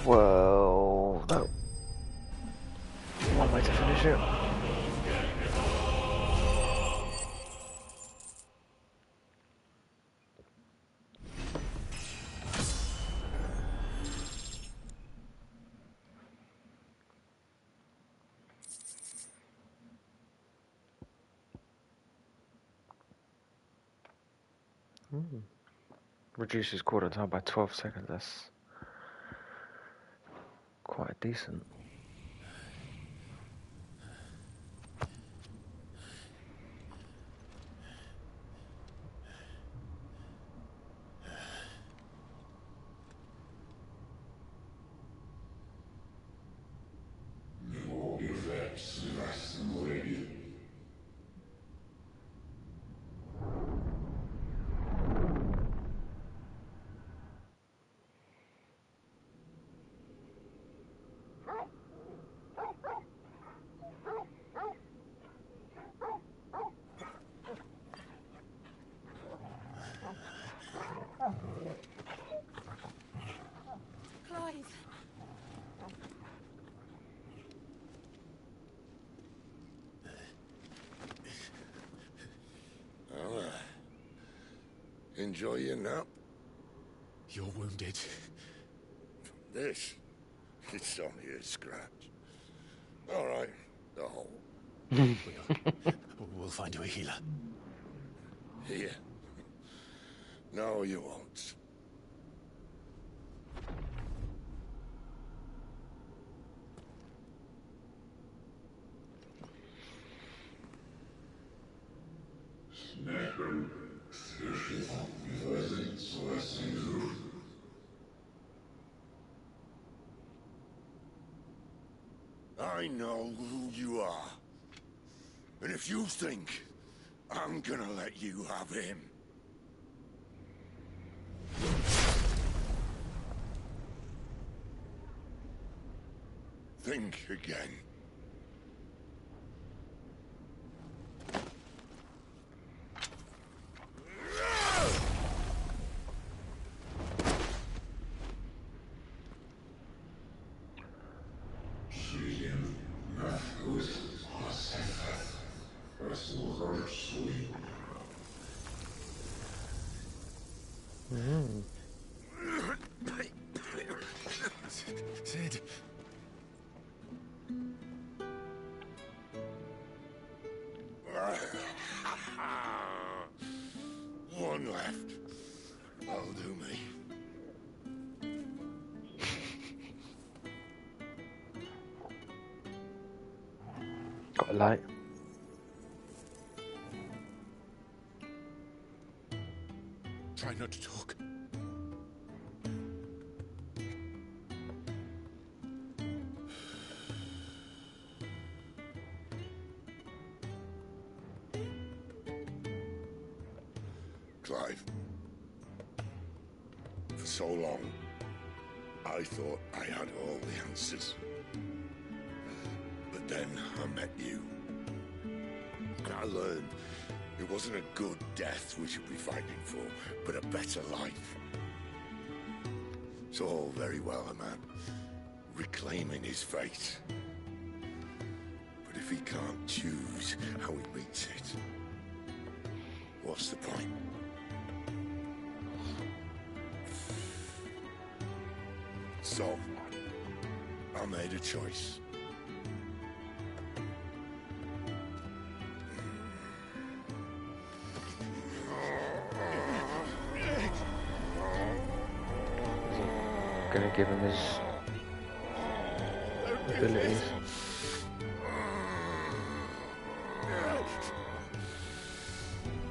Well, no. One way to finish it. Reduces quarter time by 12 seconds. That's quite decent. Clive. Well, enjoy your nap. You're wounded. This? It's only a scratch. All right, the hole. We'll find you a healer. Here. No, you won't. I know who you are. And if you think I'm gonna let you have him... think again. Sid. One left. That'll do me. Got a light. Try not to talk. Clive. For so long, I thought I had all the answers. But then I met you. I learned it wasn't a good death we should be fighting for, but a better life. It's all very well, a man reclaiming his fate. But if he can't choose how he meets it, what's the point? So, I made a choice. Gonna give him his abilities.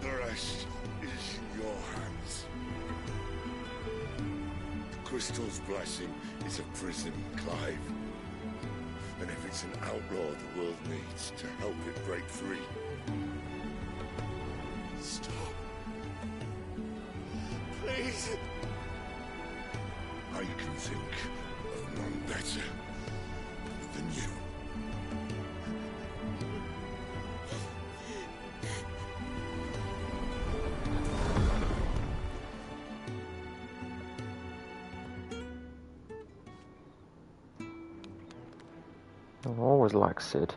The rest is in your hands. The crystal's blessing is a prison, Clive. And if it's an outlaw the world needs, needs to help it break free. Stop. Please. I can think of none better than you. I always liked Sid.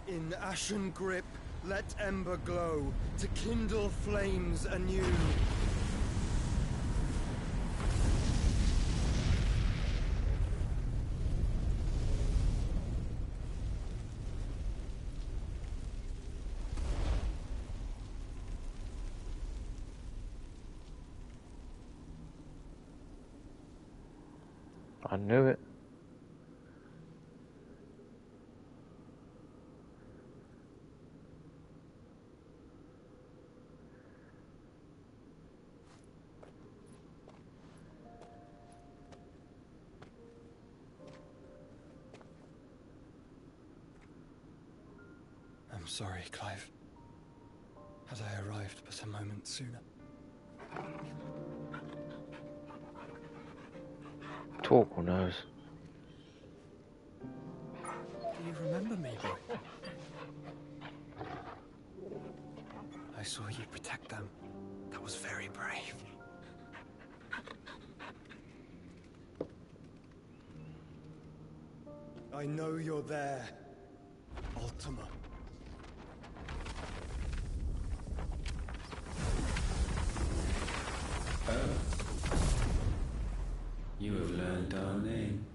In ashen grip, let ember glow, to kindle flames anew. I knew it. I'm sorry, Clive. Had I arrived but a moment sooner. Talk or knows. Do you remember me, boy? I saw you protect them. That was very brave. I know you're there, Ultima. You have learned our name.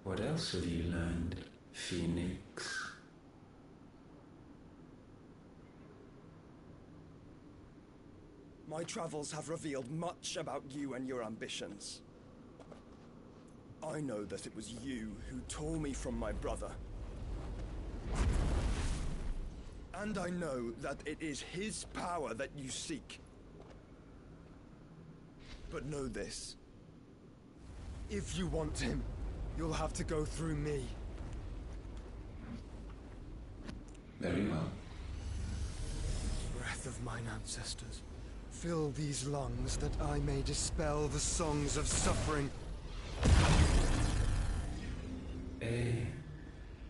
What else have you learned, Phoenix? My travels have revealed much about you and your ambitions. I know that it was you who tore me from my brother. And I know that it is his power that you seek. But know this. If you want him, you'll have to go through me. Very well. Breath of mine ancestors, fill these lungs that I may dispel the songs of suffering. A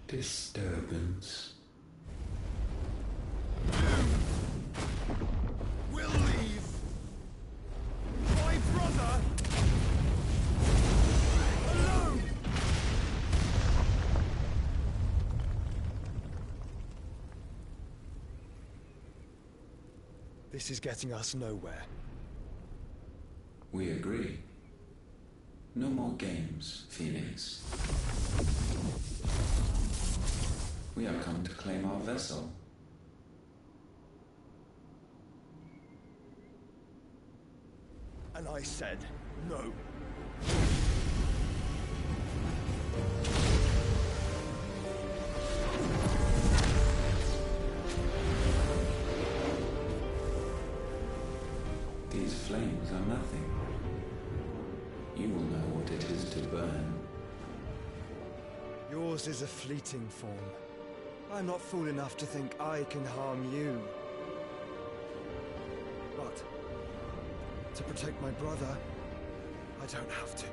disturbance. We'll leave. My brother alone. This is getting us nowhere. We agree. No more games, Phoenix. We have come to claim our vessel. And I said no. These flames are nothing. You will know what it is to burn. Yours is a fleeting form. I'm not fool enough to think I can harm you. But to protect my brother, I don't have to.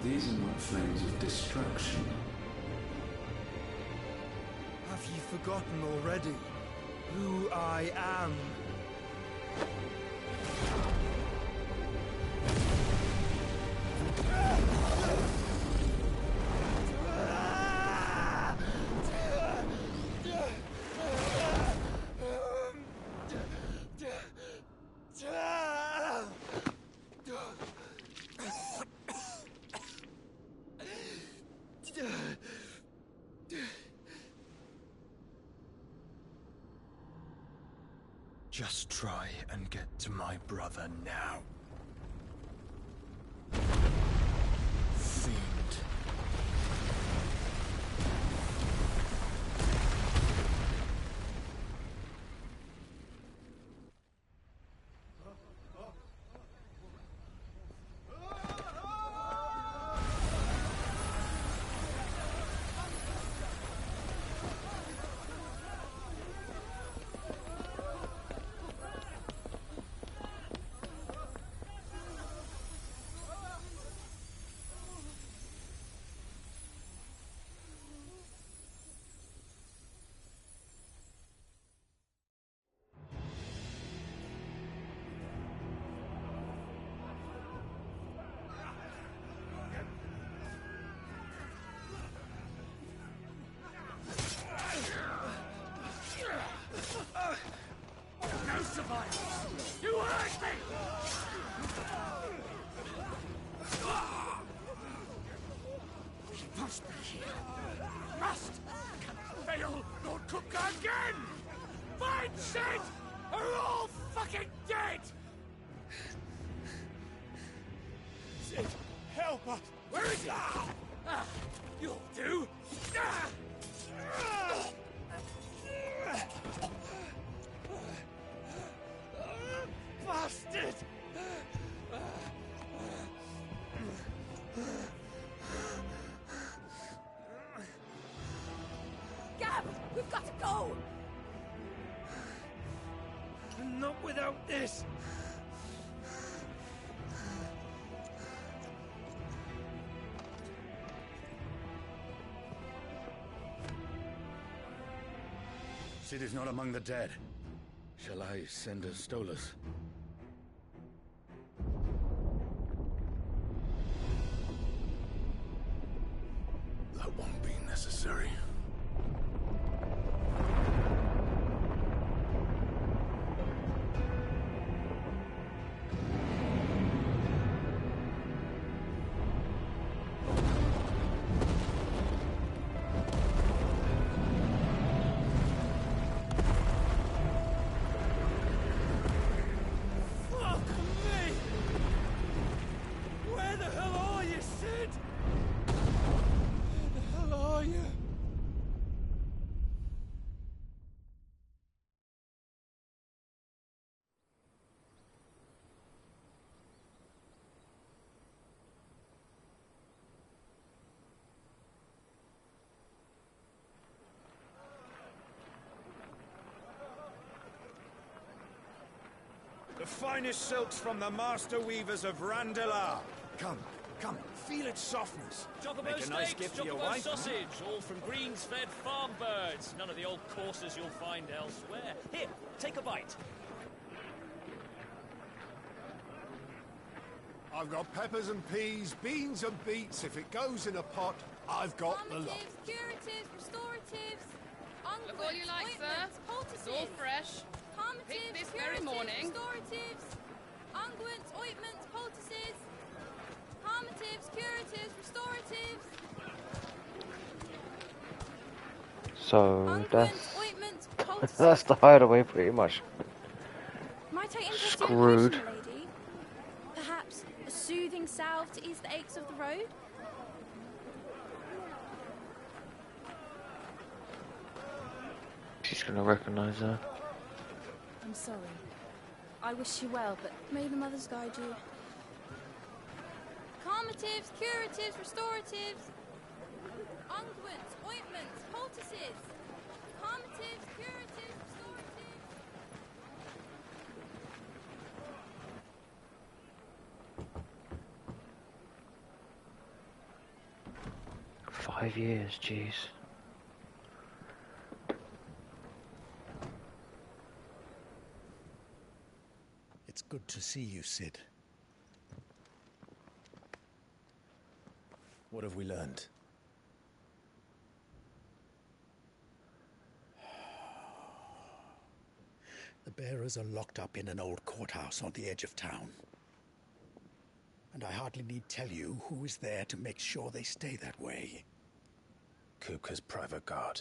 These are not flames of destruction. Have you forgotten already who I am? Just try and get to my brother now. Fiend. You hurt me! He must be here. Must! Cannot fail nor cook again! Find Sid! Are all fucking dead! Sid, help us! Where is he? You'll do! Bastard! Gab, we've got to go! Not without this! Sid is not among the dead. Shall I send a Stolas? That won't be necessary. The finest silks from the master weavers of Randalar. Come, come, feel its softness. Chocobo Make a nice steaks, gift for your chocobo wife. sausage, all from greens-fed farm birds. None of the old courses you'll find elsewhere. Here, take a bite. I've got peppers and peas, beans and beets. If it goes in a pot, I've got the lot. Curatives, restoratives, Look all you like, sir. It's all fresh. Picked this very morning. Restoratives, unguents, ointments, poultices, harmatives, curatives, restoratives. So that's the Hideaway pretty much Might I interest screwed. you in a potion, lady? Perhaps a soothing salve to ease the aches of the road? She's gonna recognize her. I'm sorry. I wish you well, but may the mothers guide you. Calmatives, curatives, restoratives, unguents, ointments, poultices. Calmatives, curatives, restoratives. 5 years, jeez. It's good to see you, Sid. What have we learned? The bearers are locked up in an old courthouse on the edge of town. And I hardly need tell you who is there to make sure they stay that way. Kupka's private guard.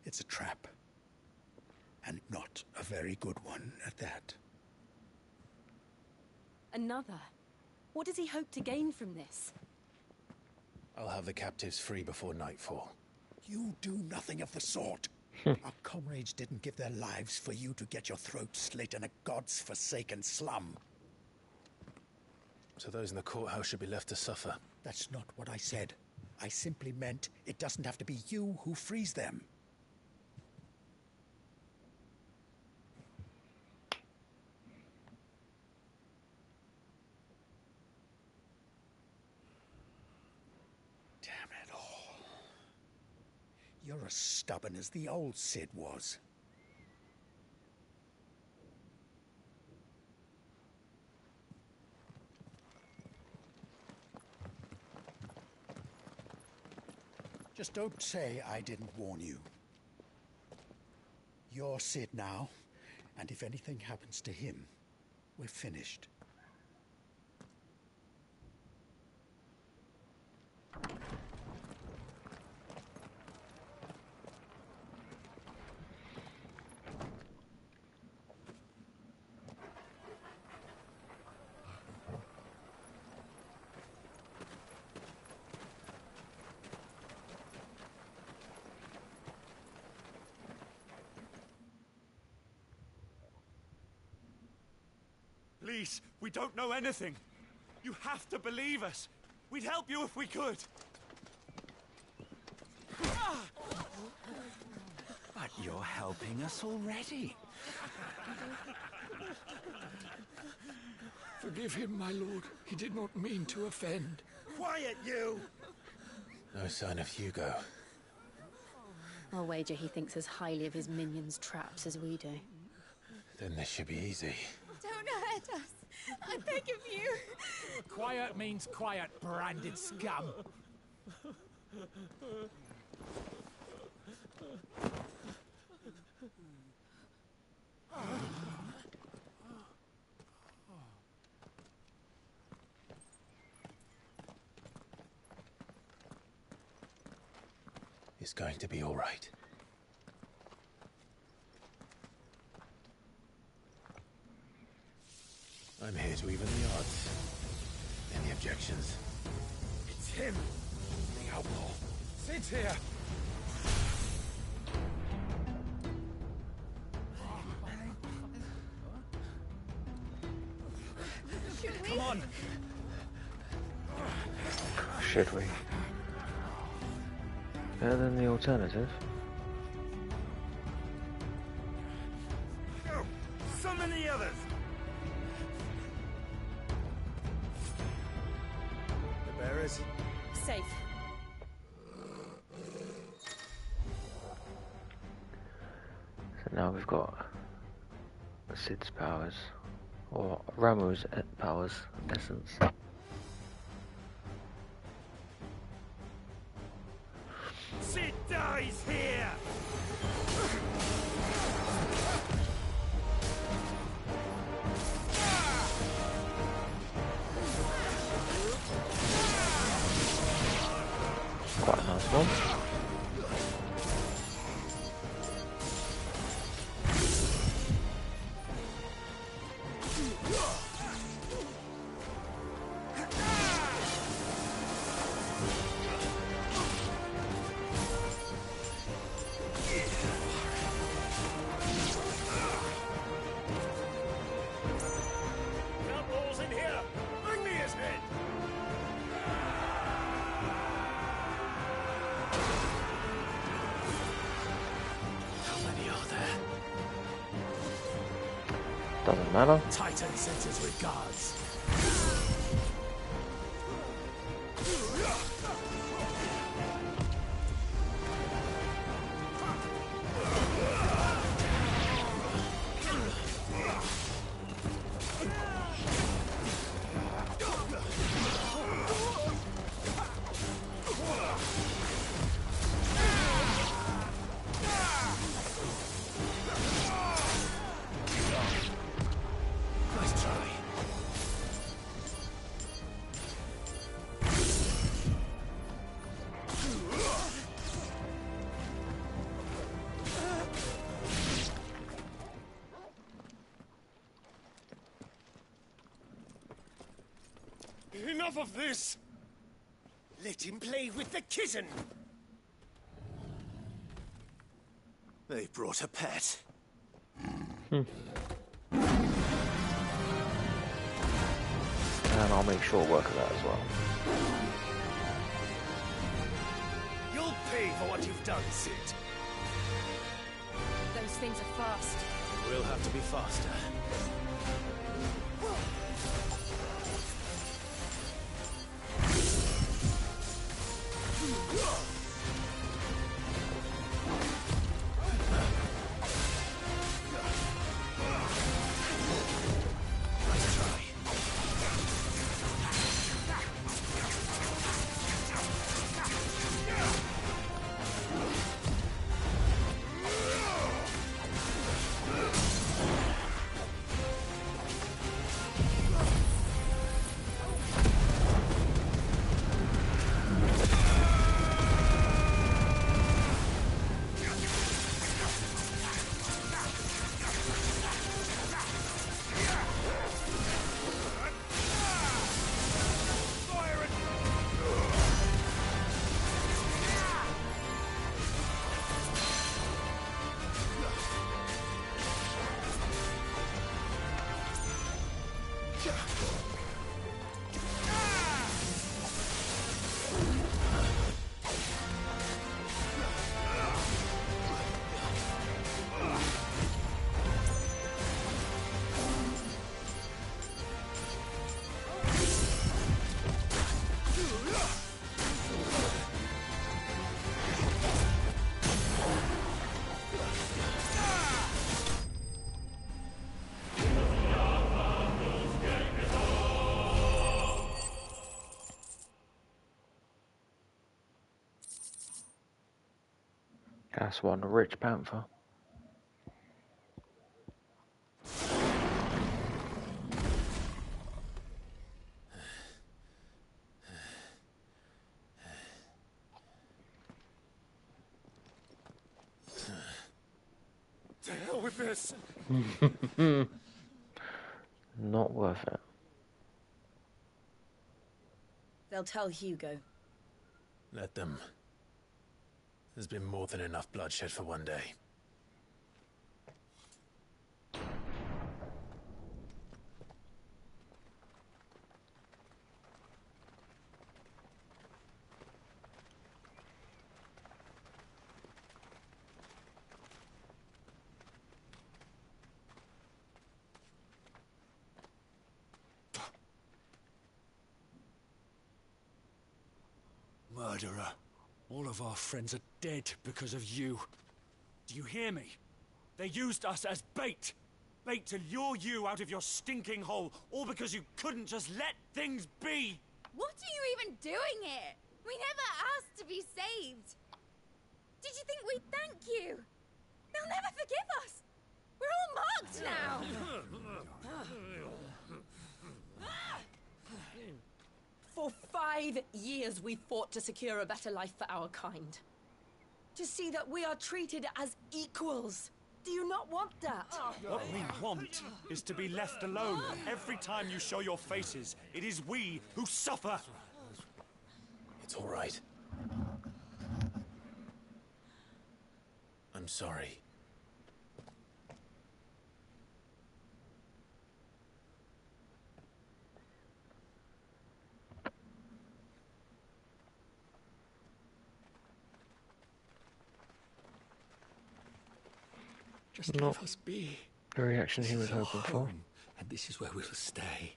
It's a trap. And not a very good one at that. Another? What does he hope to gain from this? I'll have the captives free before nightfall. You do nothing of the sort. Our comrades didn't give their lives for you to get your throat slit in a god's forsaken slum. So those in the courthouse should be left to suffer. That's not what I said. I simply meant it doesn't have to be you who frees them. Damn it all. You're as stubborn as the old Sid was. Just don't say I didn't warn you. You're Sid now, and if anything happens to him, we're finished. Please, we don't know anything. You have to believe us. We'd help you if we could. But you're helping us already. Forgive him, my lord. He did not mean to offend. Quiet, you! No sign of Hugo. I'll wager he thinks as highly of his minions' traps as we do. Then this should be easy. Don't hurt us. I beg of you. Quiet means quiet, branded scum. It's going to be all right. I'm here to even the odds. Any objections? It's him, the outlaw. Sid's here. Come on. Should we? Better than the alternative. Go. Summon the others. The bearers. Safe. So now we've got Sid's powers, or Ramu's powers, essence. Sid dies here! Quite a nice one. Outlaws in here! Bring me his head! How many are there? Doesn't matter. Titan sends his regards. Enough of this! Let him play with the kitten! They brought a pet. And I'll make short work of that as well. You'll pay for what you've done, Sid. Those things are fast. We'll have to be faster. That's one rich panther. To hell with this! Not worth it. They'll tell Hugo. Let them. There's been more than enough bloodshed for one day. Murderer. All of our friends are dead because of you. Do you hear me? They used us as bait. Bait to lure you out of your stinking hole, all because you couldn't just let things be. What are you even doing here? We never asked to be saved. Did you think we'd thank you? They'll never forgive us. We're all marked now. For 5 years we fought to secure a better life for our kind. To see that we are treated as equals. Do you not want that? What we want is to be left alone. Every time you show your faces, it is we who suffer. It's all right. I'm sorry. Just Not leave us be. the reaction he was hoping for. Home, and this is where we'll stay.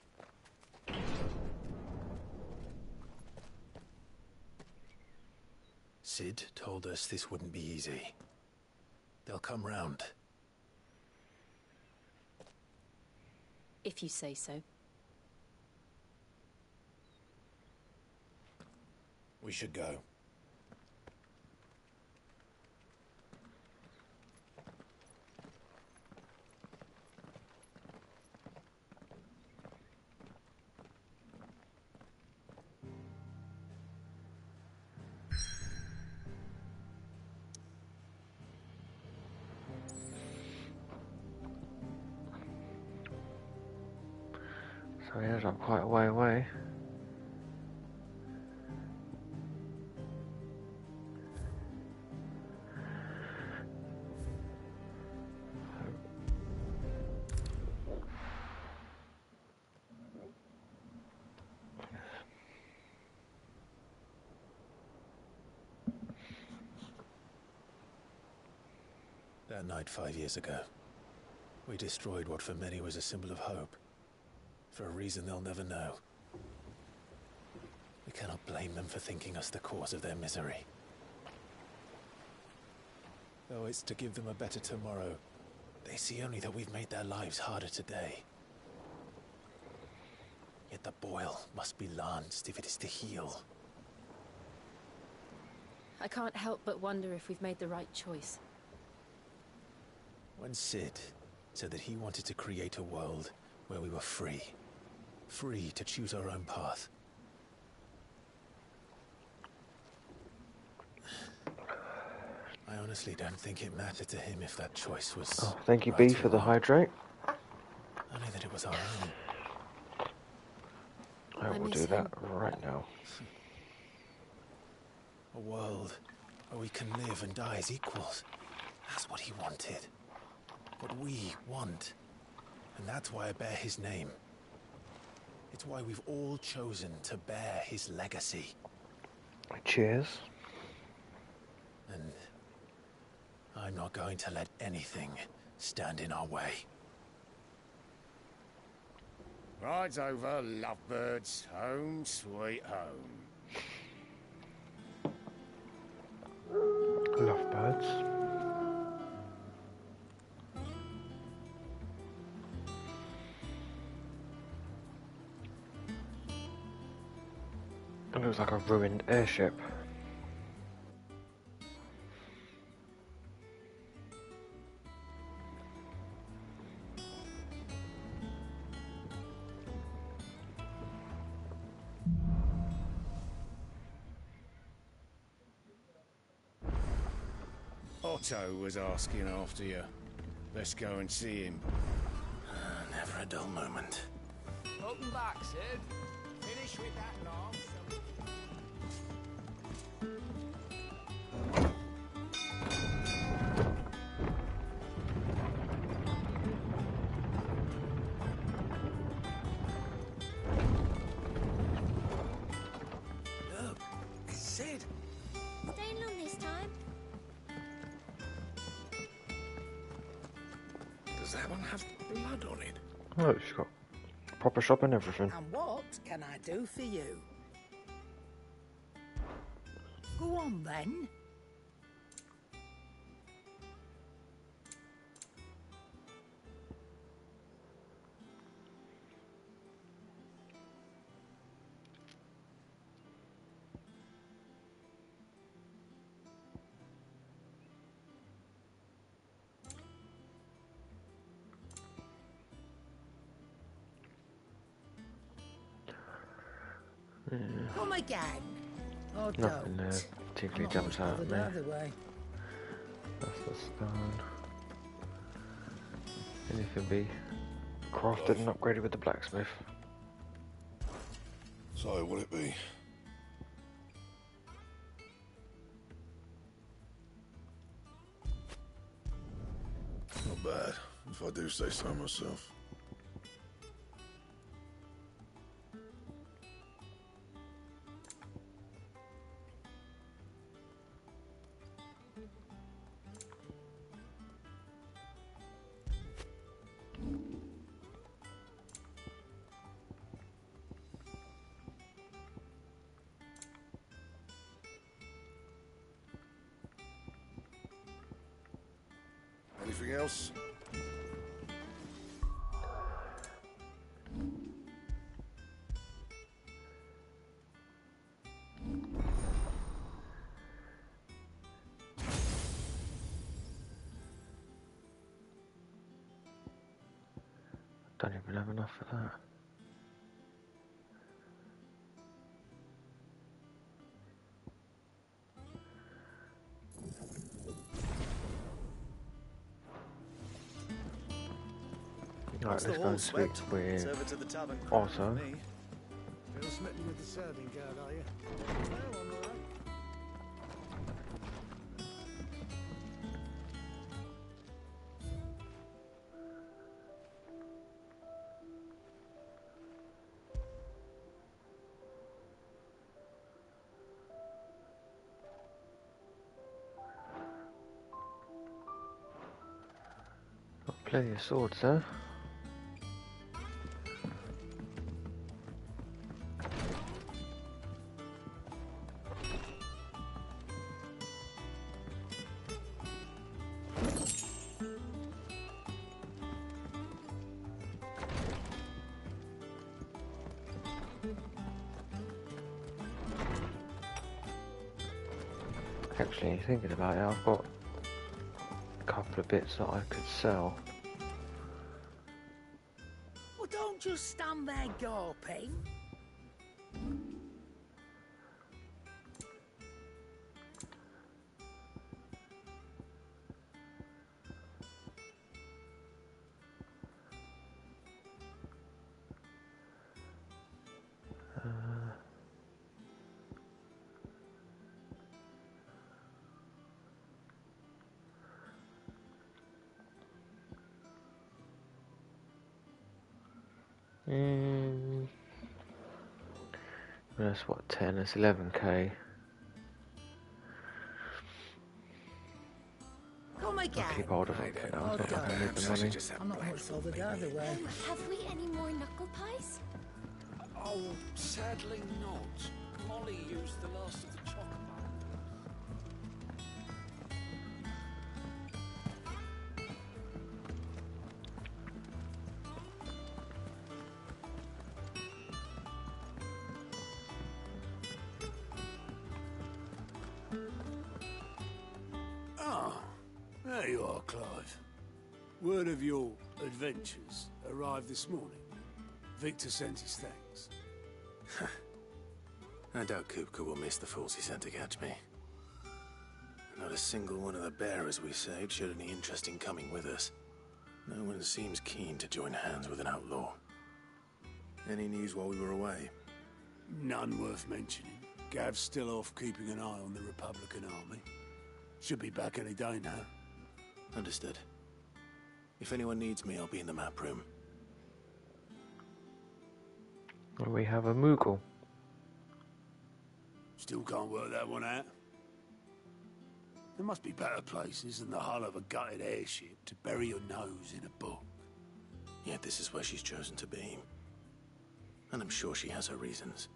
Sid told us this wouldn't be easy. They'll come round. If you say so. We should go. So he ended up quite a way away. That night 5 years ago, we destroyed what for many was a symbol of hope. For a reason they'll never know. We cannot blame them for thinking us the cause of their misery. Though it's to give them a better tomorrow, they see only that we've made their lives harder today. Yet the boil must be lanced if it is to heal. I can't help but wonder if we've made the right choice. When Sid said that he wanted to create a world where we were free. Free to choose our own path. I honestly don't think it mattered to him if that choice was... Oh, thank you, right B, or for the wrong. hydrate. Only that it was our own. I will do that right now. A world where we can live and die as equals. That's what he wanted. What we want. And that's why I bear his name. It's why we've all chosen to bear his legacy. Cheers. And I'm not going to let anything stand in our way. Rides over, lovebirds. Home, sweet home. Lovebirds. It looks like a ruined airship. Otto was asking after you. Let's go and see him. Never a dull moment. Welcome back, Sid. Finish with that log. Look, Sid. Staying long this time? Does that one have blood on it? Oh, she's got a proper shop and everything. And what can I do for you? Go on then. Come again. Oh, Nothing there don't. particularly jumps out at me. Either way. That's the stone. Anything be crafted and upgraded with the blacksmith. So, will it be? Not bad, if I do say so myself. Anything else? Don't even have enough for that. Right, let's go and speak with Otto. Still smitten with the serving girl, are you? Well, I'm all right. Plenty of swords there. Actually, thinking about it, I've got a couple of bits that I could sell. Well, don't just stand there gawping. That's what, 10, that's 11k. Come again. I'll keep hold of it, you know, Oh, it's not like I need the money. I'm not much bothered either way. Have we any more knuckle pies? Oh, sadly not. Molly used the last of the chocolate. There you are, Clive. Word of your adventures arrived this morning. Victor sent his thanks. I doubt Kupka will miss the fools he sent to catch me. Not a single one of the bearers we saved showed any interest in coming with us. No one seems keen to join hands with an outlaw. Any news while we were away? None worth mentioning. Gav's still off keeping an eye on the Republican army. Should be back any day now. Understood. If anyone needs me, I'll be in the map room. We have a Moogle. Still can't work that one out. There must be better places than the hull of a gutted airship to bury your nose in a book. Yet this is where she's chosen to be. And I'm sure she has her reasons.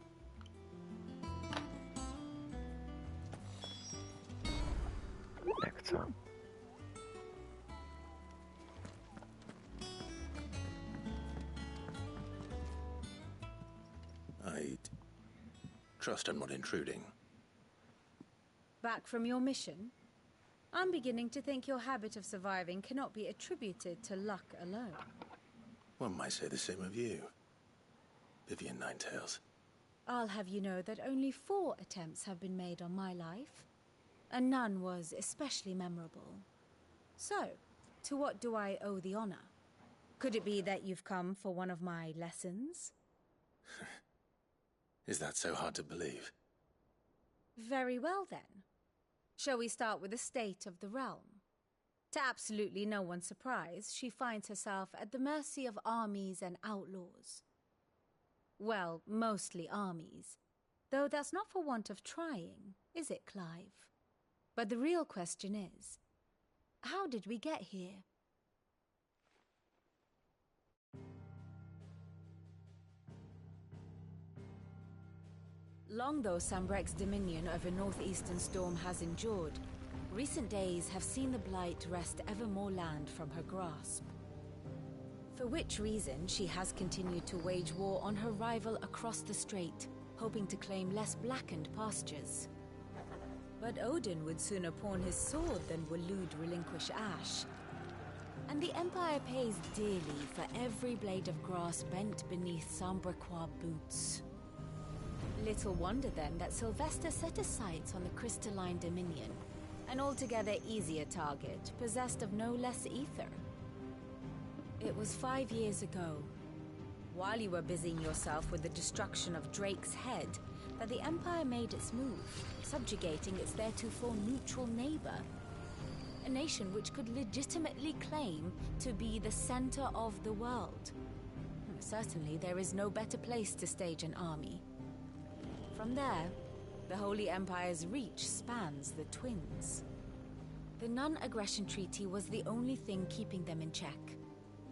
Next time. I trust I'm not intruding. Back from your mission? I'm beginning to think your habit of surviving cannot be attributed to luck alone. One might say the same of you, Vivian Ninetails. I'll have you know that only 4 attempts have been made on my life, and none was especially memorable. So, to what do I owe the honor? Could it be that you've come for one of my lessons? Is that so hard to believe? Very well then. Shall we start with the state of the realm? To absolutely no one's surprise, she finds herself at the mercy of armies and outlaws. Well, mostly armies. Though that's not for want of trying, is it, Clive? But the real question is, how did we get here? Long though Sambrek's dominion over northeastern Storm has endured, recent days have seen the Blight wrest ever more land from her grasp. For which reason she has continued to wage war on her rival across the strait, hoping to claim less blackened pastures. But Odin would sooner pawn his sword than Waloed relinquish Ash. And the Empire pays dearly for every blade of grass bent beneath Sambrequois boots. Little wonder then that Sylvester set his sights on the crystalline dominion, an altogether easier target, possessed of no less ether. It was 5 years ago, while you were busying yourself with the destruction of Drake's head, that the Empire made its move, subjugating its theretofore neutral neighbor. A nation which could legitimately claim to be the center of the world. Certainly there is no better place to stage an army. From there, the Holy Empire's reach spans the Twins. The non-aggression treaty was the only thing keeping them in check,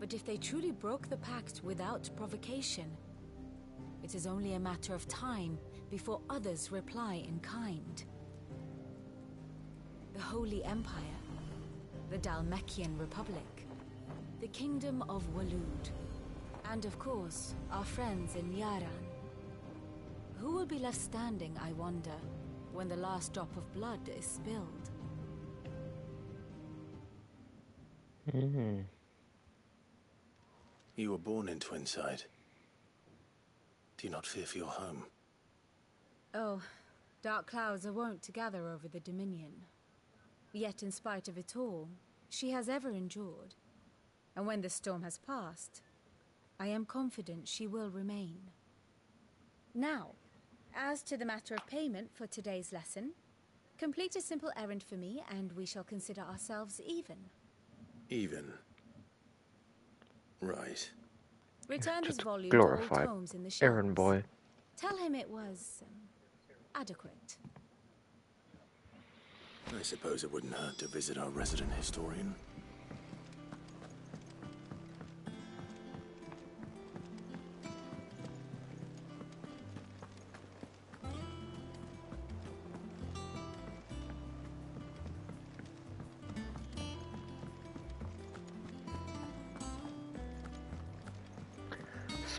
But if they truly broke the pact without provocation, it is only a matter of time before others reply in kind. The Holy Empire, the Dalmekian Republic, the Kingdom of Waloed, and of course, our friends in Yaran. Who will be left standing, I wonder, when the last drop of blood is spilled? You were born in Twinside. Do you not fear for your home? Oh, dark clouds are wont to gather over the Dominion. Yet in spite of it all, she has ever endured. And when the storm has passed, I am confident she will remain. Now, as to the matter of payment for today's lesson, complete a simple errand for me and we shall consider ourselves even. Even? Right. Return his volume glorified to all tomes in the shelves. errand boy. Tell him it was adequate. I suppose it wouldn't hurt to visit our resident historian.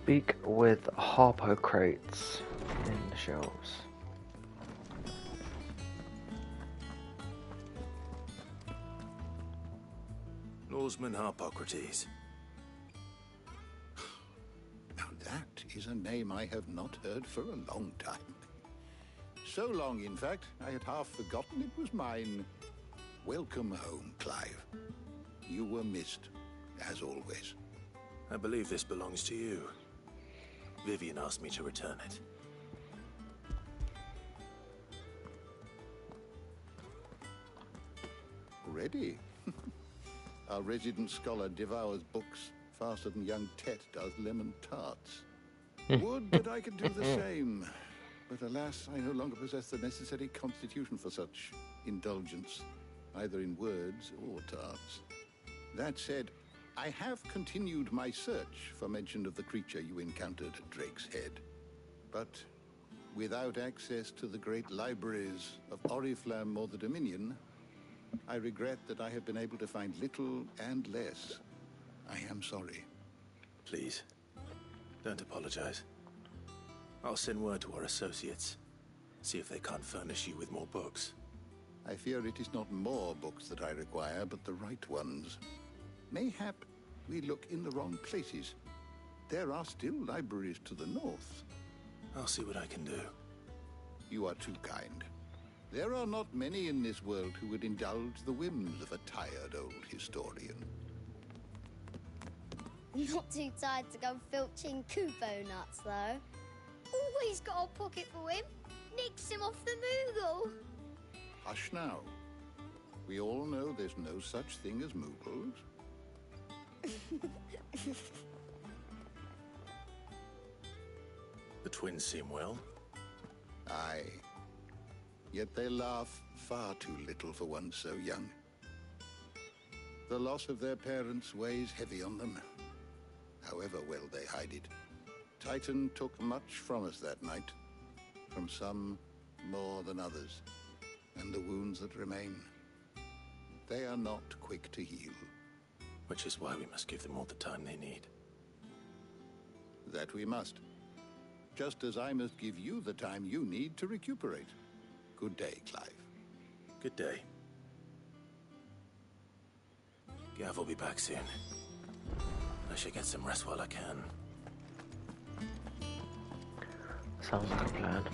Speak with Harpocrates in the shelves. Norseman Harpocrates. Now that is a name I have not heard for a long time. So long, in fact, I had half forgotten it was mine. Welcome home, Clive. You were missed, as always. I believe this belongs to you. Vivian asked me to return it. Ready? Our resident scholar devours books faster than young Tet does lemon tarts. Would that I could do the same. But alas, I no longer possess the necessary constitution for such indulgence, either in words or tarts. That said, I have continued my search for mention of the creature you encountered at Drake's Head. But without access to the great libraries of Oriflamme or the Dominion, I regret that I have been able to find little and less. I am sorry. Please, don't apologize. I'll send word to our associates. See if they can't furnish you with more books. I fear it is not more books that I require, but the right ones. Mayhap we look in the wrong places. There are still libraries to the north. I'll see what I can do. You are too kind. There are not many in this world who would indulge the whims of a tired old historian. Not too tired to go filching Kupo nuts, though. Always got a pocket for him. Nicks him off the Moogle. Hush now. We all know there's no such thing as Moogles. The twins seem well. Aye. Yet they laugh far too little for one so young. The loss of their parents weighs heavy on them, however well they hide it. Titan took much from us that night, from some more than others, and the wounds that remain, they are not quick to heal. Which is why we must give them all the time they need. That we must. Just as I must give you the time you need to recuperate. Good day, Clive. Good day. Gav will be back soon. I should get some rest while I can. Sounds like a plan.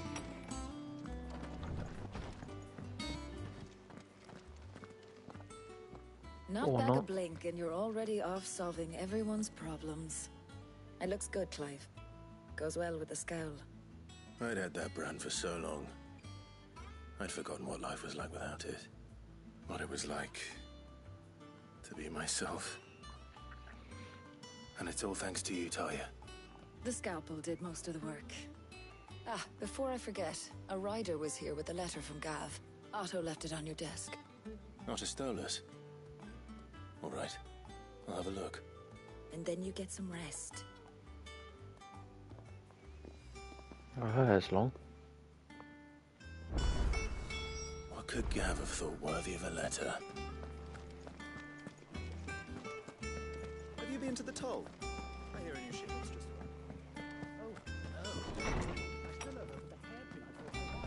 Not Or back not. a blink and you're already off solving everyone's problems. It looks good, Clive. Goes well with the scowl. I'd had that brand for so long. I'd forgotten what life was like without it. What it was like to be myself. And it's all thanks to you, Talia. The scalpel did most of the work. Ah, before I forget, a rider was here with a letter from Gav. Otto left it on your desk. Not a stolus. All right, I'll have a look. and then you get some rest. Her hair's long. What could Gav have thought worthy of a letter? Have you been to the toll? I hear a new ship was just arrived. Oh, no. I still have the hairpin I thought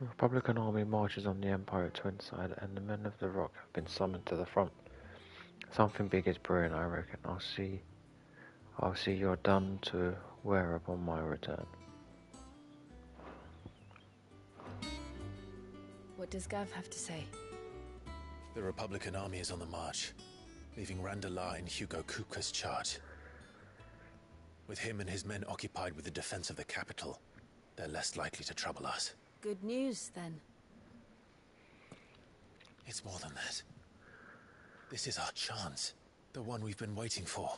The Republican army marches on the Empire at Twinside, and the men of the Rock have been summoned to the front. Something big is brewing, I reckon. I'll see you're done to wear upon my return. What does Gav have to say? The Republican army is on the march, leaving Randalar in Hugo Kupka's charge. With him and his men occupied with the defense of the capital, they're less likely to trouble us. Good news, then. It's more than that. This is our chance, the one we've been waiting for.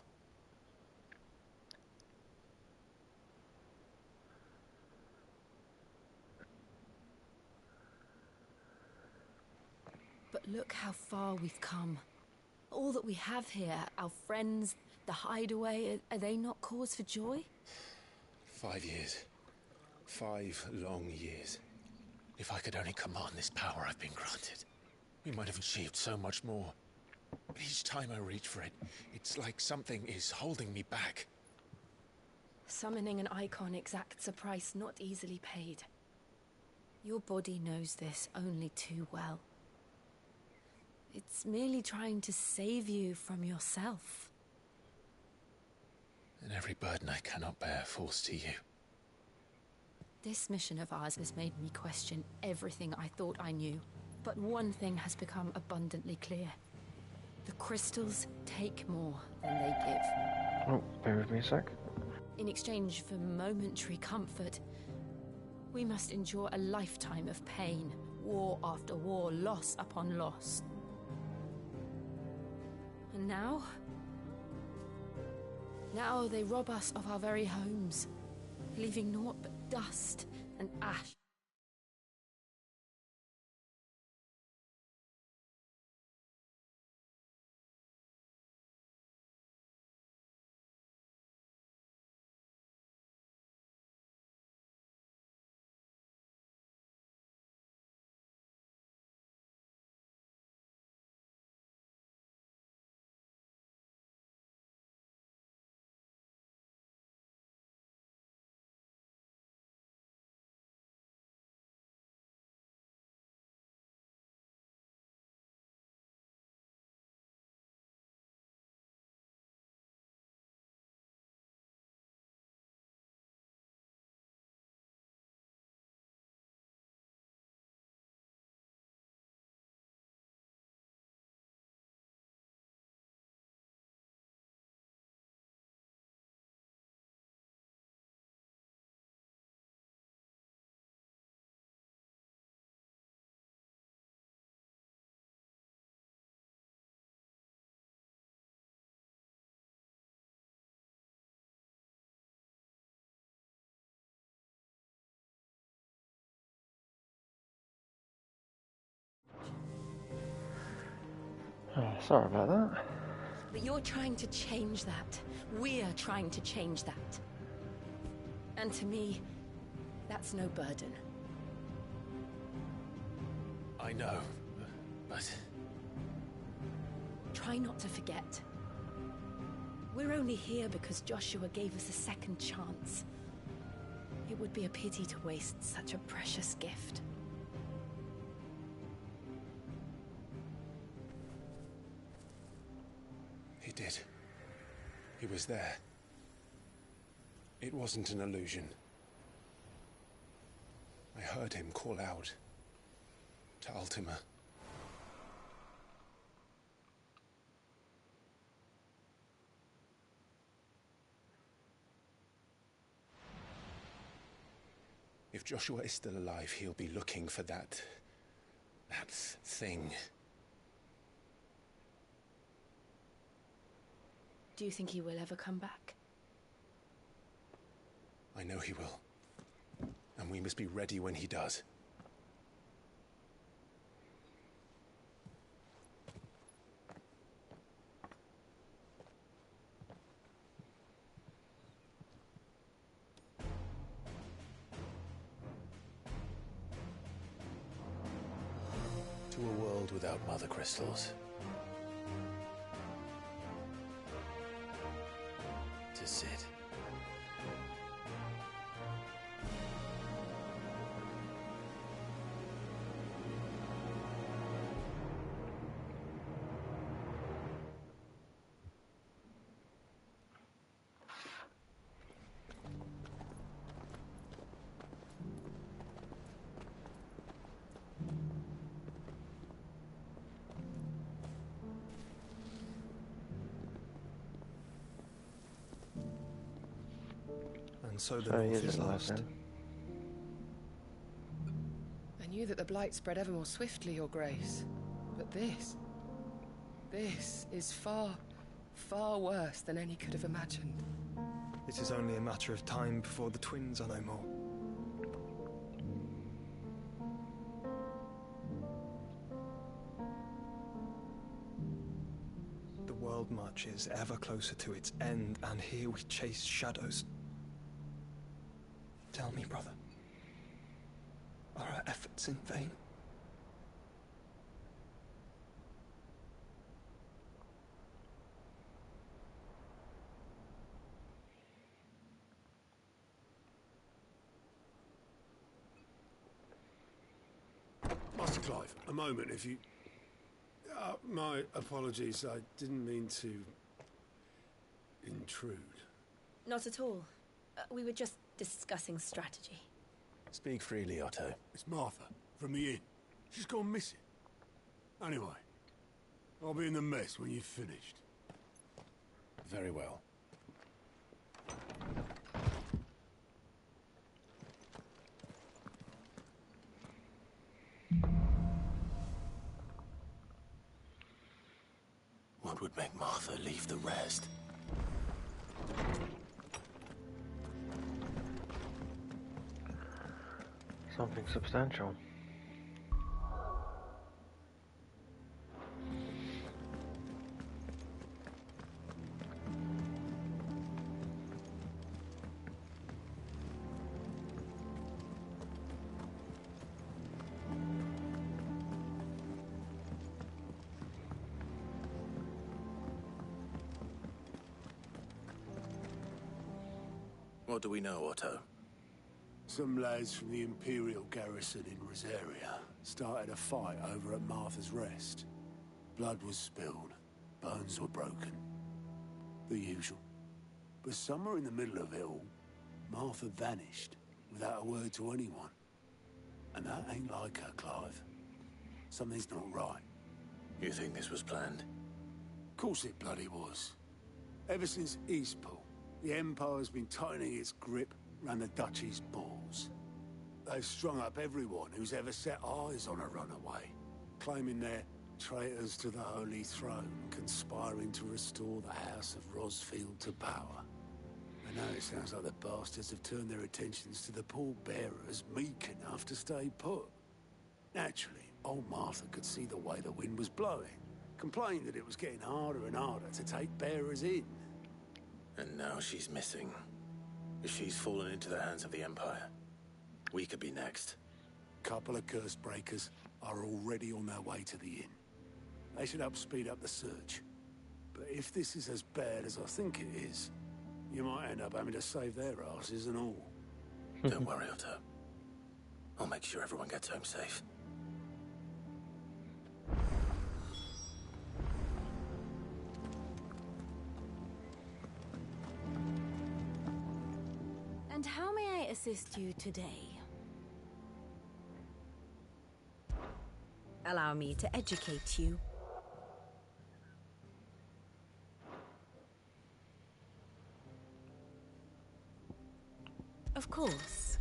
But look how far we've come. All that we have here, our friends, the Hideaway, are they not cause for joy? 5 years. 5 long years. If I could only command this power I've been granted, we might have achieved so much more. But each time I reach for it, it's like something is holding me back. Summoning an icon exacts a price not easily paid. Your body knows this only too well. It's merely trying to save you from yourself. And every burden I cannot bear falls to you. This mission of ours has made me question everything I thought I knew. But one thing has become abundantly clear. The crystals take more than they give. Oh, bear with me a sec. In exchange for momentary comfort, we must endure a lifetime of pain, war after war, loss upon loss. And now they rob us of our very homes, leaving naught but dust and ash. Oh, sorry about that. But you're trying to change that. We're trying to change that. And to me, that's no burden. I know, but... Try not to forget. We're only here because Joshua gave us a second chance. It would be a pity to waste such a precious gift. He did. He was there. It wasn't an illusion. I heard him call out to Ultima. If Joshua is still alive, he'll be looking for that thing. Do you think he will ever come back? I know he will. And we must be ready when he does. To a world without mothercrystals. To Sid. And so the North is lost. I knew that the Blight spread ever more swiftly, Your Grace. But this is far, far worse than any could have imagined. It is only a matter of time before the twins are no more. The world marches ever closer to its end, and here we chase shadows. Tell me, brother, are our efforts in vain? Master Clive, a moment, if you... my apologies, I didn't mean to... intrude. Not at all. We were just discussing strategy. Speak freely, Otto. It's Martha, from the inn. She's gone missing. Anyway, I'll be in the mess when you've finished. Very well. What would make Martha leave the rest? Something substantial. What do we know, Otto? Some lads from the Imperial garrison in Rosaria started a fight over at Martha's Rest. Blood was spilled, bones were broken. The usual. But somewhere in the middle of it all, Martha vanished without a word to anyone. And that ain't like her, Clive. Something's not right. You think this was planned? Of course it bloody was. Ever since Eastpool, the Empire's been tightening its grip around the Duchy's balls. They've strung up everyone who's ever set eyes on a runaway, claiming they're traitors to the Holy Throne, conspiring to restore the House of Rosfield to power. And now it sounds like the bastards have turned their attentions to the pallbearers meek enough to stay put. Naturally, old Martha could see the way the wind was blowing, complained that it was getting harder and harder to take bearers in. And now she's missing. She's fallen into the hands of the Empire. We could be next. Couple of curse breakers are already on their way to the inn. They should help speed up the search. But if this is as bad as I think it is, you might end up having to save their asses and all. Don't worry, Otto. I'll make sure everyone gets home safe. And how may I assist you today? Allow me to educate you. Of course.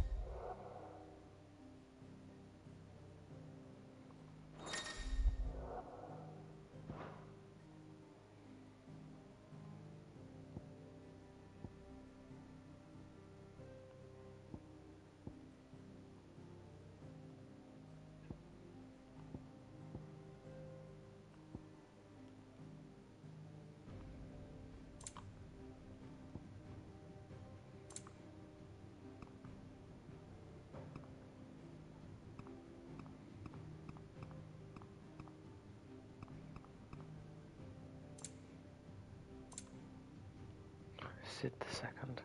Sid the Second.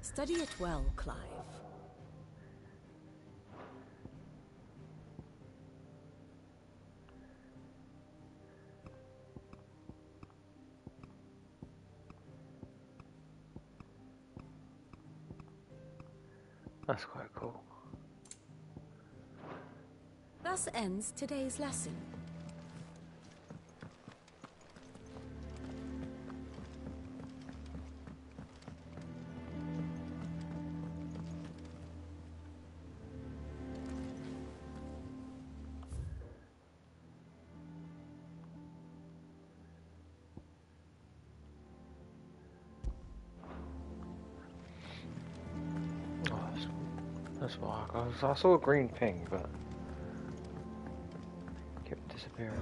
Study it well, Clive. That's quite cool. Thus ends today's lesson. That's why I saw a green ping, but it kept disappearing.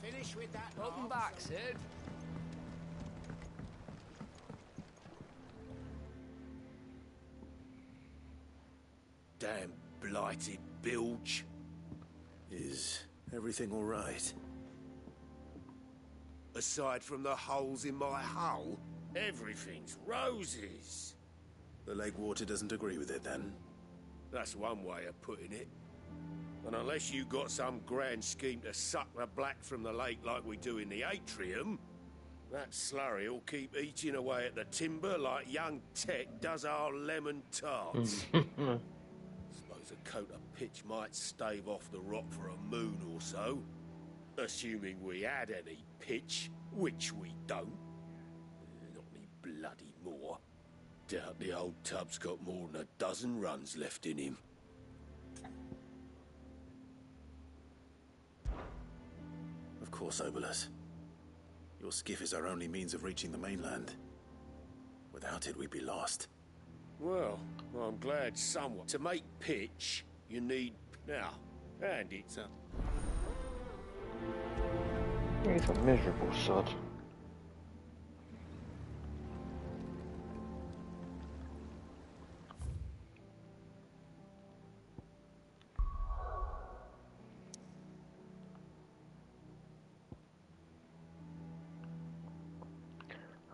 Finish with that. Welcome back, Sid. Damn blighted bilge. Is everything all right? Aside from the holes in my hull, everything's roses. The lake water doesn't agree with it, then? That's one way of putting it. And unless you got some grand scheme to suck the black from the lake like we do in the atrium, that slurry will keep eating away at the timber like young Tech does our lemon tarts. Suppose a coat of pitch might stave off the rock for a moon or so. Assuming we had any pitch, which we don't. Not any bloody more. Doubt the old tub's got more than a dozen runs left in him. Of course, Obolus. Your skiff is our only means of reaching the mainland. Without it, we'd be lost. Well, I'm glad somewhat. To make pitch, you need... Now, and it's a... He's a miserable sod.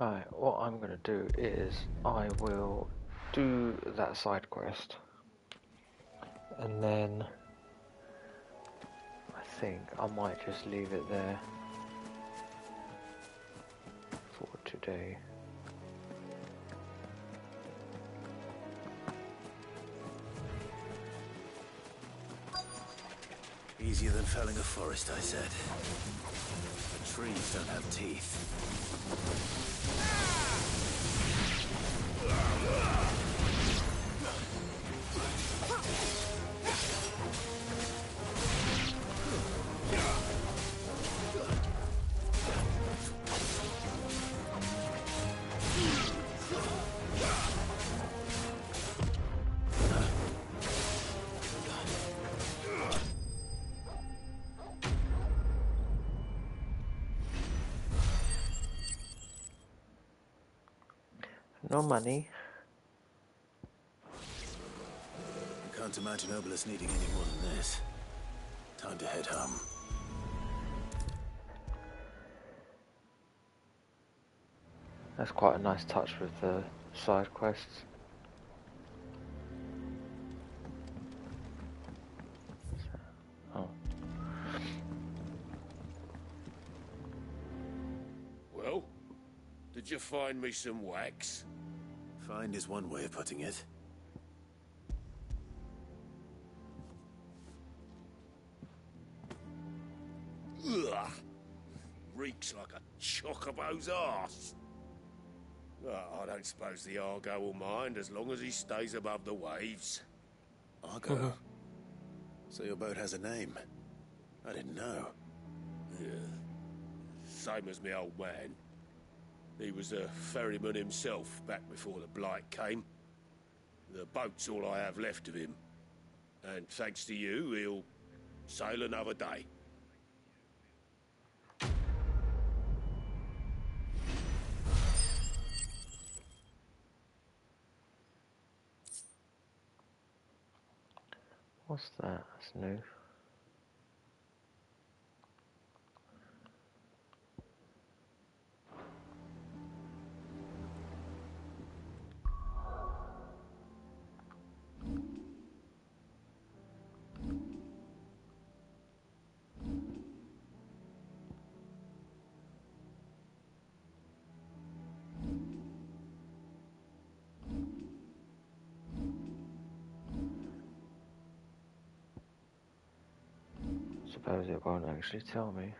Right, what I'm going to do is I will do that side quest, and then I think I might just leave it there for today. Easier than felling a forest, I said. The trees don't have teeth. No money. I can't imagine Obolus needing any more than this. Time to head home. That's quite a nice touch with the side quests. Oh. Well, did you find me some wax? Find is one way of putting it. Ugh! Reeks like a chocobo's arse. I don't suppose the Argo will mind as long as he stays above the waves. Argo? So your boat has a name? I didn't know. Yeah. Same as me old man. He was a ferryman himself back before the blight came. The boat's all I have left of him. And thanks to you, he'll sail another day. What's that? That's new. Suppose it won't actually tell me.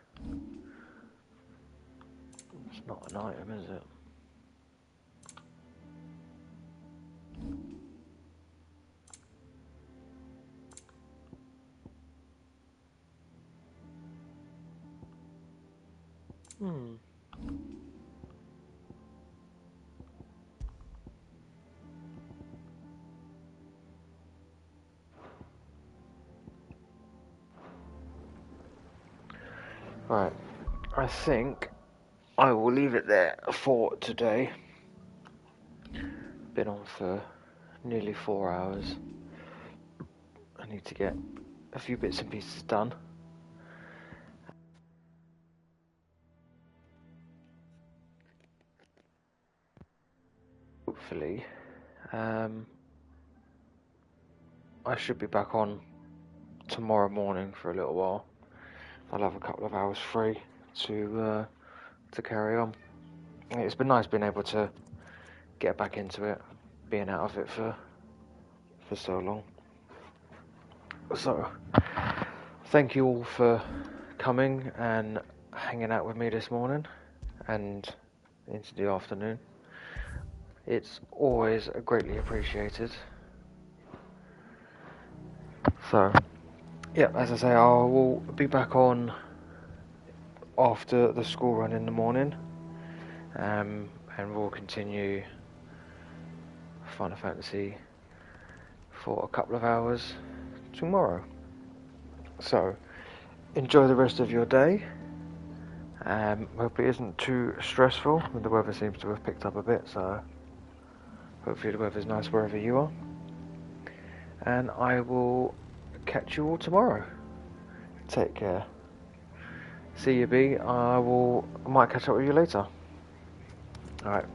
It's not an item, is it? Right, I think I will leave it there for today. Been on for nearly 4 hours. I need to get a few bits and pieces done. Hopefully, I should be back on tomorrow morning for a little while. I'll have a couple of hours free to carry on. It's been nice being able to get back into it, being out of it for so long. So, thank you all for coming and hanging out with me this morning and into the afternoon. It's always greatly appreciated. So, yeah, as I say, I will be back on after the school run in the morning, and we'll continue Final Fantasy for a couple of hours tomorrow. So, enjoy the rest of your day. Hope it isn't too stressful. The weather seems to have picked up a bit, so hopefully the weather's nice wherever you are. And I will catch you all tomorrow. Take care. See you, B. I might catch up with you later. Alright.